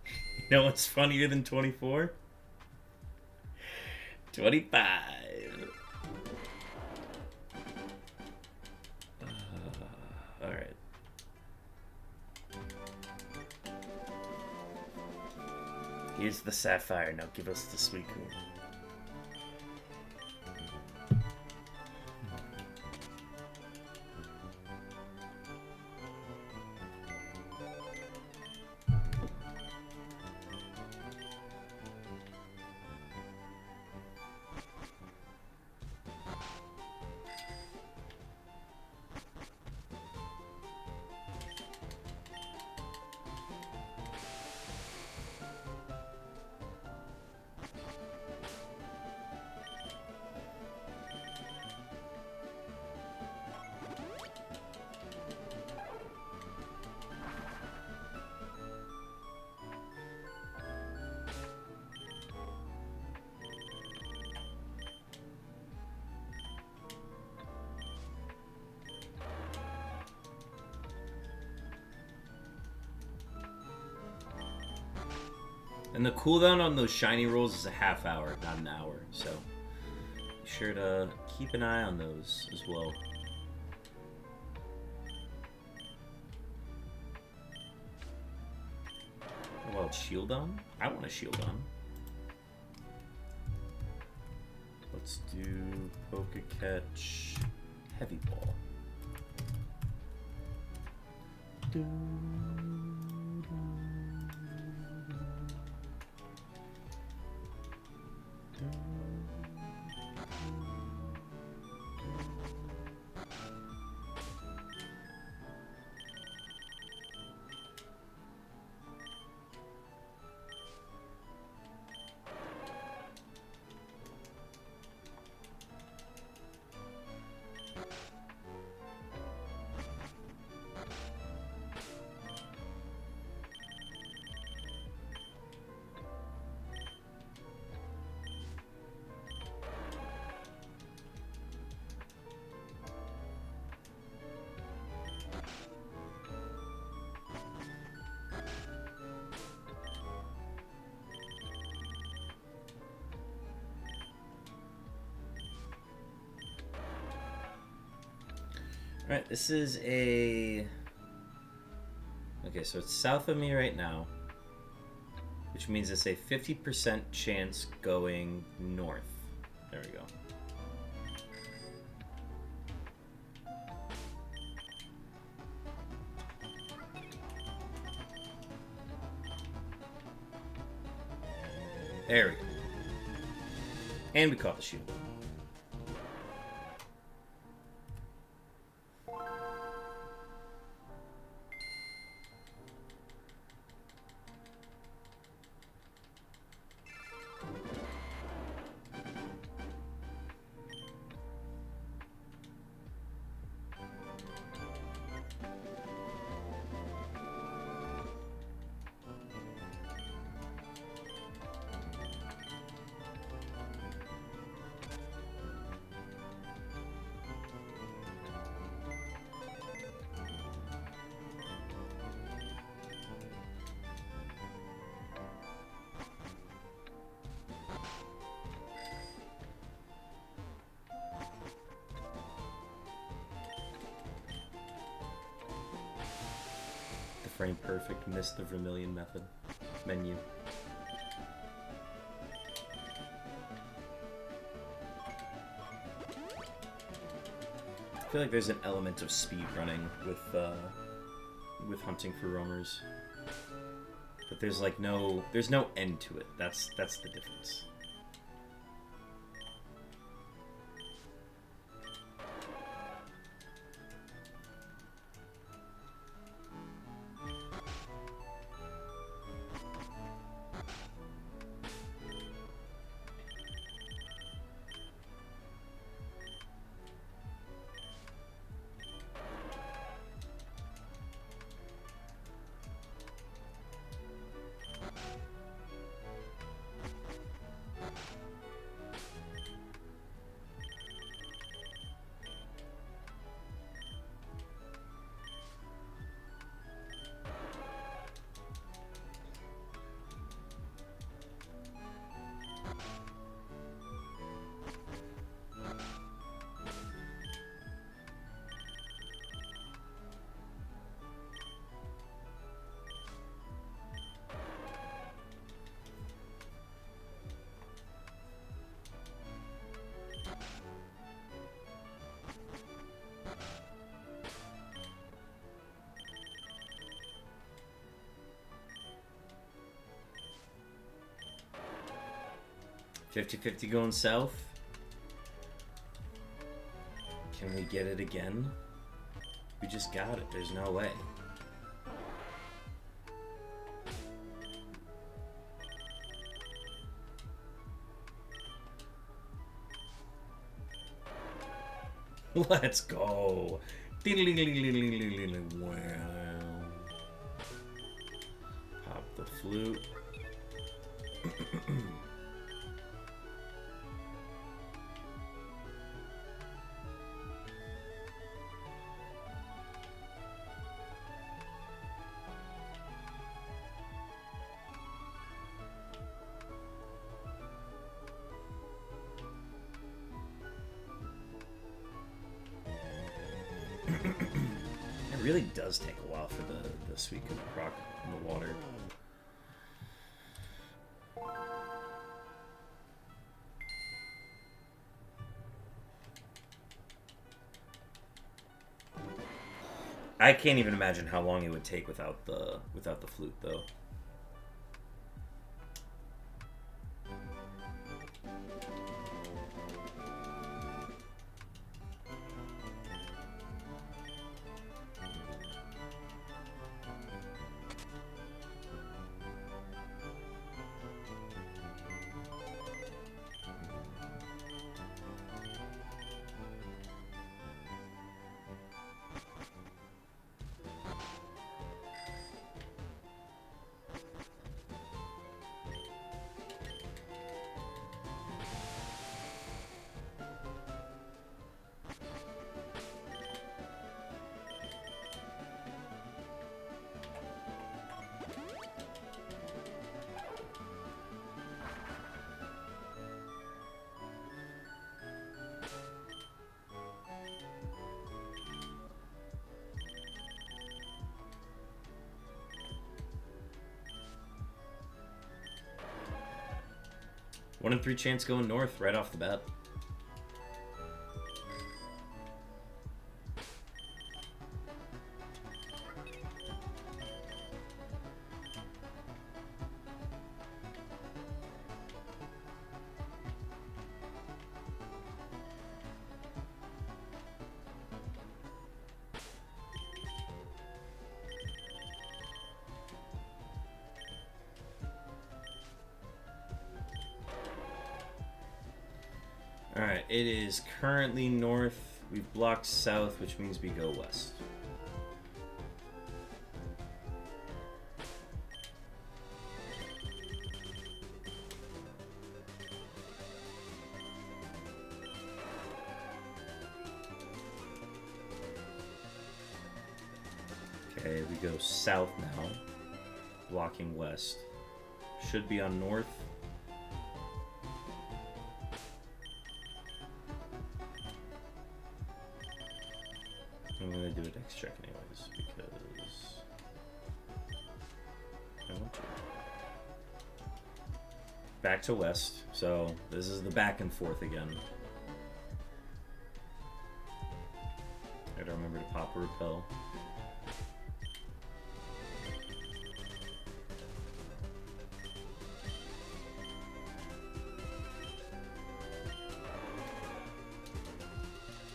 you know what's funnier than 24? 25. Alright. Here's the sapphire, now give us the SUICUNE. And the cooldown on those shiny rolls is a half hour, not an hour, so be sure to keep an eye on those as well. Well, shield on? I want a shield on. Let's do Poke Catch Heavy Ball. Alright, this is a... Okay, so it's south of me right now, which means it's a 50% chance going north. There we go. There we go. And we caught the shield. Frame perfect, missed the vermilion method menu. I feel like there's an element of speed running with hunting for roamers, but there's like there's no end to it. That's the difference. $50-50 going south. Can we get it again? We just got it. There's no way. Let's go. Wow. Pop the flute. It really does take a while for the SUICUNE to proc in the water. I can't even imagine how long it would take without the flute, though. 1 in 3 chance going north right off the bat. Alright, it is currently north. We've blocked south, which means we go west. Okay, we go south now. Blocking west. Should be on north. I'm gonna do a dex check anyways, because I want to. Back to west, so this is the back and forth again. I gotta remember to pop a repel.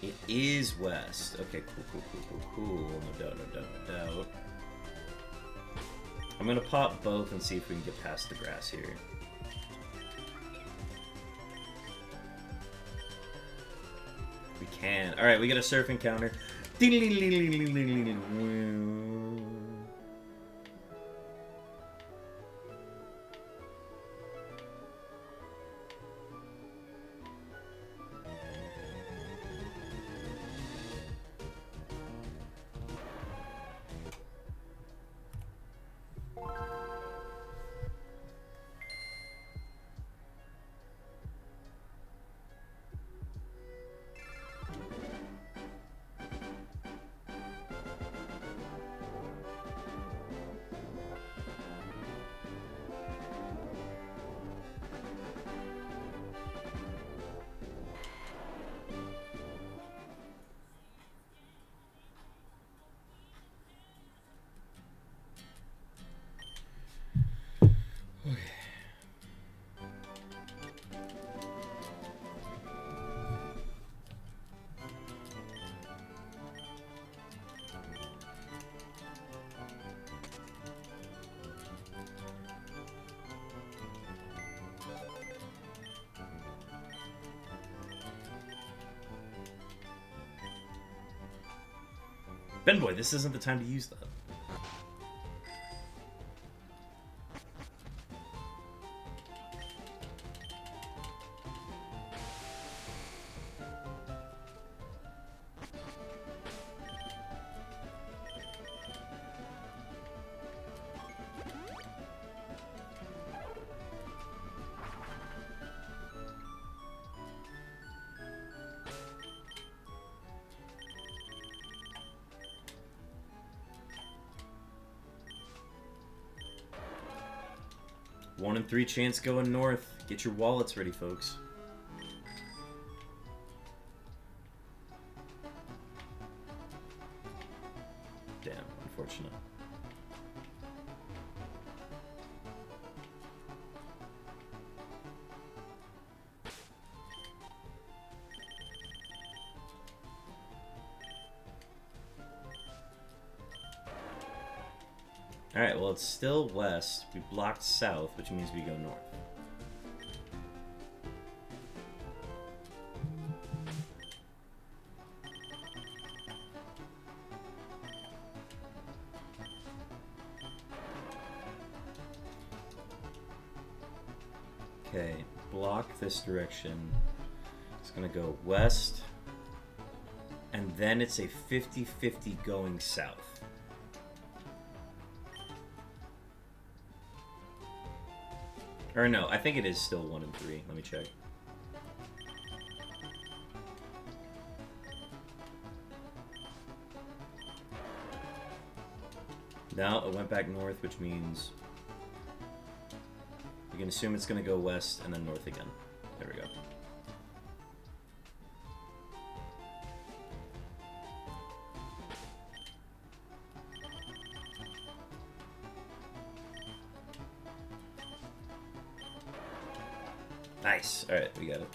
It is west. Okay, cool. No doubt. I'm gonna pop both and see if we can get past the grass here. We can. Alright, we got a surf encounter. Benboy, this isn't the time to use that. One in 3 chance going north. Get your wallets ready, folks. Damn, unfortunate. Alright, well, it's still west. We blocked south, which means we go north. Okay, block this direction. It's gonna go west. And then it's a 50-50 going south. Or no, I think it is still 1 and 3. Let me check. No, it went back north, which means You can assume it's going to go west and then north again. There we go. Nice. All right, we got it.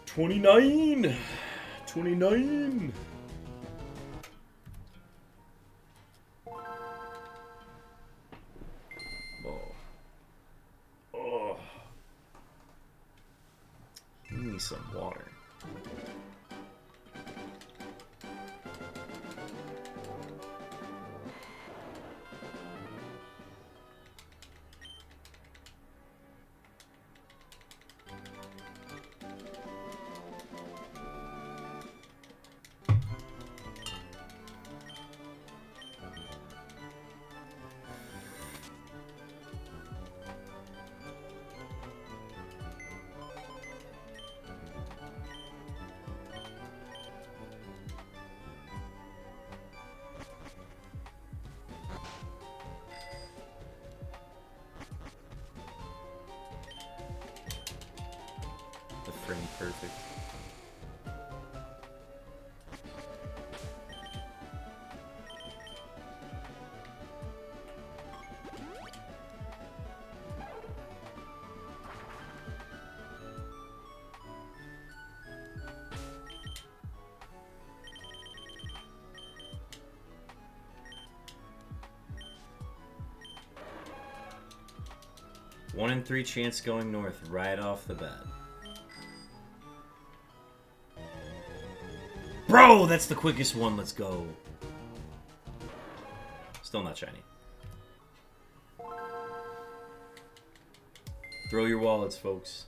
$29. Oh. Give me some water. The frame perfect. One in 3 chance going north right off the bat. Bro, that's the quickest one. Let's go. Still not shiny. Throw your wallets, folks.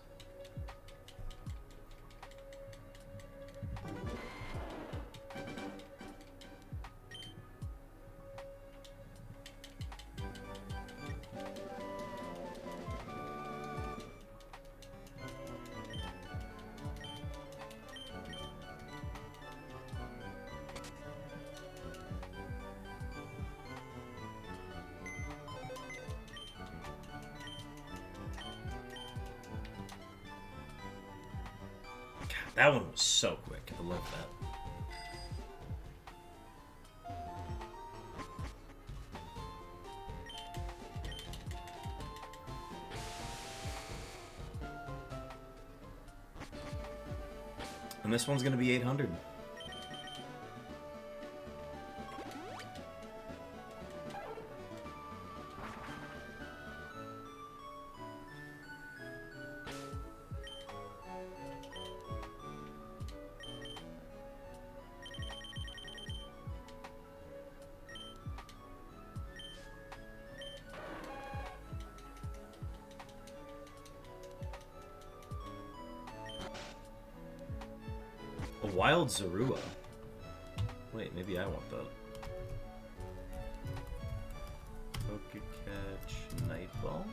That one was so quick. I love that. And this one's gonna be 800. A wild Zorua. Wait, maybe I want that. Pokecatch Nightball.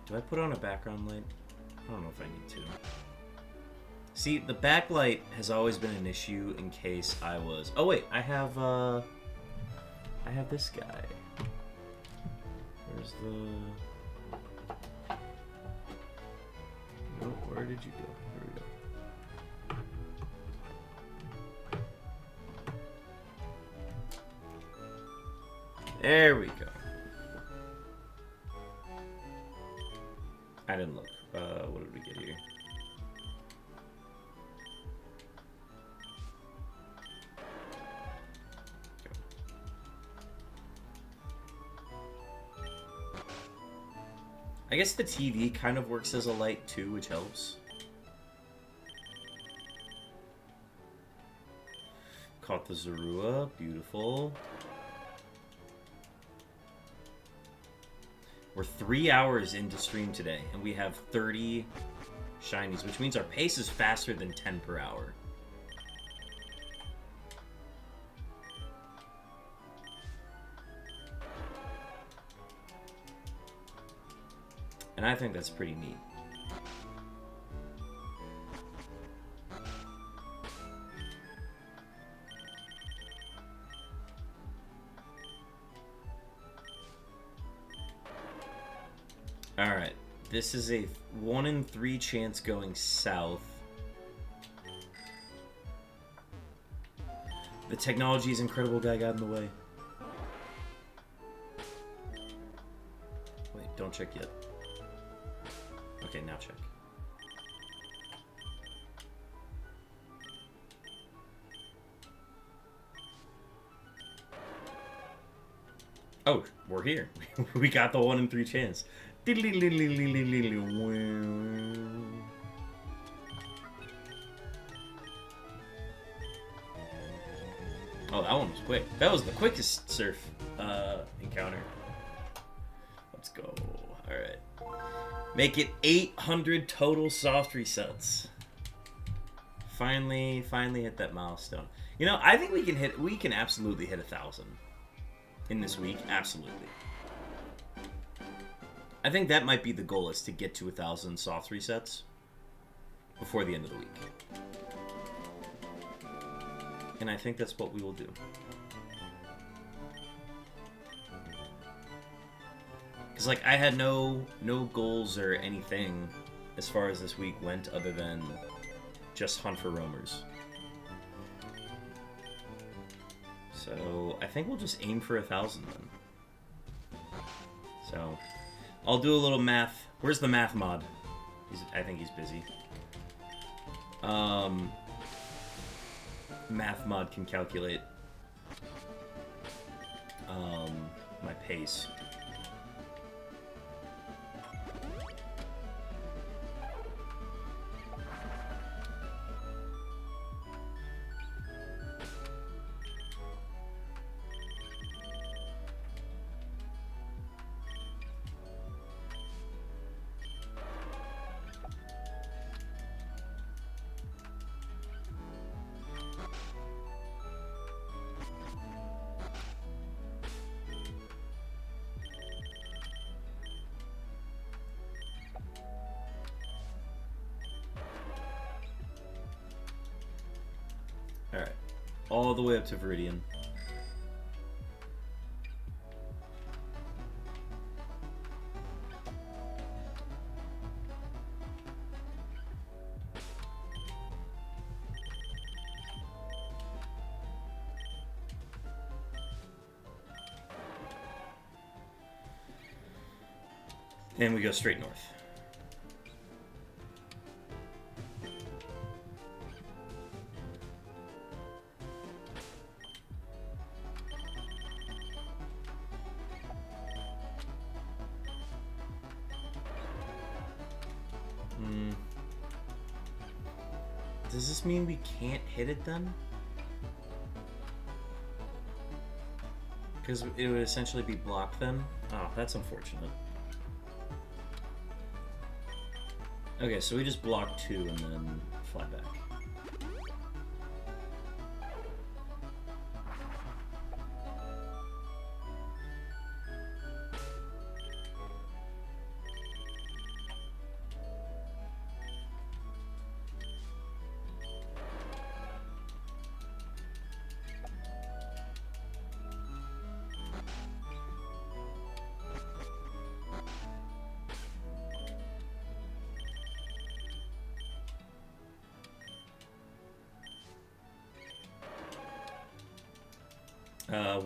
Do I put on a background light? I don't know if I need to. See, the backlight has always been an issue in case I was... Oh wait, I have this guy. Where's the... No, where did you go? Here we go. There we go. I didn't look. What did we get here? I guess the TV kind of works as a light too, which helps. Caught the Zorua. Beautiful. We're 3 hours into stream today, and we have 30 shinies, which means our pace is faster than 10 per hour. And I think that's pretty neat. Alright, this is a 1 in 3 chance going south. The technology is incredible, guy got in the way. Wait, don't check yet. Okay, now check. Oh, we're here. We got the 1 in 3 chance. Oh, that one was quick. That was the quickest surf encounter. Let's go. Alright. Make it 800 total soft resets. Finally hit that milestone. You know, I think we can absolutely hit 1,000 in this week. Absolutely. I think that might be the goal, is to get to 1,000 soft resets before the end of the week. And I think that's what we will do. Because, like, I had no goals or anything as far as this week went other than just hunt for roamers. So, I think we'll just aim for 1,000 then. So, I'll do a little math. Where's the math mod? I think he's busy. Math mod can calculate my pace. Alright. All the way up to Viridian. And we go straight north. Does this mean we can't hit it then? Because it would essentially be blocked then? Oh, that's unfortunate. Okay, so we just block 2 and then fly back.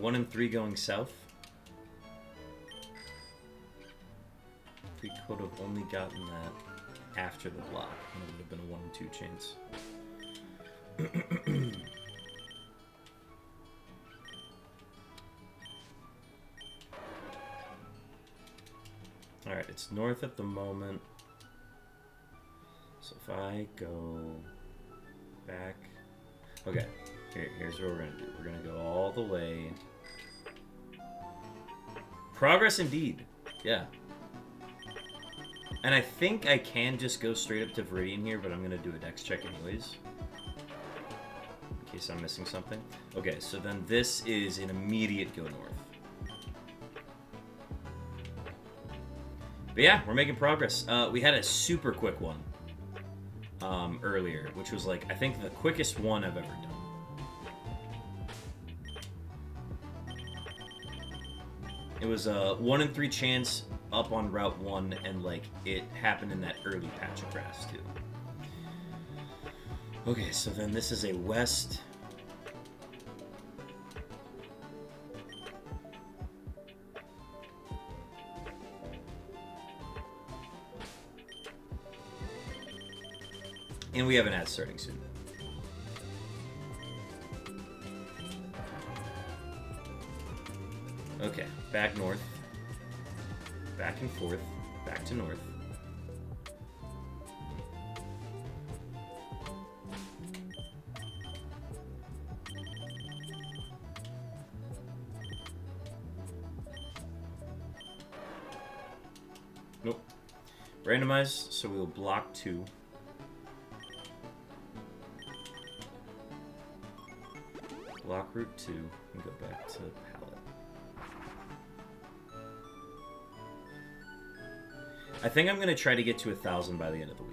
One and 3 going south. If we could have only gotten that after the block, then it would have been a 1 and 2 chance. Alright, it's north at the moment. So if I go back... Okay, here's what we're going to do. We're going to go all the way... Progress indeed. Yeah. And I think I can just go straight up to Viridian here, but I'm going to do a dex check anyways. In case I'm missing something. Okay, so then this is an immediate go north. But yeah, we're making progress. We had a super quick one earlier, which was like, I think the quickest one I've ever done. It was a 1 in 3 chance up on Route 1, and like it happened in that early patch of grass too. Okay, so then this is a west. And we have an ad starting soon. Okay, back north. Back and forth. Back to north. Nope. Randomize, so we will block 2. Block route 2 and go back to palette. I think I'm going to try to get to 1,000 by the end of the week.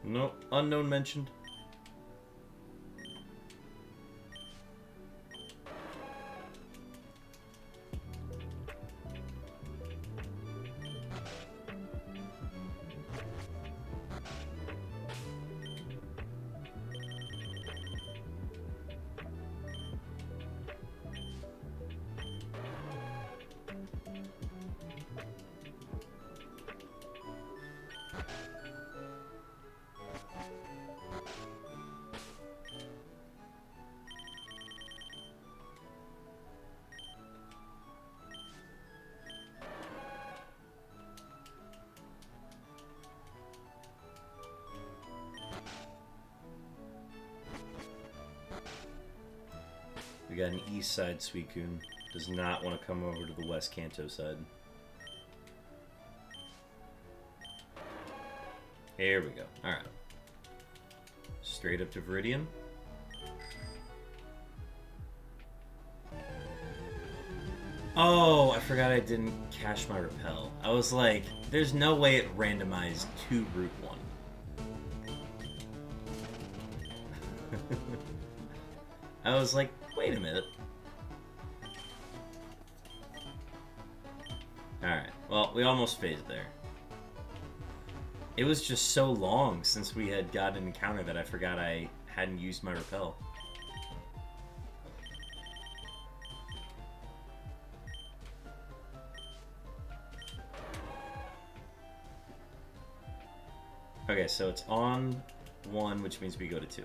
No, unknown mentioned. We got an east side SUICUNE. Does not want to come over to the west Kanto side. Here we go. Alright. Straight up to Viridian. Oh, I forgot I didn't cache my repel. I was like, there's no way it randomized to Route 1. I was like, wait a minute. Alright, well, we almost phased there. It was just so long since we had got an encounter that I forgot I hadn't used my repel. Okay, so it's on 1, which means we go to 2.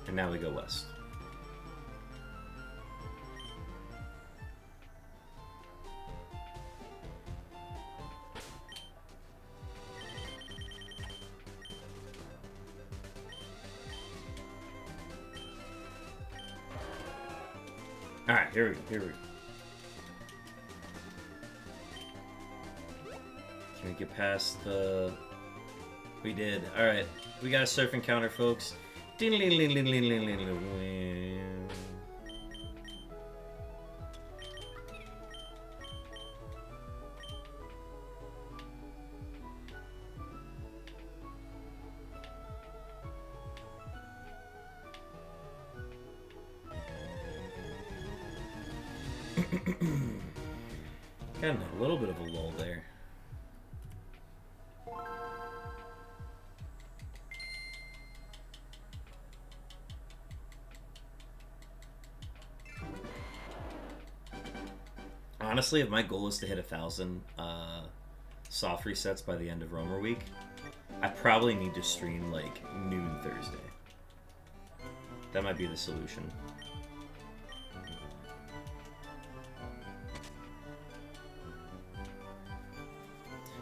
And now we go west. Alright, here we go, here we go. Can we get past the... We did. Alright, we got a surf encounter, folks. Got a little bit of a lull there. Honestly, if my goal is to hit 1,000 soft resets by the end of Roamer Week, I probably need to stream like noon Thursday. That might be the solution.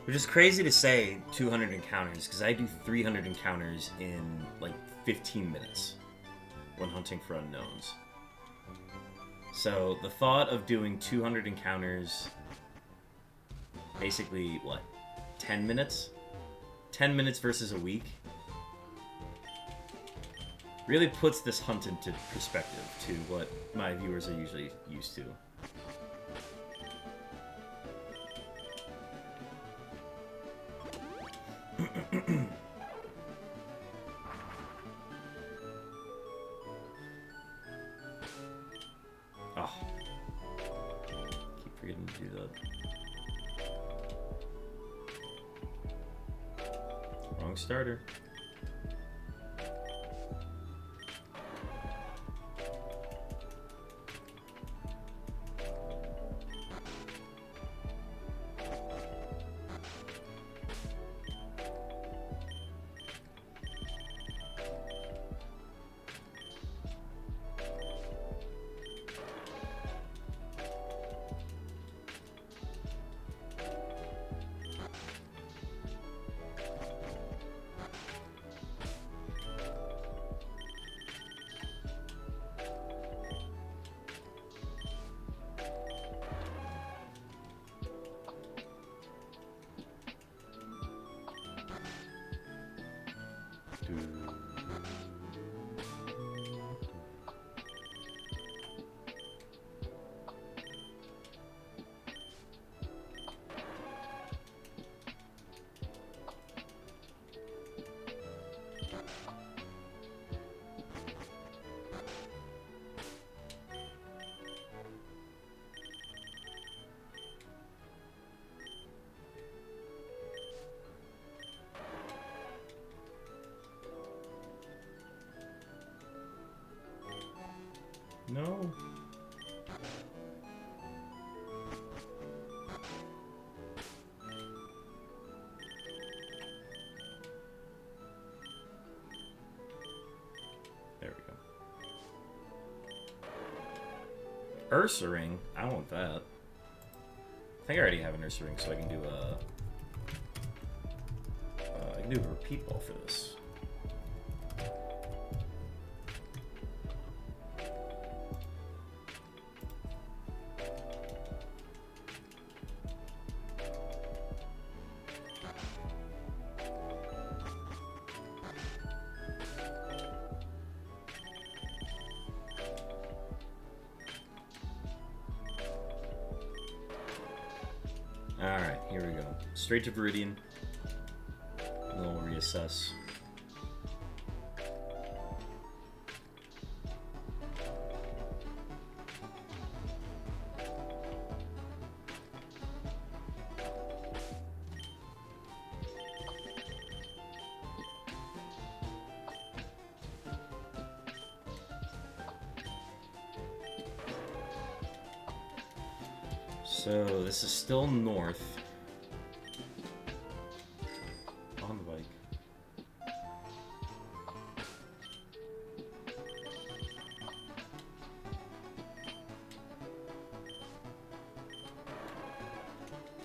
Which is crazy to say 200 encounters, because I do 300 encounters in like 15 minutes when hunting for unknowns. So the thought of doing 200 encounters, basically, what, 10 minutes? 10 minutes versus a week? Really puts this hunt into perspective to what my viewers are usually used to. Oh. Keep forgetting to do that. Wrong starter. No. There we go. Ursa ring? I don't want that. I think I already have an Ursa ring, so I can do a repeat ball for this. Alright, here we go. Straight to Viridian. And then we'll reassess. So this is still north. On the bike.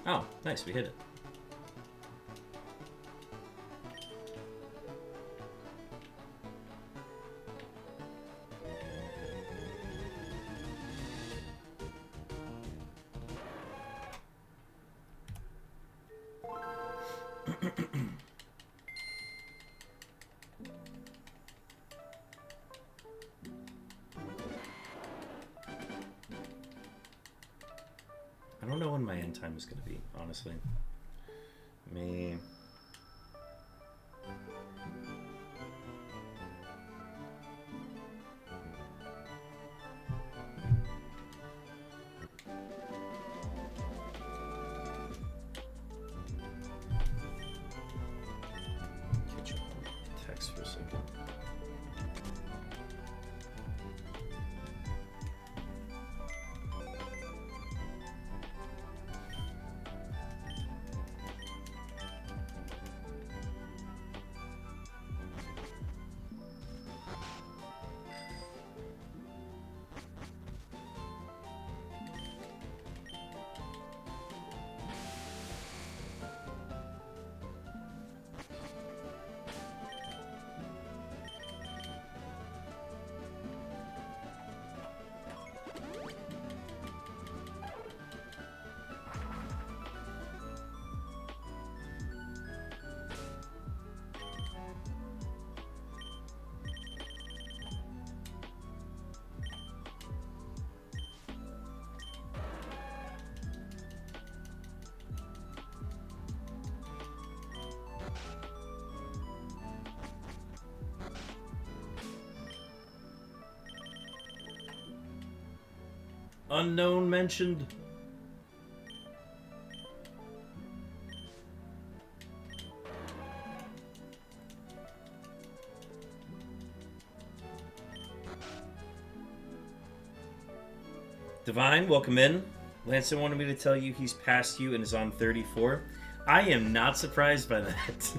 Oh, nice, we hit it. just gonna be, honestly. Me. Text for a second. Unknown mentioned. Divine, welcome in. Lanson wanted me to tell you he's passed you and is on 34. I am not surprised by that.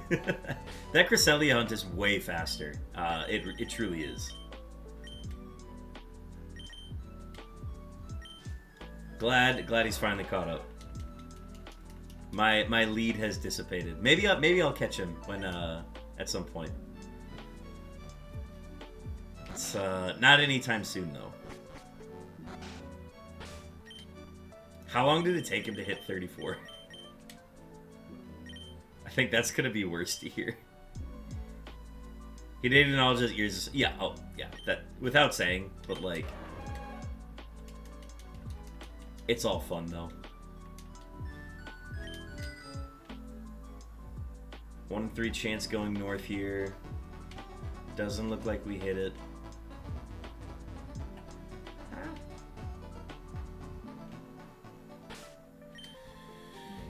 That Cresselia hunt is way faster. It truly is. Glad he's finally caught up. My lead has dissipated. Maybe I'll catch him when at some point. It's not anytime soon though. How long did it take him to hit 34? I think that's gonna be worse to hear. He did acknowledge his ears. Yeah, oh yeah, that without saying, but like, it's all fun though. 1 in 3 chance going north here. Doesn't look like we hit it.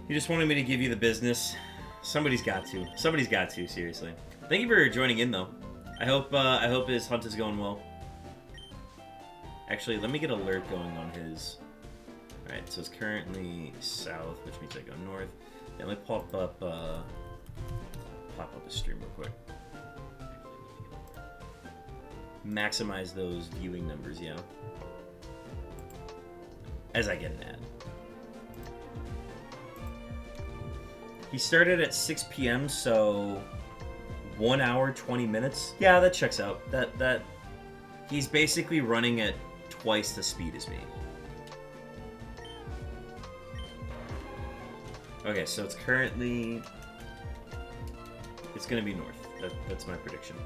You just wanted me to give you the business. Somebody's got to. Somebody's got to, seriously. Thank you for joining in, though. I hope his hunt is going well. Actually, let me get an alert going on his. Alright, so it's currently south, which means I go north. Yeah, let me pop up a stream real quick. Maximize those viewing numbers, yeah. As I get an ad. He started at 6 p.m., so 1 hour, 20 minutes. Yeah, that checks out. That he's basically running at twice the speed as me. Okay, so it's currently... It's gonna be north. That's my prediction.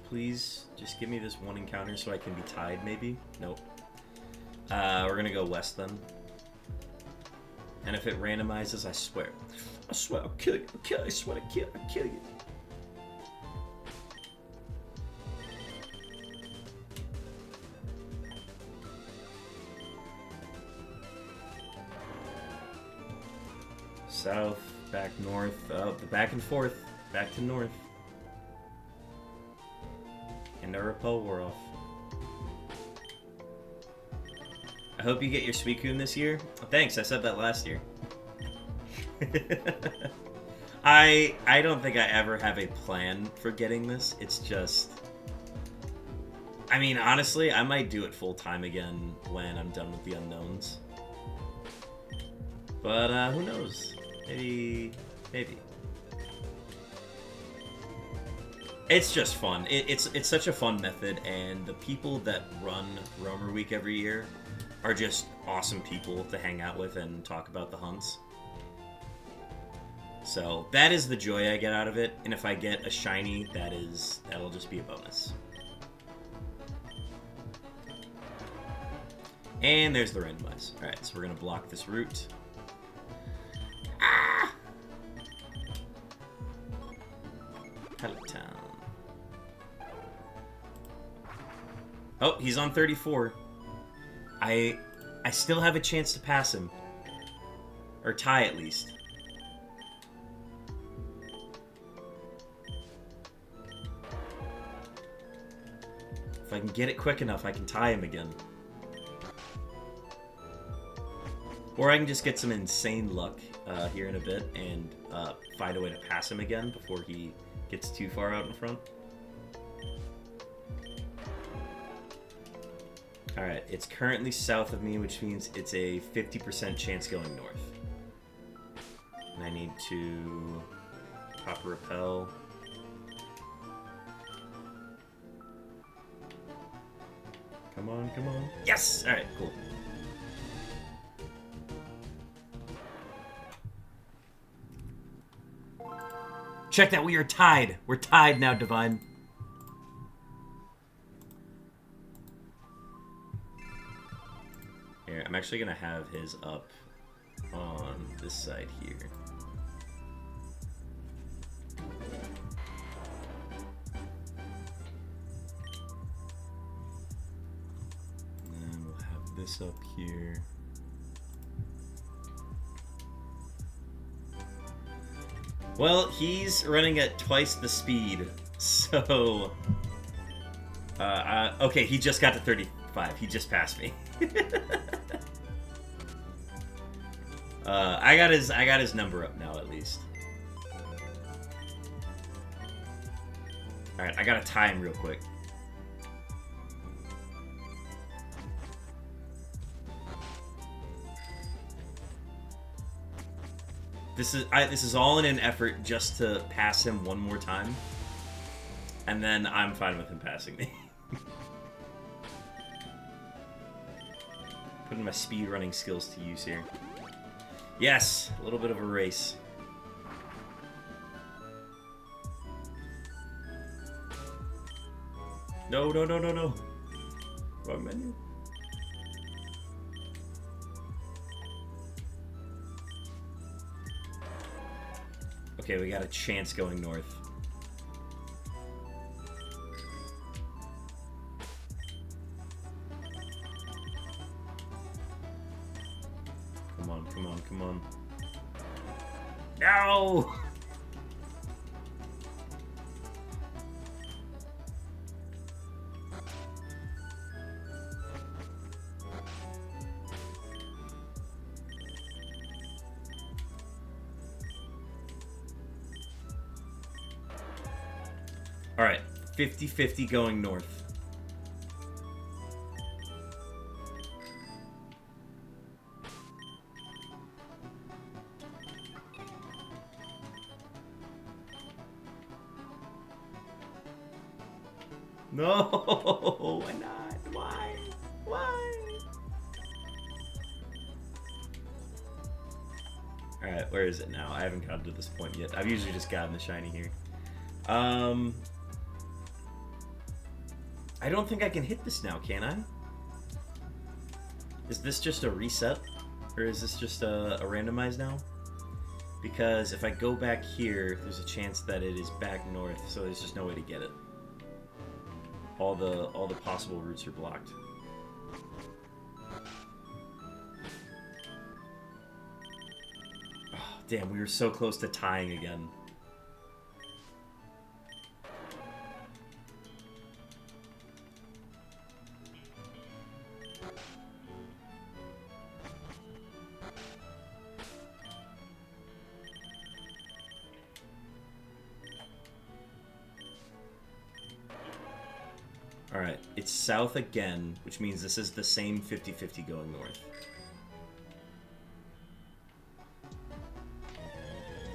Please, just give me this one encounter so I can be tied, maybe? Nope. We're gonna go west then. And if it randomizes, I swear. I swear I'll kill you. I swear I'll kill you. South, back north, back and forth, back to north. And our repel wore off. I hope you get your SUICUNE this year. Oh, thanks, I said that last year. I don't think I ever have a plan for getting this. It's just... I mean, honestly, I might do it full time again when I'm done with the unknowns. But who knows? Maybe. It's just fun. It's such a fun method, and the people that run Roamer Week every year are just awesome people to hang out with and talk about the hunts. So that is the joy I get out of it, and if I get a shiny, that'll just be a bonus. And there's the randomize. Alright, so we're gonna block this route. Ah! Pallet Town. Oh, he's on 34. I still have a chance to pass him. Or tie, at least. If I can get it quick enough, I can tie him again. Or I can just get some insane luck here in a bit and find a way to pass him again before he gets too far out in front. Alright, it's currently south of me, which means it's a 50% chance going north. And I need to pop a repel. Come on, come on. Yes! Alright, cool. Check that, we are tied. We're tied now, Divine. Here, I'm actually gonna have his up on this side here. And then we'll have this up here. Well, he's running at twice the speed, so... okay, he just got to 35. He just passed me. I got his number up now, at least. Alright, I gotta tie him real quick. This is all in an effort just to pass him one more time. And then I'm fine with him passing me. Putting my speedrunning skills to use here. Yes! A little bit of a race. No, no, no, no, no. Wrong menu. Okay, we got a chance going north. Come on, come on, come on. No! Alright, 50-50 going north. No! Why not? Why? Why? Alright, where is it now? I haven't gotten to this point yet. I've usually just gotten the shiny here. I don't think I can hit this now, can I? Is this just a reset? Or is this just a randomize now? Because if I go back here, there's a chance that it is back north, so there's just no way to get it. All the possible routes are blocked. Oh, damn, we were so close to tying again. Alright, it's south again, which means this is the same 50-50 going north.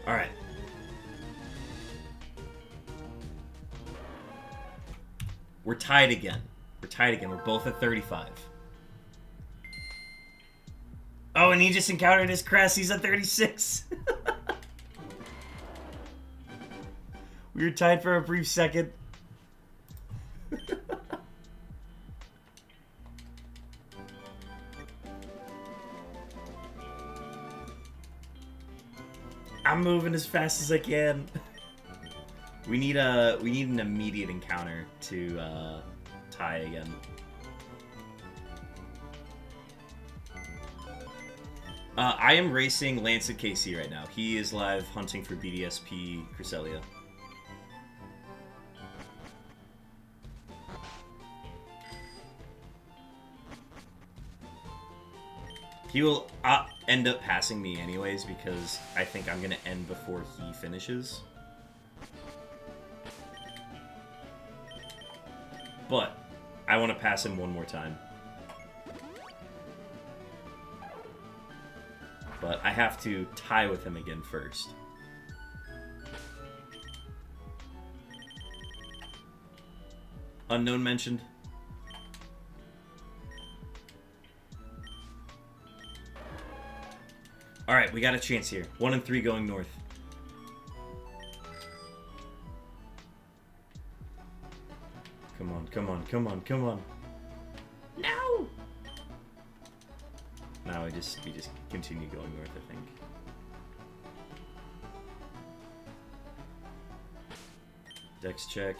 Alright. We're tied again. We're tied again. We're both at 35. Oh, and he just encountered his crest. He's at 36. We were tied for a brief second. I'm moving as fast as I can. We need an immediate encounter to tie again. I am racing Lancet KC right now. He is live hunting for BDSP Cresselia. He will end up passing me anyways because I think I'm going to end before he finishes. But I want to pass him one more time. But I have to tie with him again first. Unknown mentioned. Alright, we got a chance here. 1 and 3 going north. Come on, come on, come on, come on. No! Now we just continue going north, I think. Dex check.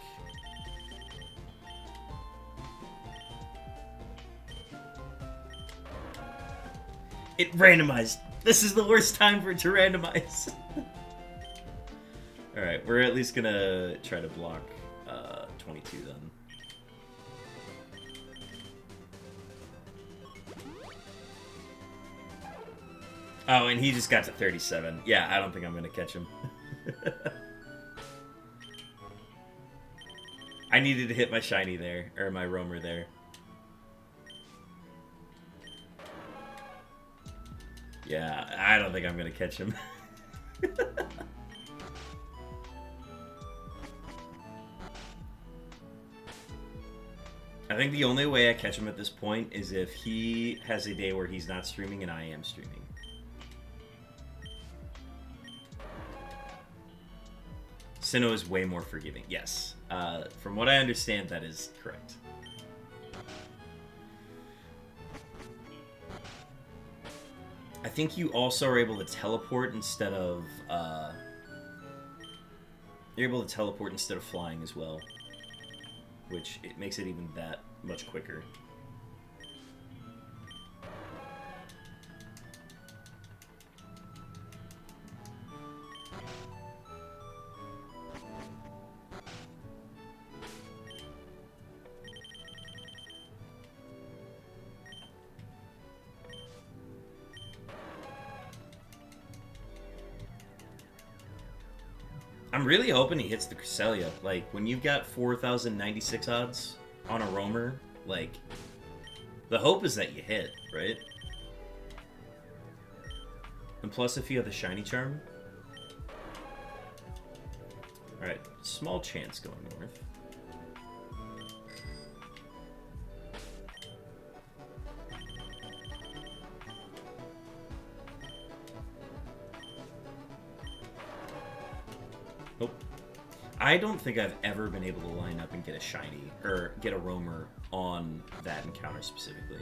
It randomized. This is the worst time for it to randomize. Alright, we're at least gonna try to block 22 then. Oh, and he just got to 37. Yeah, I don't think I'm gonna catch him. I needed to hit my shiny there, or my roamer there. Yeah, I don't think I'm gonna catch him. I think the only way I catch him at this point is if he has a day where he's not streaming and I am streaming. Sinnoh is way more forgiving. Yes. From what I understand, that is correct. I think you also are able to teleport instead of... you're able to teleport instead of flying as well. Which it makes it even that much quicker. I'm really hoping he hits the Cresselia. Like, when you've got 4,096 odds on a roamer, like, the hope is that you hit, right? And plus, if you have the shiny charm. Alright, small chance going north. Nope. I don't think I've ever been able to line up and get a shiny, or get a roamer on that encounter specifically.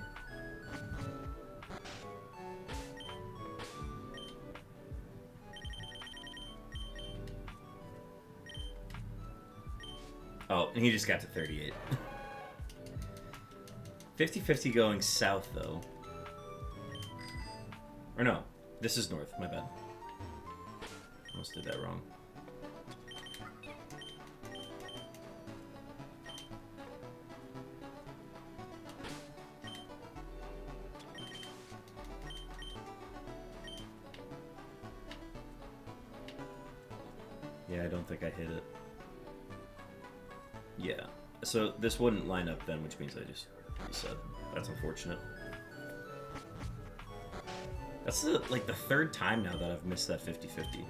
Oh, and he just got to 38. 50-50 going south, though. Or no, this is north, my bad. Almost did that wrong. Yeah, I don't think I hit it. Yeah. So this wouldn't line up then, which means I just reset. That's unfortunate. That's like the third time now that I've missed that 50-50.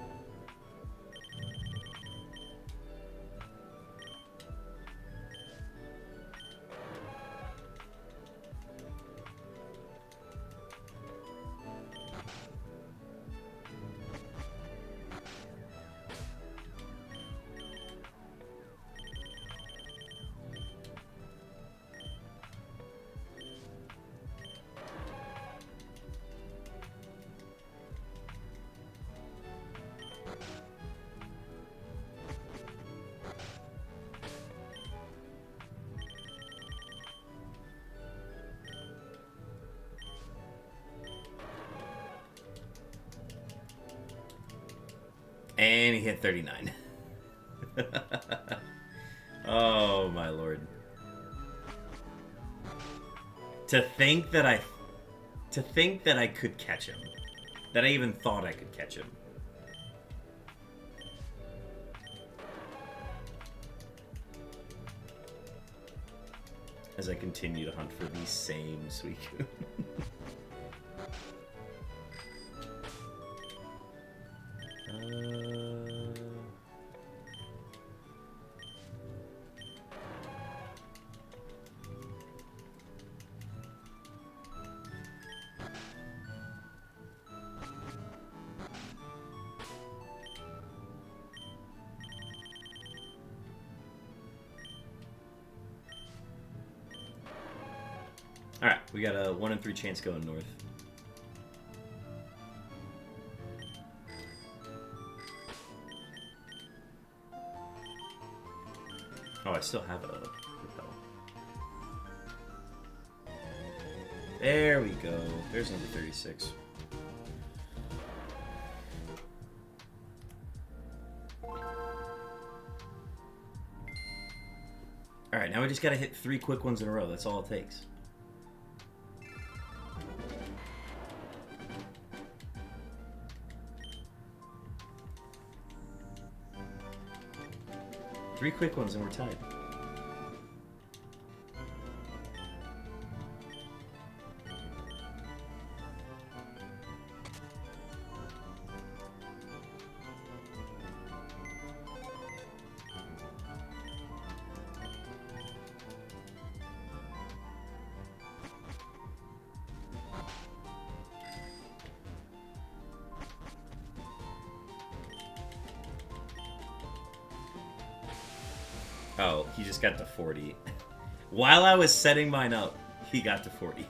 And he hit 39. Oh my lord. To think that I could catch him. That I even thought I could catch him. As I continue to hunt for the same SUICUNE. Alright, we got a 1 in 3 chance going north. Oh, I still have a repel. There we go. There's number 36. Alright, now we just gotta hit 3 quick ones in a row. That's all it takes. Three quick ones and we're tied. Oh, he just got to 40. While I was setting mine up, he got to 40.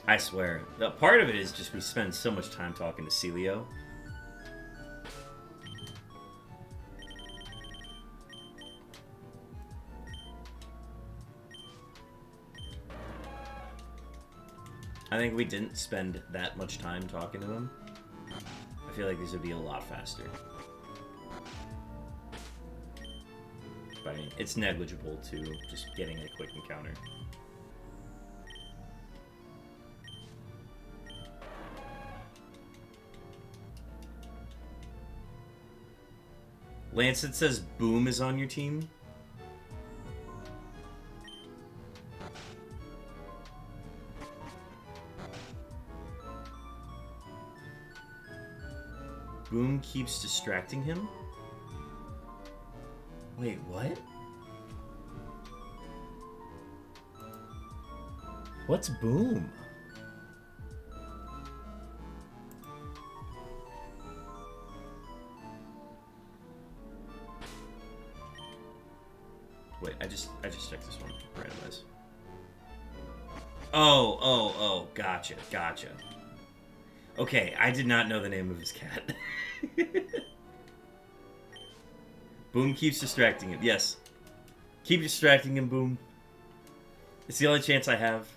I swear. Part of it is just we spend so much time talking to Celio. I think we didn't spend that much time talking to him. I feel like these would be a lot faster. But I mean, it's negligible to just getting a quick encounter. Lancet says Boom is on your team. Boom keeps distracting him? Wait, what? What's Boom? Wait, I just checked this one. Randomize. Oh, gotcha. Okay, I did not know the name of his cat. Boom keeps distracting him. Yes. Keep distracting him, Boom. It's the only chance I have.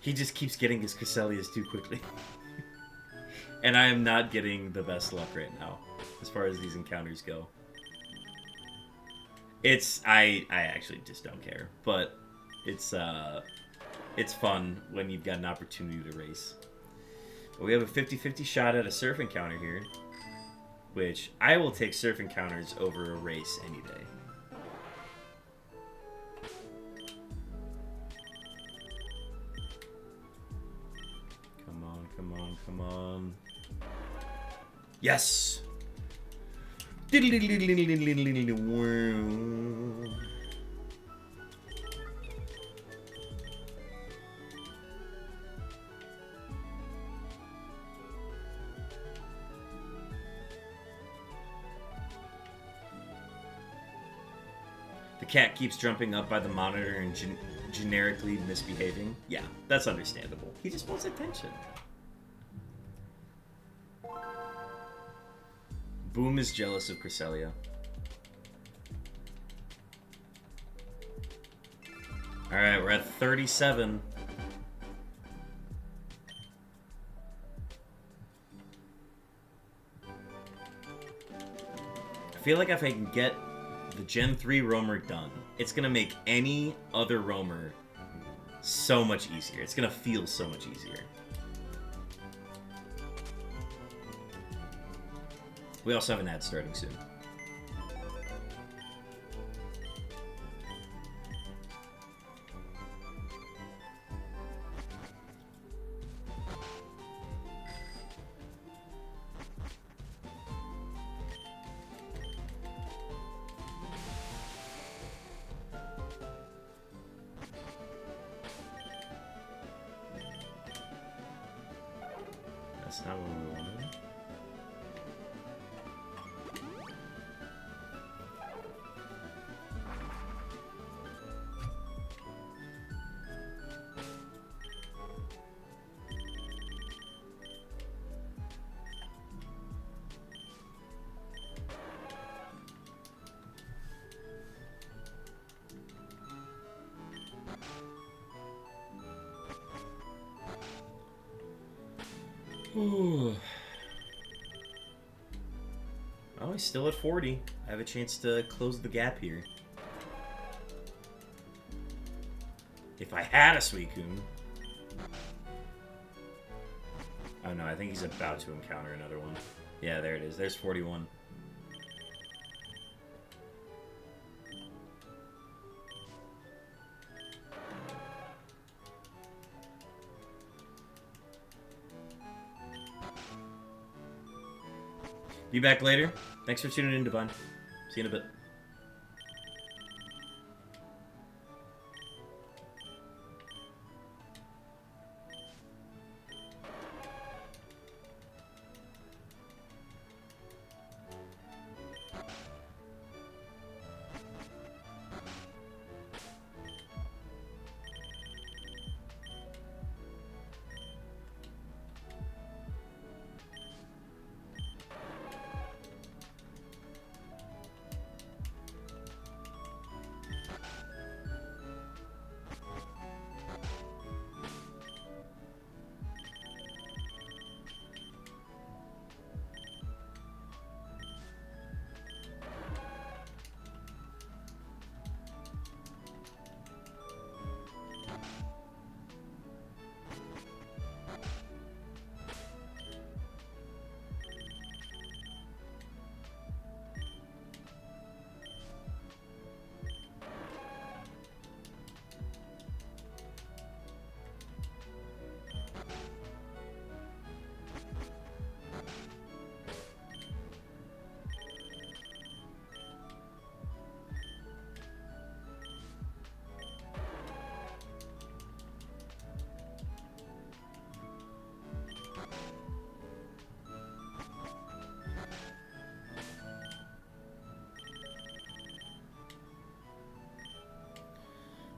He just keeps getting his Cresselias too quickly. And I am not getting the best luck right now, as far as these encounters go. I actually just don't care. But it's fun when you've got an opportunity to race. But we have a 50-50 shot at a surf encounter here. Which, I will take surf encounters over a race any day. Come on. Yes! The cat keeps jumping up by the monitor and generically misbehaving. Yeah, that's understandable. He just wants attention. Boom is jealous of Cresselia. Alright, we're at 37. I feel like if I can get the Gen 3 roamer done, it's gonna make any other roamer so much easier. It's gonna feel so much easier. We also have an ad starting soon. That's not what we wanted. Ooh. Oh, he's still at 40. I have a chance to close the gap here. If I had a SUICUNE. Oh no, I think he's about to encounter another one. Yeah, there it is. There's 41. Be back later. Thanks for tuning in, Divine. See you in a bit.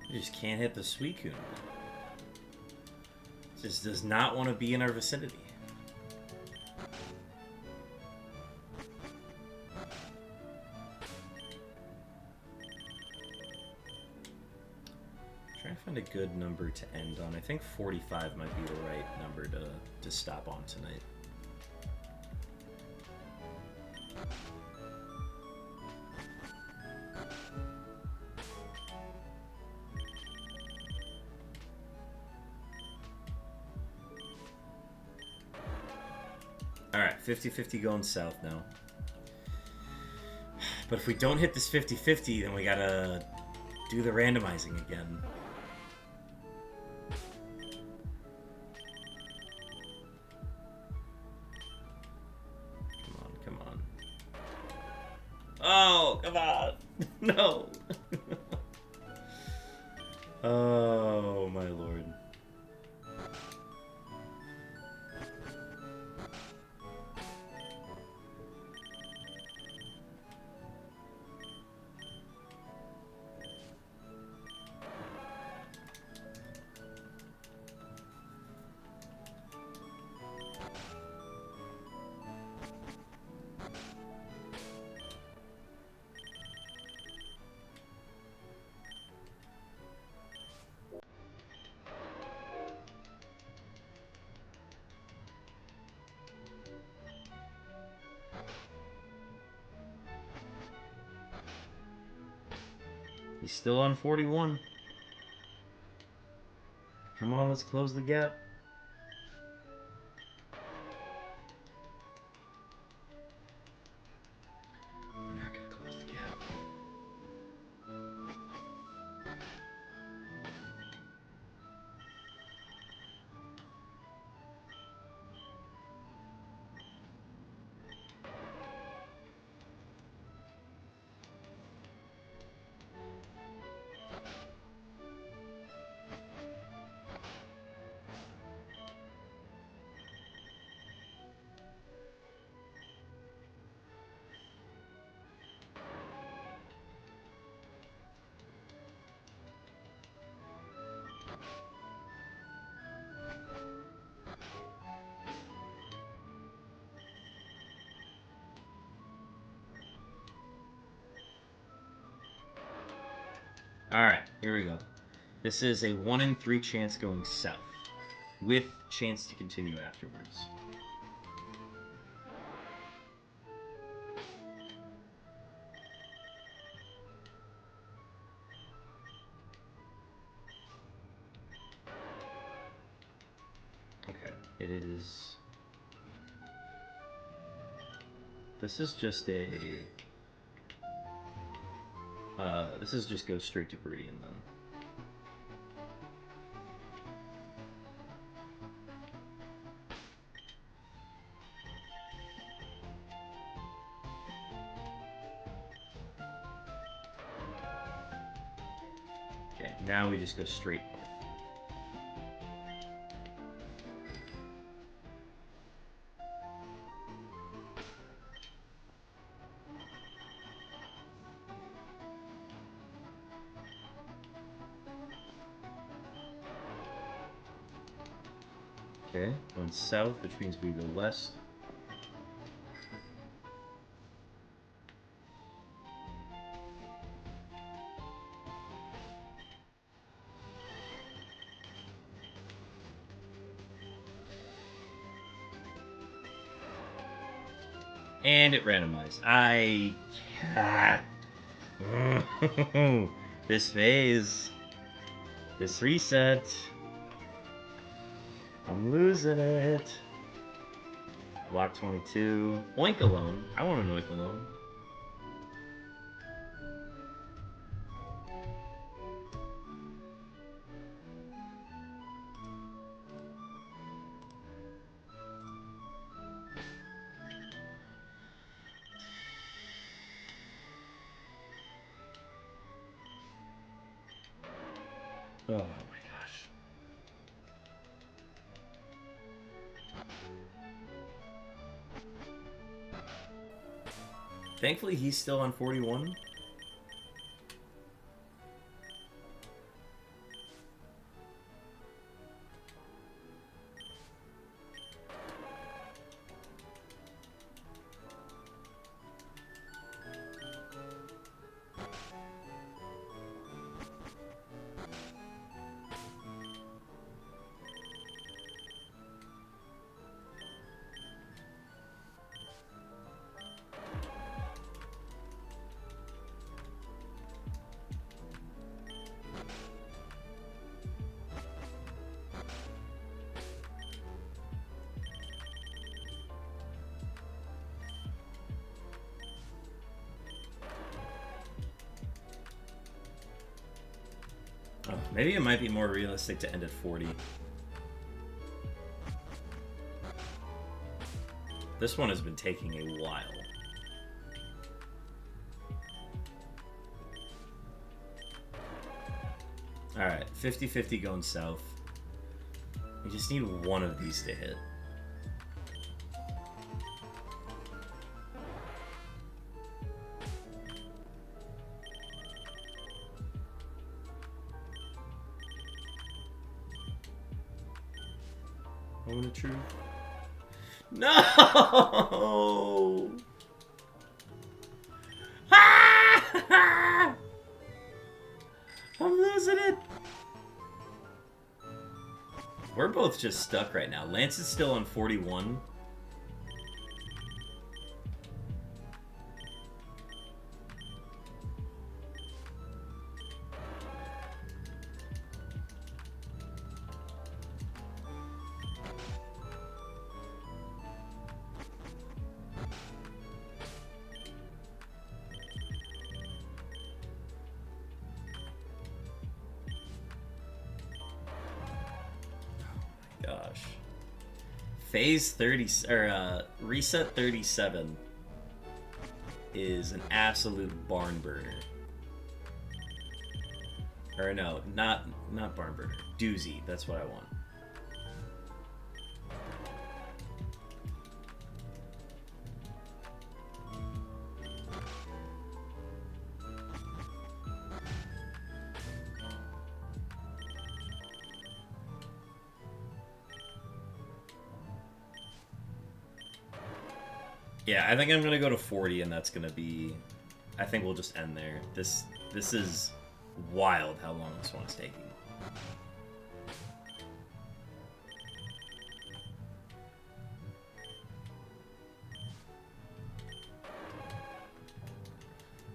You just can't hit the SUICUNE. Just does not want to be in our vicinity. Trying to find a good number to end on. I think 45 might be the right number to stop on tonight. Alright, 50-50 going south now. But if we don't hit this 50-50, then we gotta do the randomizing again. Come on, come on. Oh, come on! No! Oh, my lord. He's still on 41. Come on, let's close the gap. We're not gonna close the gap. Alright, here we go. This is a 1 in 3 chance going south, with chance to continue afterwards. Okay, it is... This is just a... this is just go straight to Viridian then. Okay, now we just go straight north. Okay, going south, which means we go west. And it randomized. This phase. This reset. I'm losing it. Block 22. Oink alone. I want an oink alone. Oh my gosh. Thankfully, he's still on 41. Oh, maybe it might be more realistic to end at 40. This one has been taking a while. Alright, 50-50 going south. We just need one of these to hit. Moment of truth. No! I'm losing it. We're both just stuck right now. Lance is still on 41. gosh. Phase 30 or reset 37 is an absolute barn burner. Or no, not barn burner. Doozy. That's what I want. Yeah, I think I'm gonna go to 40, and that's gonna be. I think we'll just end there. This is wild how long this one is taking.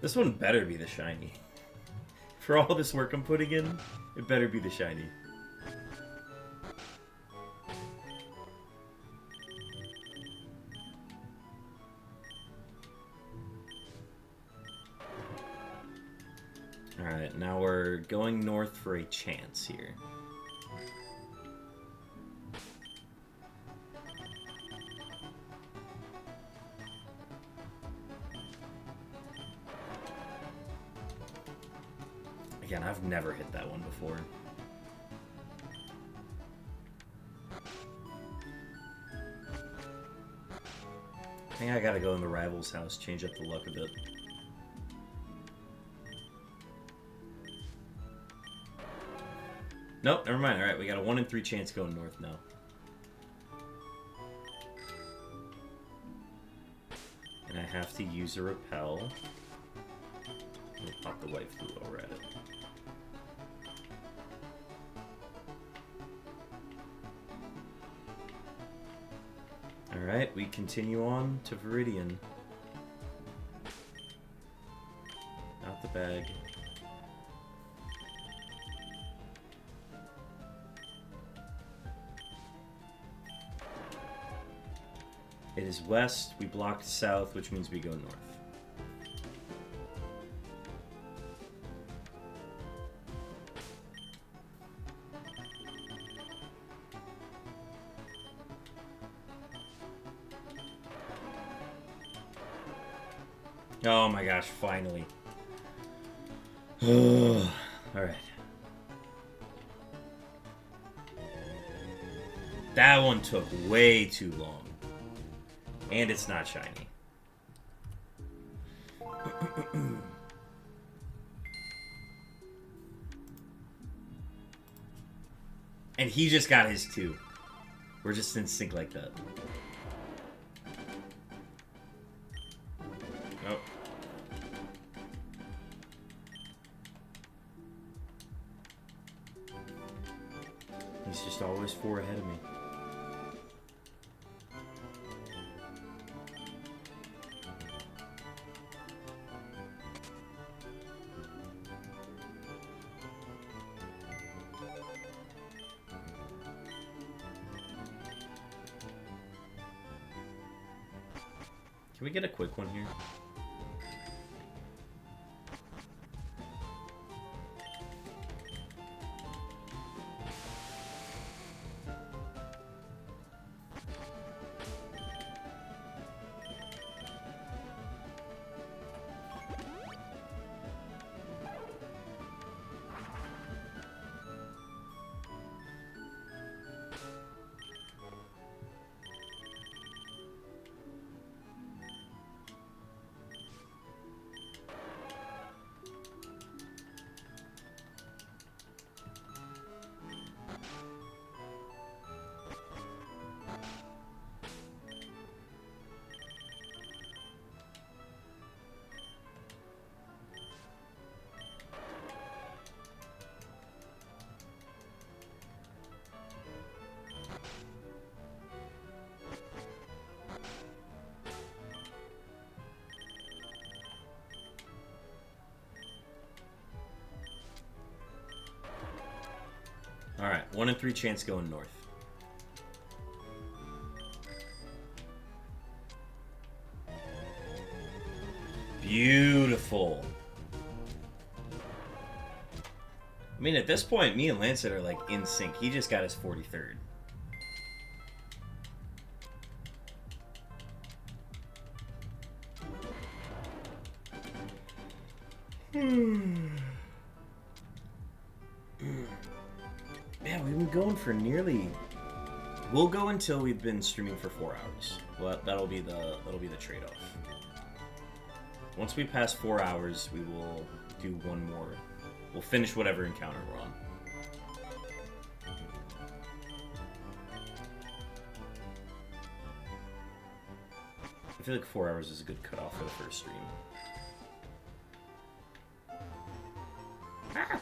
This one better be the shiny. For all this work I'm putting in, it better be the shiny. Alright, now we're going north for a chance here. Again, I've never hit that one before. I think I gotta go in the rival's house, change up the luck a bit. Nope, never mind. Alright, we got a 1 in 3 chance going north now. And I have to use a repel. We'll pop the white flute over at it. Alright, we continue on to Viridian. Out the bag. It is west, we blocked south, which means we go north. Oh my gosh, finally. Alright. That one took way too long. And it's not shiny. And he just got his 2. We're just in sync like that. Nope. He's just always 4 ahead of me. Can we get a quick one here? Alright, 1 in 3 chance going north. Beautiful. I mean, at this point, me and Lancet are like in sync. He just got his 43rd. Yeah, we've been going for nearly. We'll go until we've been streaming for 4 hours. Well, that'll be the trade-off. Once we pass 4 hours, we will do one more. We'll finish whatever encounter we're on. I feel like 4 hours is a good cutoff for the first stream. Ah!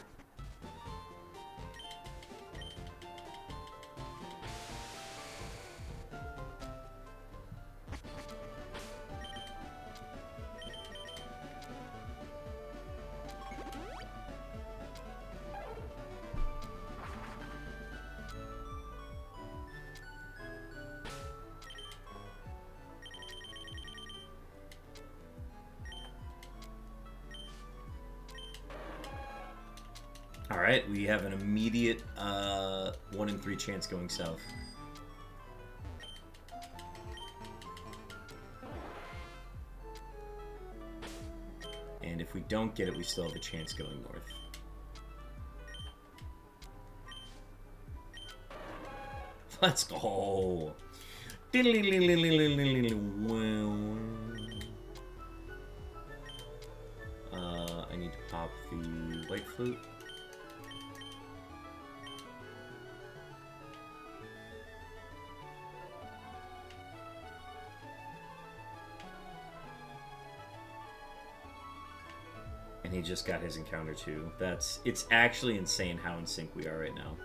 Alright, we have an immediate 1 in 3 chance going south. And if we don't get it, we still have a chance going north. Let's go! I need to pop the white flute. And he just got his encounter too. It's actually insane how in sync we are right now.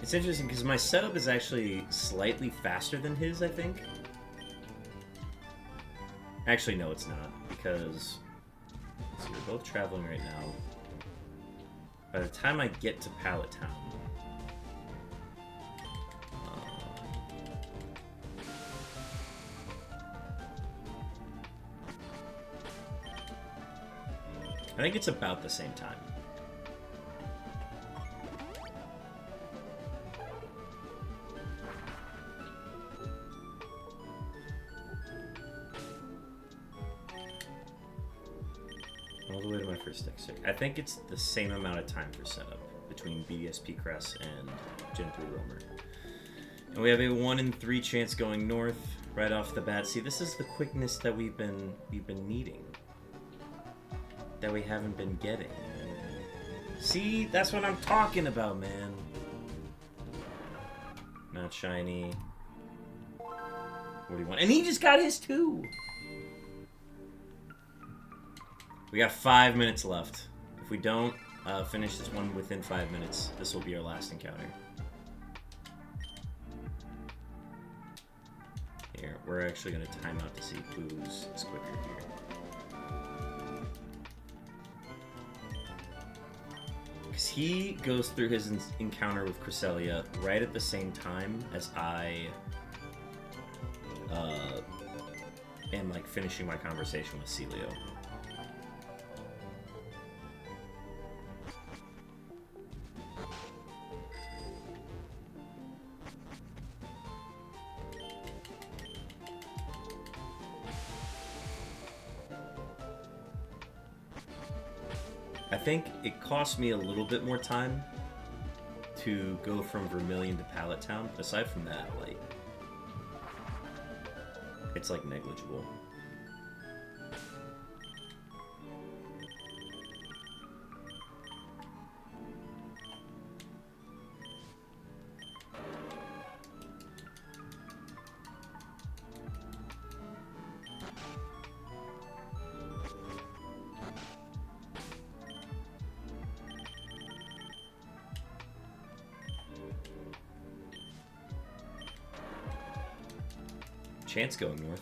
It's interesting because my setup is actually slightly faster than his, I think. Actually, no, it's not, because so we're both traveling right now. By the time I get to Pallet Town, I think it's about the same time. All the way to my first exit. I think it's the same amount of time for setup between BDSP Crest and Gen 3 Roamer. And we have a 1 in 3 chance going north right off the bat. See, this is the quickness that we've been needing. That we haven't been getting. See, that's what I'm talking about, man. Not shiny. 41. And he just got his too! We got 5 minutes left. If we don't finish this one within 5 minutes, this will be our last encounter. Here, we're actually going to time out to see who's quicker here. Because he goes through his encounter with Cresselia right at the same time as I am like finishing my conversation with Celio. I think it cost me a little bit more time to go from Vermilion to Pallet Town. Aside from that, like, it's like negligible. chance going north.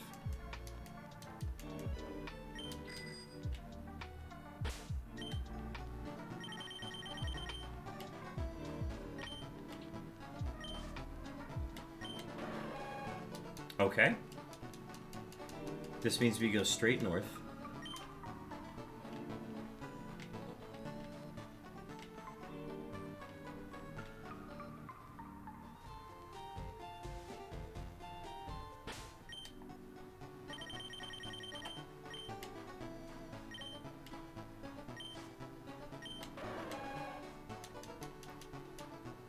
Okay. This means we go straight north.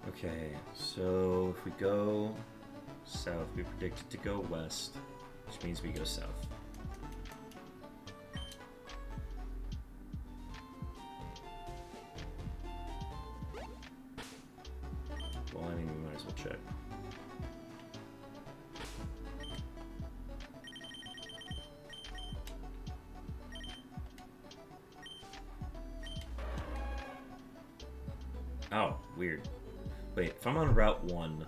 Okay, so if we go south, we predicted to go west, which means we go south. Well, I mean, we might as well check. Oh, weird. Wait, if I'm on Route 1...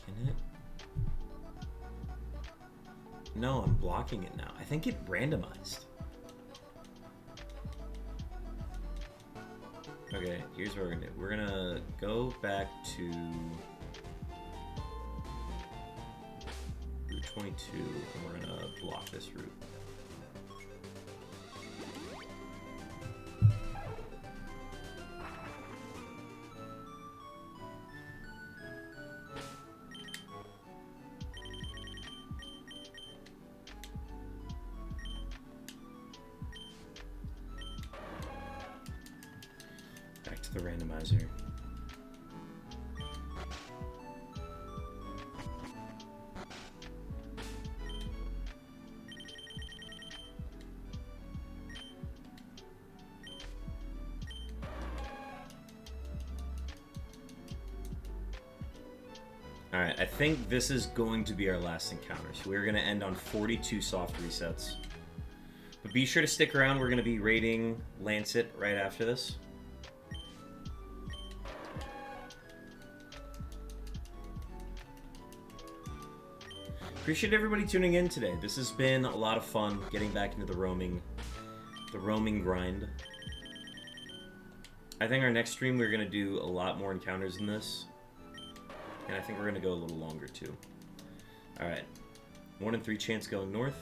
Can it? No, I'm blocking it now. I think it randomized. Okay, here's what we're gonna do. We're gonna go back to Route 22, and we're gonna block this route. Back to the randomizer. Alright, I think this is going to be our last encounter. So we're going to end on 42 soft resets. But be sure to stick around. We're going to be raiding Lancet right after this. Appreciate everybody tuning in today. This has been a lot of fun getting back into the roaming grind. I think our next stream we're going to do a lot more encounters than this. And I think we're going to go a little longer too. Alright. 1 in 3 chance going north.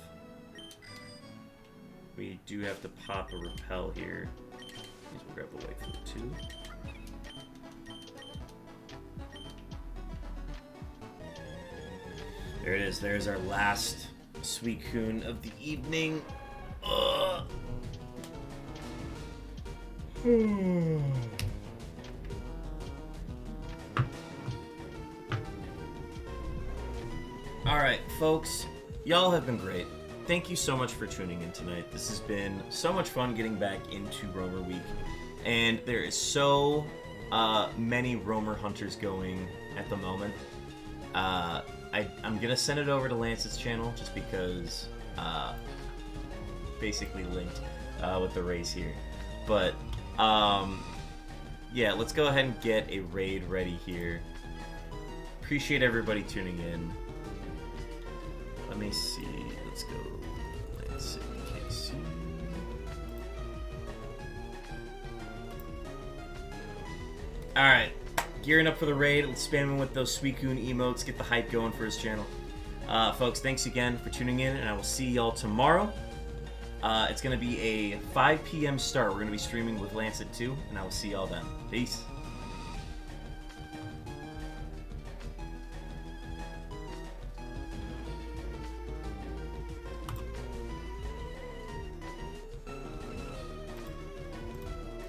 We do have to pop a repel here. We'll grab the white flute too. There it is. There's our last SUICUNE of the evening. Ugh. Alright, folks. Y'all have been great. Thank you so much for tuning in tonight. This has been so much fun getting back into Roamer Week. And there is so many Roamer Hunters going at the moment. I'm gonna send it over to Lance's channel just because basically linked with the race here. But yeah, let's go ahead and get a raid ready here. Appreciate everybody tuning in. Let me see. Let's go Lance KC. Alright. Gearing up for the raid. Let's spam him with those SUICUNE emotes. Get the hype going for his channel. Folks, thanks again for tuning in, and I will see y'all tomorrow. It's going to be a 5 p.m. start. We're going to be streaming with Lancet too, and I will see y'all then. Peace.